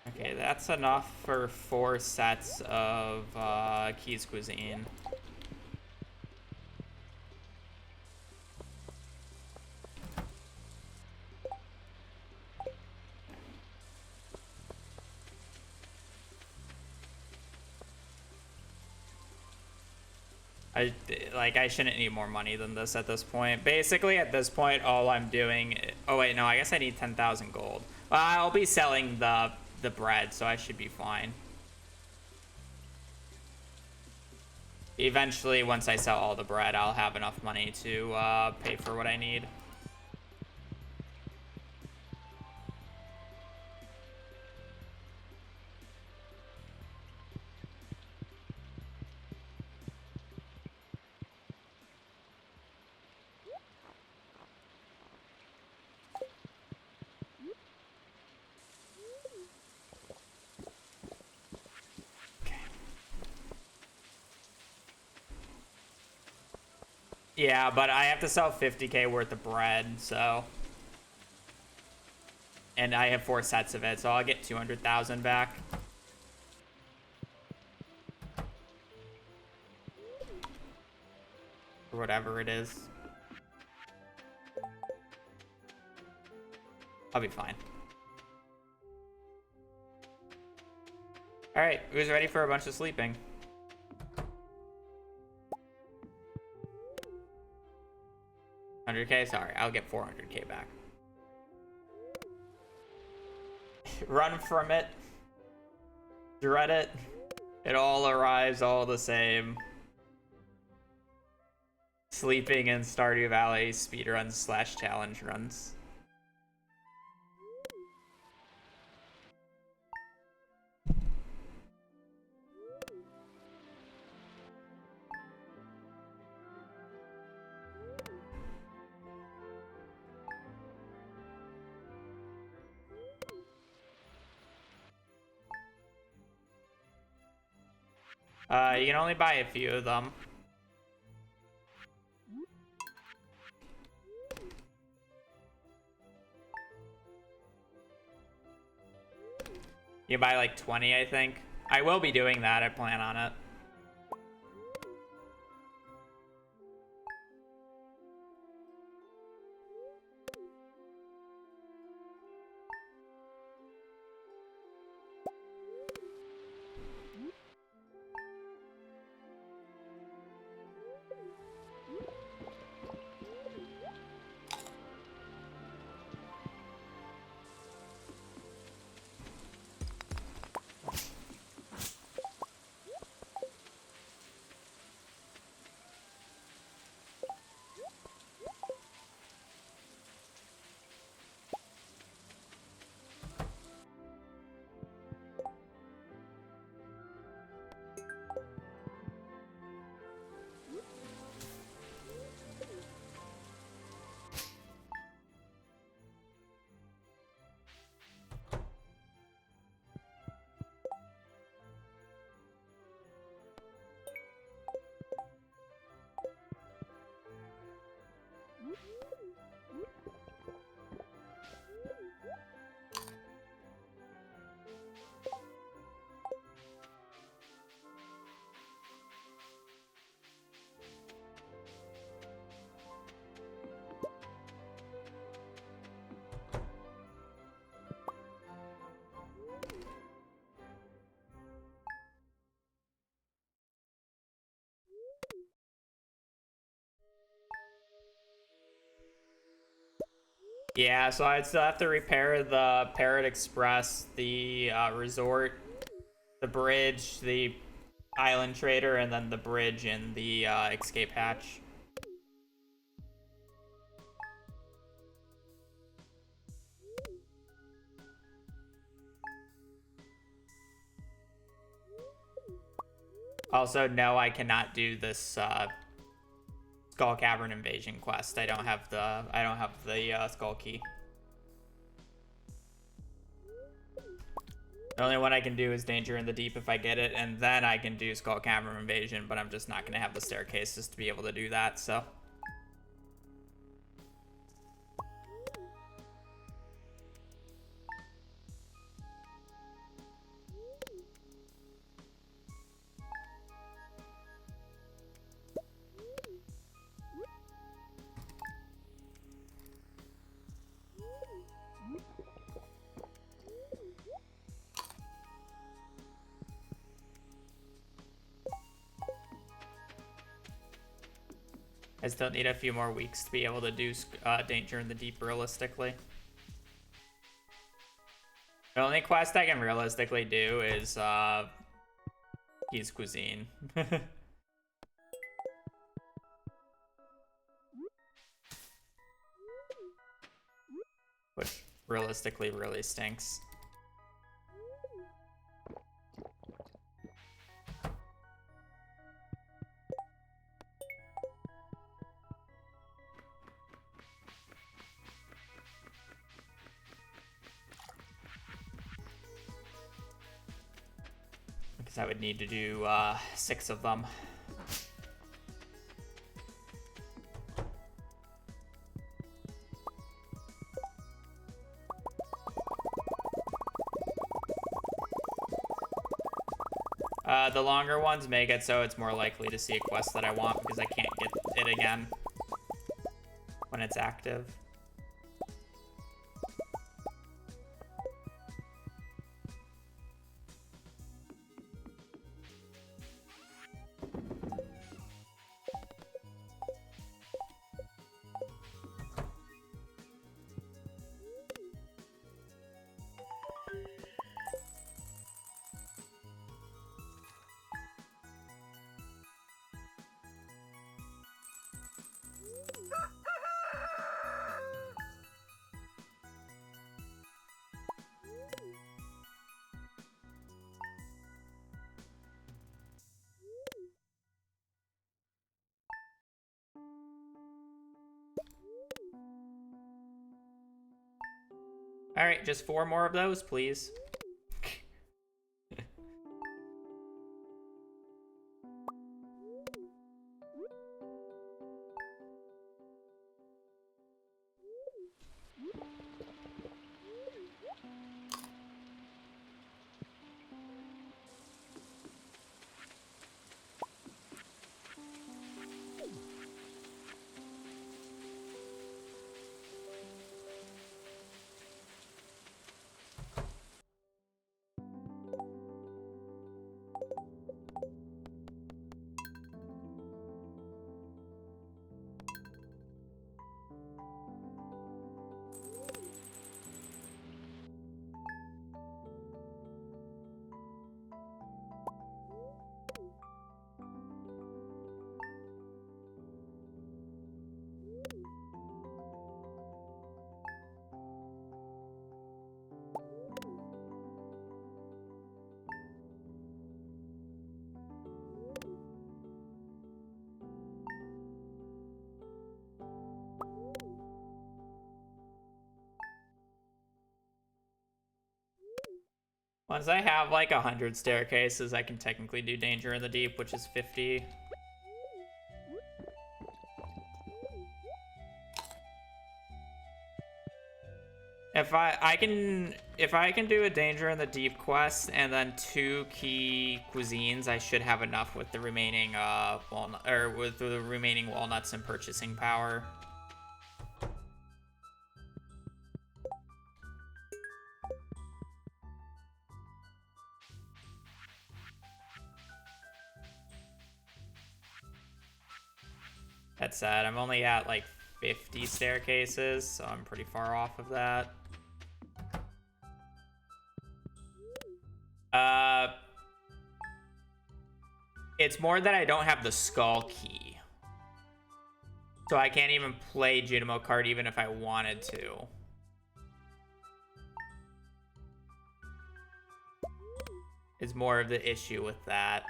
Okay, that's enough for 4 sets of Keys Cuisine. I shouldn't need more money than this at this point. Basically, at this point, all I'm doing. Oh wait, no. I guess I need 10,000 gold. Well, I'll be selling the bread, so I should be fine. Eventually, once I sell all the bread, I'll have enough money to pay for what I need. Yeah, but I have to sell 50k worth of bread, so. And I have 4 sets of it, so I'll get 200,000 back. Or whatever it is. I'll be fine. Alright, who's ready for a bunch of sleeping? $100k? Sorry, I'll get 400k back. Run from it. Dread it. It all arrives all the same. Sleeping in Stardew Valley speedruns / challenge runs. You can only buy a few of them. You buy like 20, I think. I will be doing that. I plan on it. Yeah, so I'd still have to repair the Parrot Express, the resort, the bridge, the island trader, and then the bridge in the escape hatch. Also, no, I cannot do this Skull Cavern invasion quest. I don't have the Skull Key. The only one I can do is Danger in the Deep if I get it, and then I can do Skull Cavern invasion, but I'm just not going to have the staircases to be able to do that, so. I still need a few more weeks to be able to do Danger in the Deep realistically. The only quest I can realistically do is He's Cuisine. Which realistically really stinks. Because I would need to do 6 of them. The longer ones make it so it's more likely to see a quest that I want because I can't get it again when it's active. All right, just 4 more of those, please. Once I have like 100 staircases, I can technically do Danger in the Deep, which is 50. If I can do a Danger in the Deep quest and then 2 key cuisines, I should have enough with the remaining walnuts and purchasing power. That said, I'm only at like 50 staircases, so I'm pretty far off of that. It's more that I don't have the skull key. So I can't even play Junimo card even if I wanted to. Is more of the issue with that.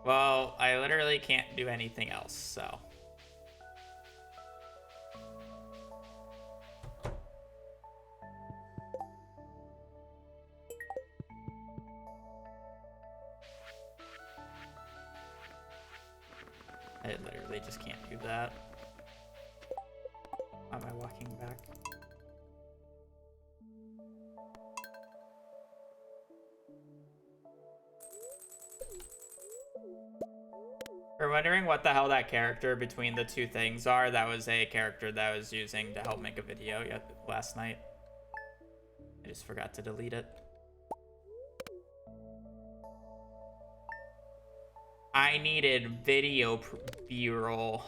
Well, I literally can't do anything else, so. I literally just can't do that. Why am I walking back? For wondering what the hell that character between the two things are, that was a character that I was using to help make a video last night. I just forgot to delete it. I needed video B-roll.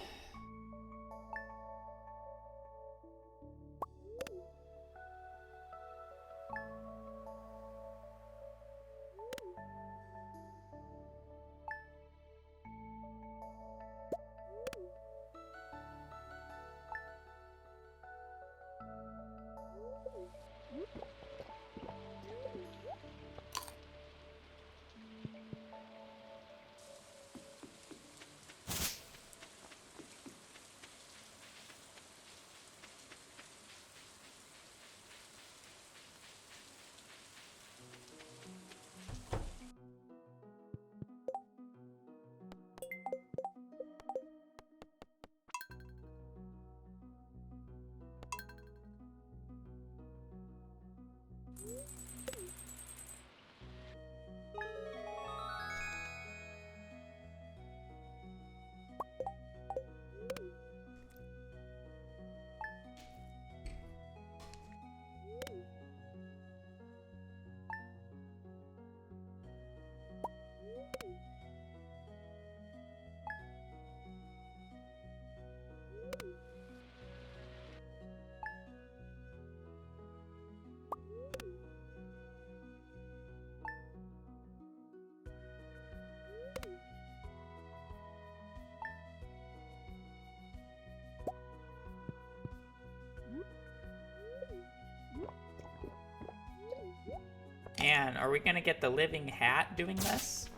And are we gonna get the living hat doing this?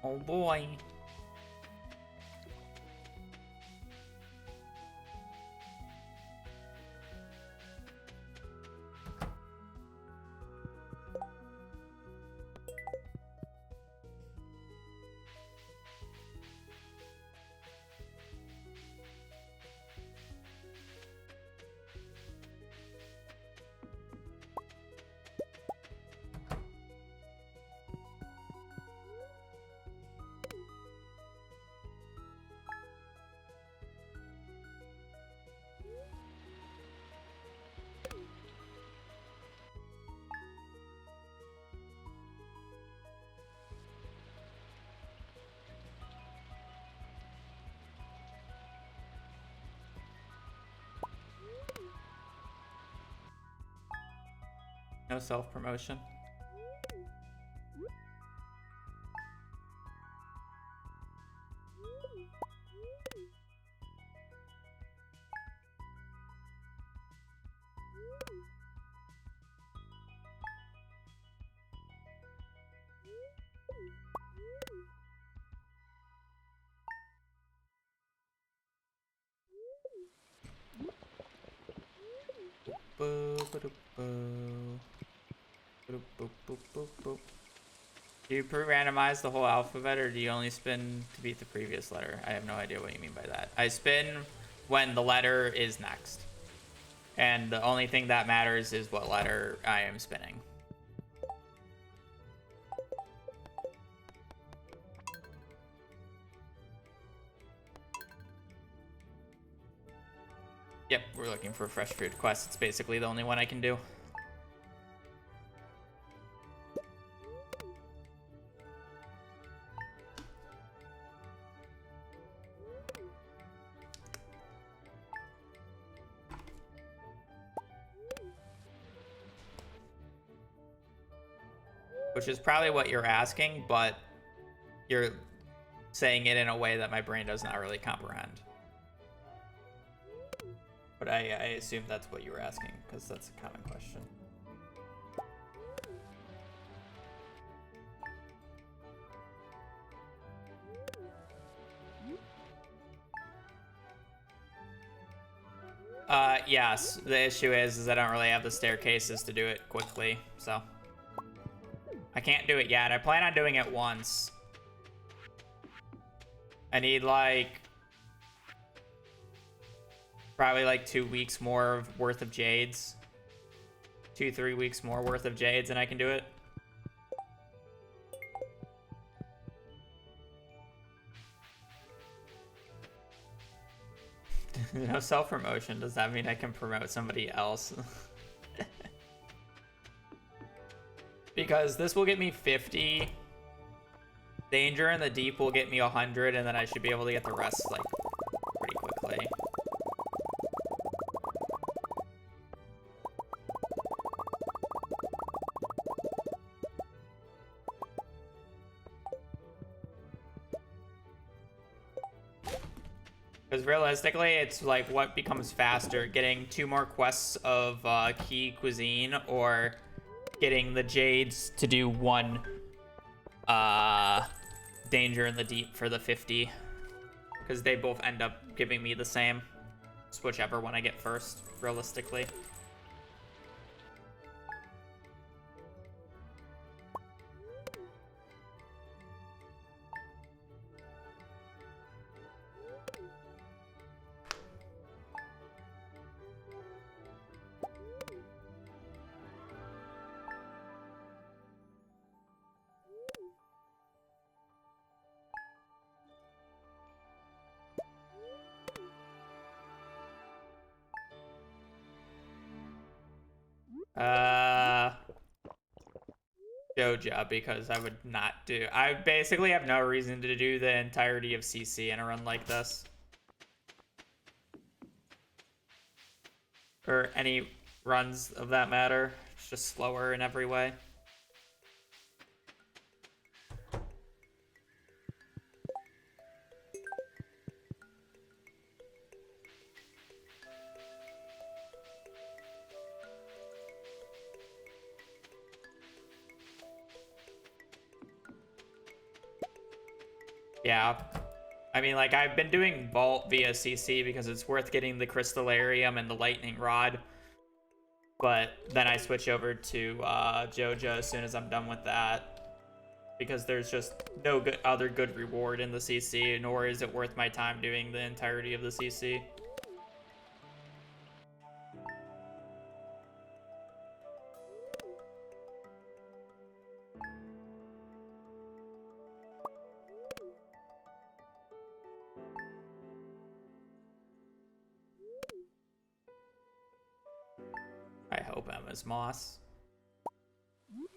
Oh boy. No self-promotion. Do you pre-randomize the whole alphabet, or do you only spin to beat the previous letter? I have no idea what you mean by that. I spin when the letter is next. And the only thing that matters is what letter I am spinning. Yep, we're looking for a fresh fruit quest. It's basically the only one I can do. Which is probably what you're asking, but you're saying it in a way that my brain does not really comprehend. But I assume that's what you were asking, because that's a common question. Yes, the issue is I don't really have the staircases to do it quickly, so I can't do it yet. I plan on doing it once. I need like Probably like 2 weeks more worth of Jades. 2-3 weeks more worth of Jades, and I can do it. No self-promotion. Does that mean I can promote somebody else? Because this will get me 50. Danger in the Deep will get me 100, and then I should be able to get the rest, like, pretty quickly. Because realistically, it's like what becomes faster, getting 2 more quests of Key Cuisine or getting the Jades to do 1 Danger in the Deep for the 50. Because they both end up giving me the same. It's whichever one I get first, realistically. Joja, because I would not do... I basically have no reason to do the entirety of CC in a run like this. Or any runs of that matter. It's just slower in every way. Yeah. I mean, like, I've been doing Vault via CC because it's worth getting the Crystallarium and the Lightning Rod. But then I switch over to Joja as soon as I'm done with that. Because there's just no other good reward in the CC, nor is it worth my time doing the entirety of the CC. I hope Emma's Moss.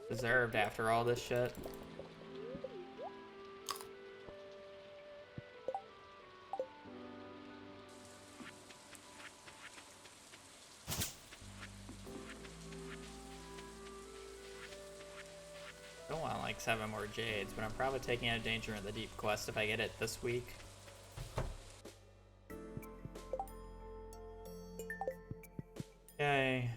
Deserved after all this shit. Don't want like 7 more Jades, but I'm probably taking a Danger in the Deep quest if I get it this week. Yay.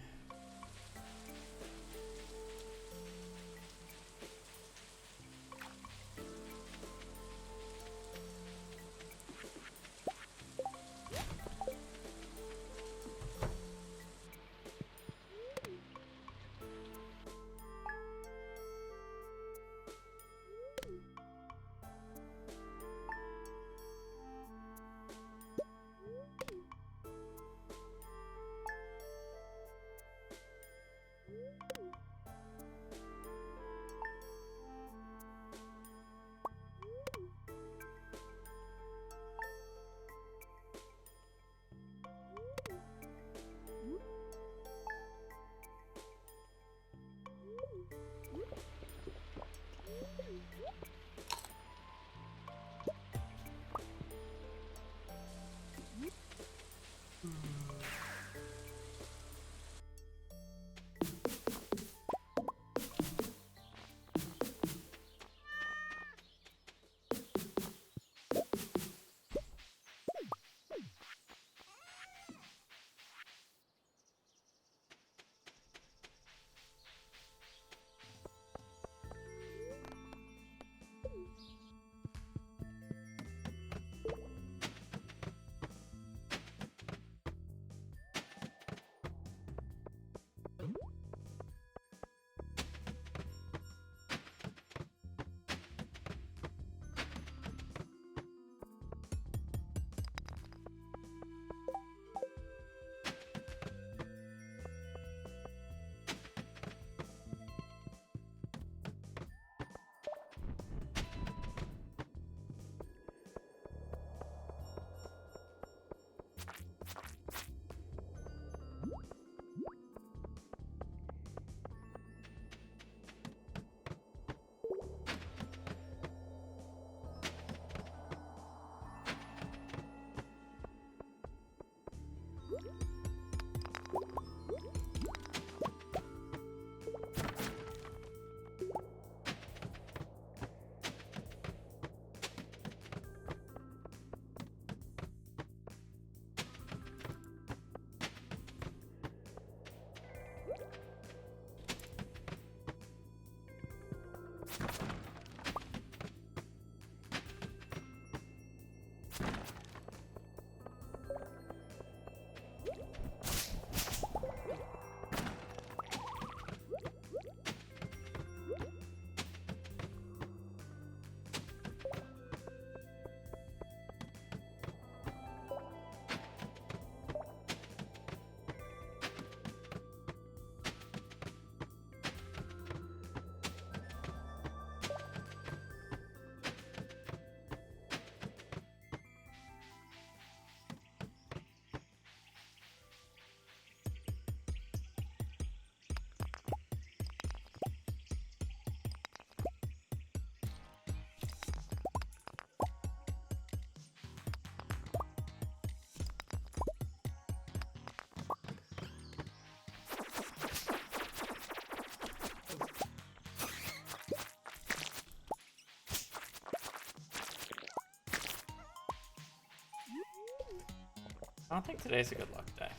I don't think today's a good luck day.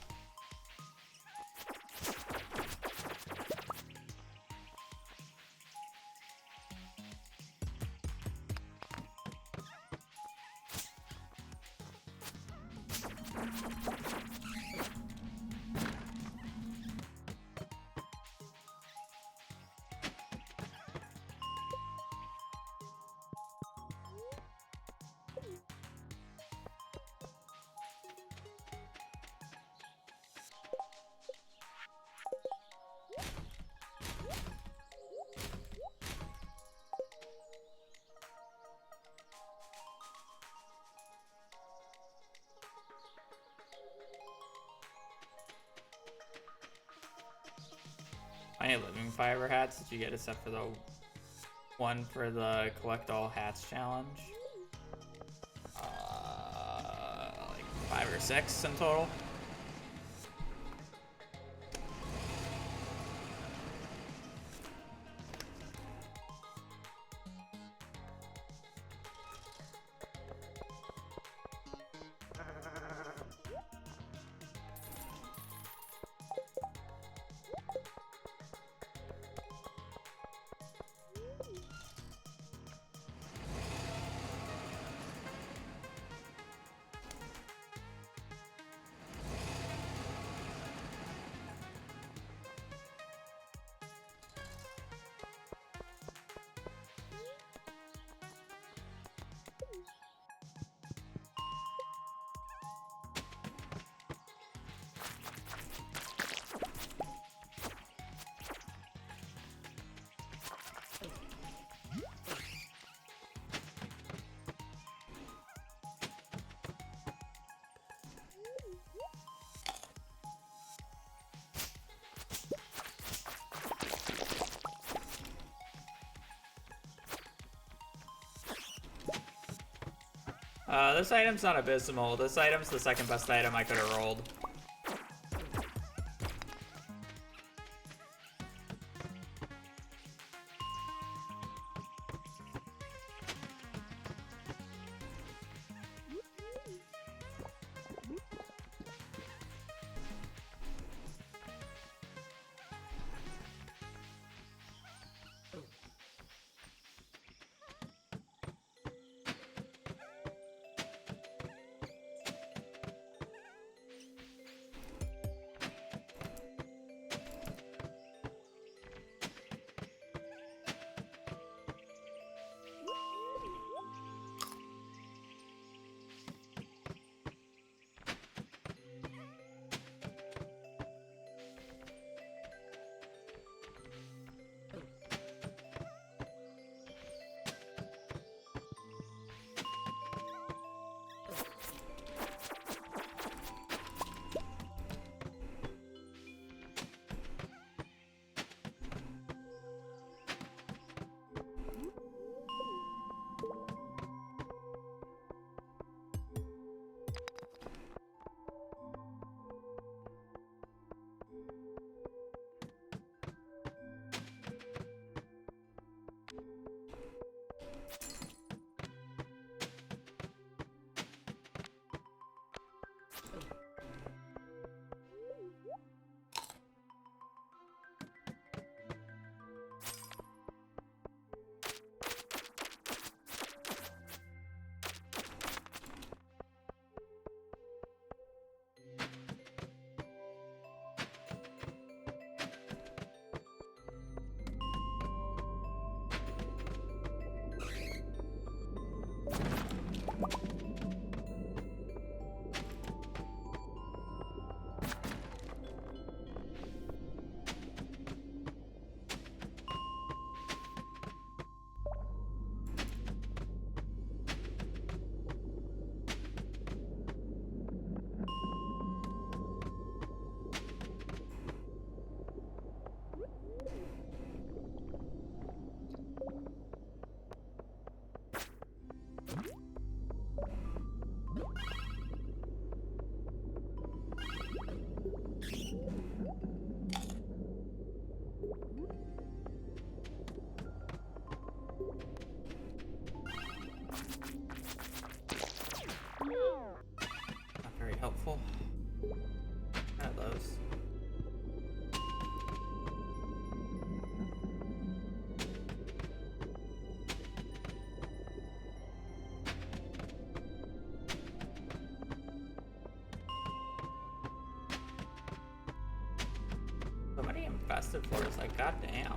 How many living fiber hats did you get except for the one for the collect all hats challenge? Like 5 or 6 in total. This item's not abysmal. This item's the second best item I could have rolled. Not very helpful. infested for? It's like, goddamn.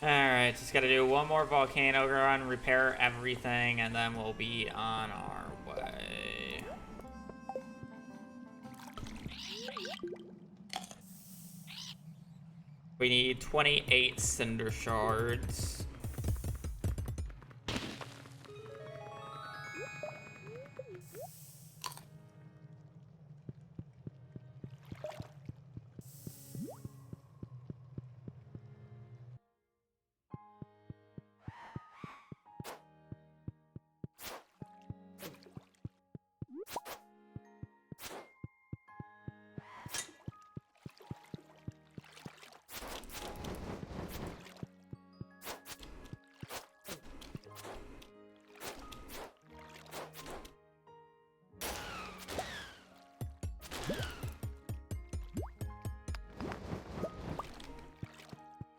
Alright, just gotta do one more volcano run, repair everything, and then we'll be on our way. We need 28 cinder shards.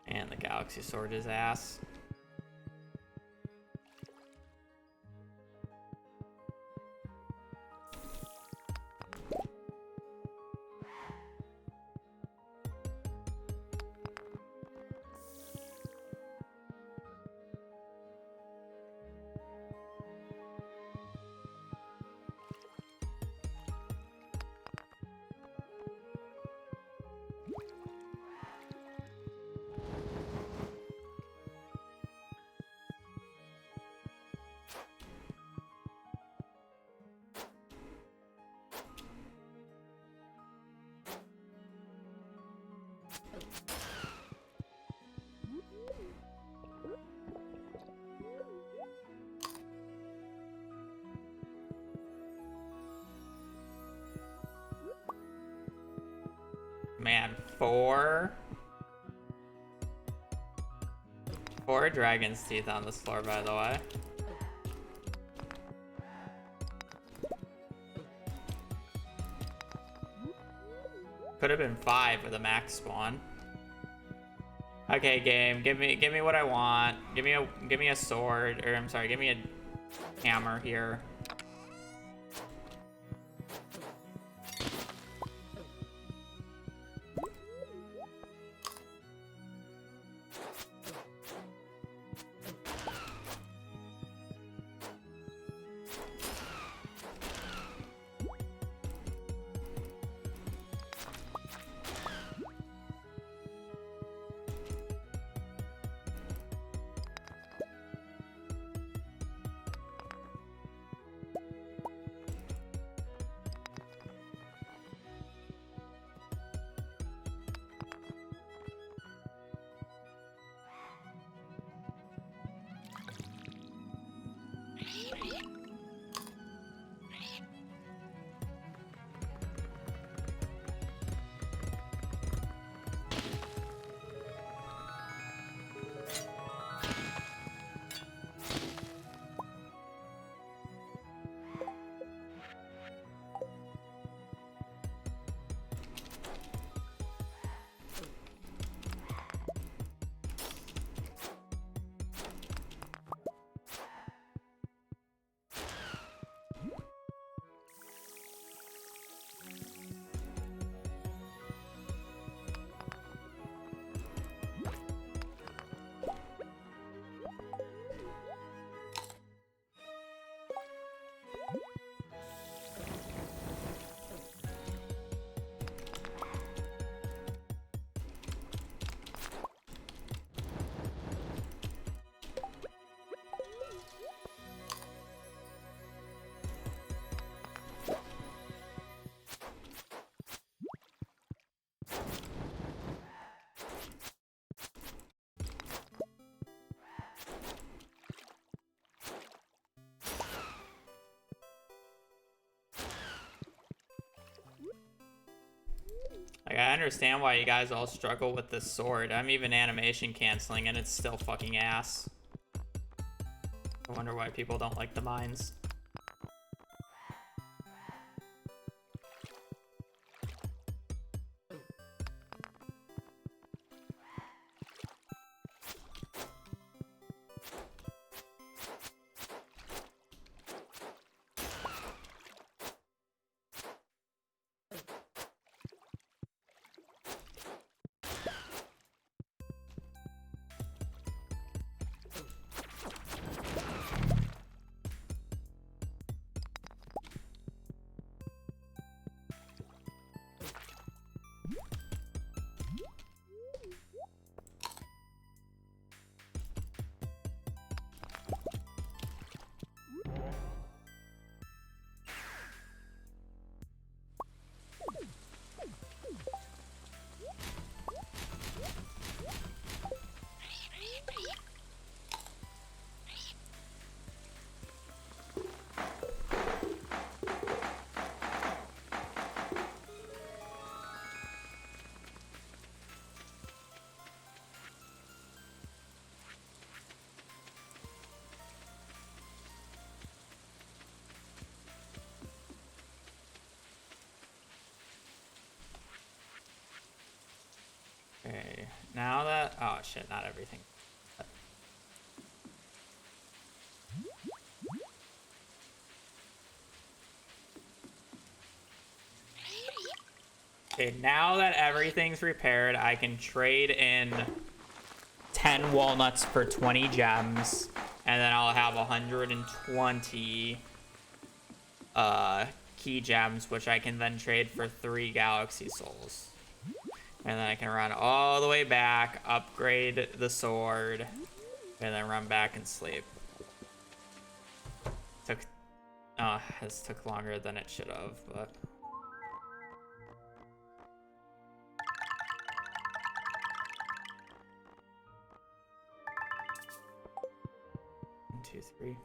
And the Galaxy Sword his ass. Man, four dragon's teeth on this floor, by the way. Could have been 5 with a max spawn. Okay, game, give me what I want. Give me a sword, or I'm sorry, give me a hammer here. Yeah, I understand why you guys all struggle with this sword. I'm even animation canceling and it's still fucking ass. I wonder why people don't like the mines. Okay, now that... Oh shit, not everything. Okay, now that everything's repaired, I can trade in 10 walnuts for 20 gems, and then I'll have 120 key gems, which I can then trade for 3 galaxy souls. And then I can run all the way back, upgrade the sword, and then run back and sleep. This took longer than it should have, but... One, two, three.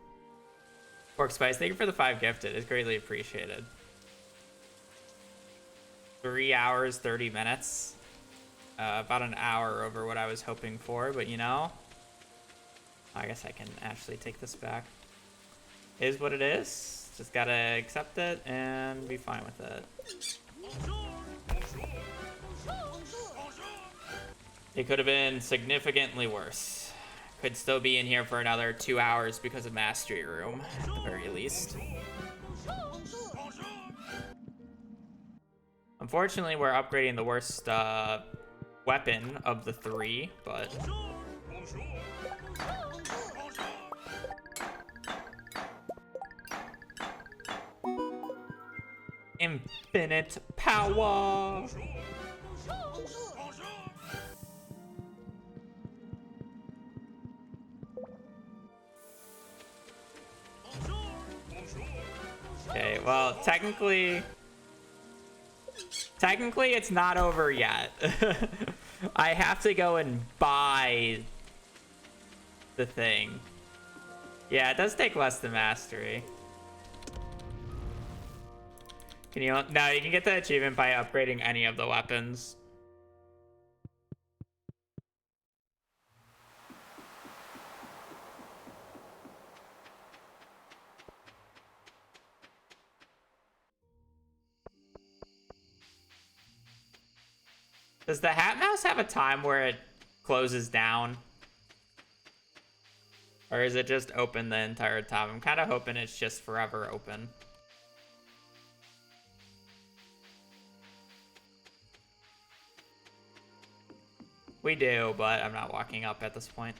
Pork Spice, thank you for the 5 gifted. It's greatly appreciated. 3 hours, 30 minutes. About an hour over what I was hoping for, but you know, I guess I can actually take this back. It is what it is. Just gotta accept it and be fine with it. It could have been significantly worse. Could still be in here for another 2 hours because of Mastery Room, at the very least. Unfortunately, we're upgrading the worst weapon of the 3, but... Infinite power! Okay, well, technically it's not over yet. I have to go and buy the thing. Yeah, it does take less than mastery. Can you... No, you can get the achievement by upgrading any of the weapons. Does the Hat Mouse have a time where it closes down? Or is it just open the entire time? I'm kind of hoping it's just forever open. We do, but I'm not walking up at this point.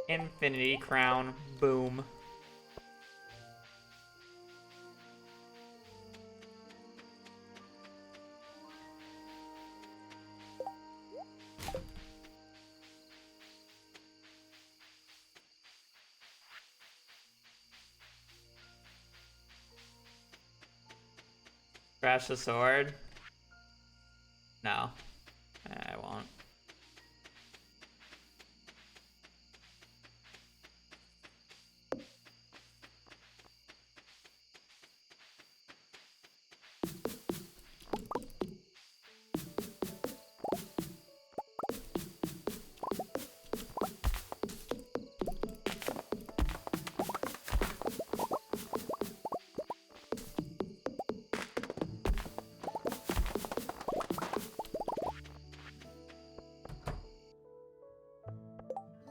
Infinity Crown. Boom. Crash the sword. No, I won't.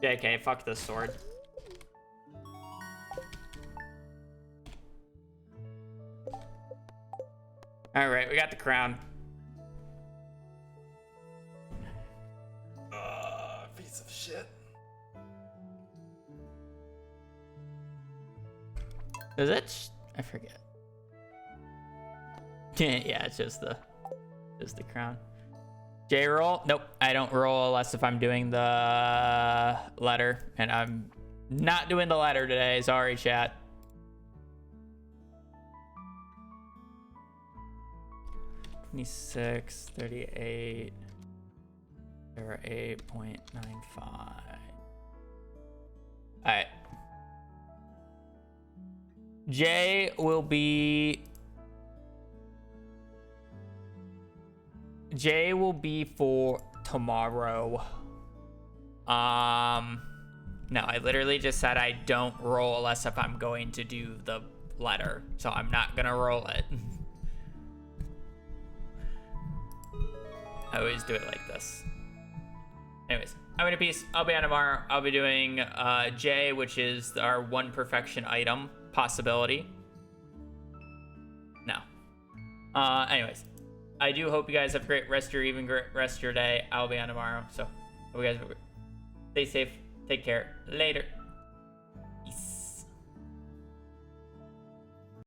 JK, fuck this sword. Alright, we got the crown. Piece of shit. Is it? I forget. Yeah, it's just the crown. J roll? Nope, I don't roll unless if I'm doing the letter, and I'm not doing the letter today. Sorry, chat. $26, 38, 8.95. All right. J will be for tomorrow. No, I literally just said I don't roll unless if I'm going to do the letter, so I'm not gonna roll it. I always do it like this. Anyways, I'm gonna peace. I'll be on tomorrow. I'll be doing J, which is our one perfection item possibility. No. Anyways, I do hope you guys have a great rest of your evening, great rest of your day. I'll be on tomorrow, so hope you guys stay safe. Take care. Later.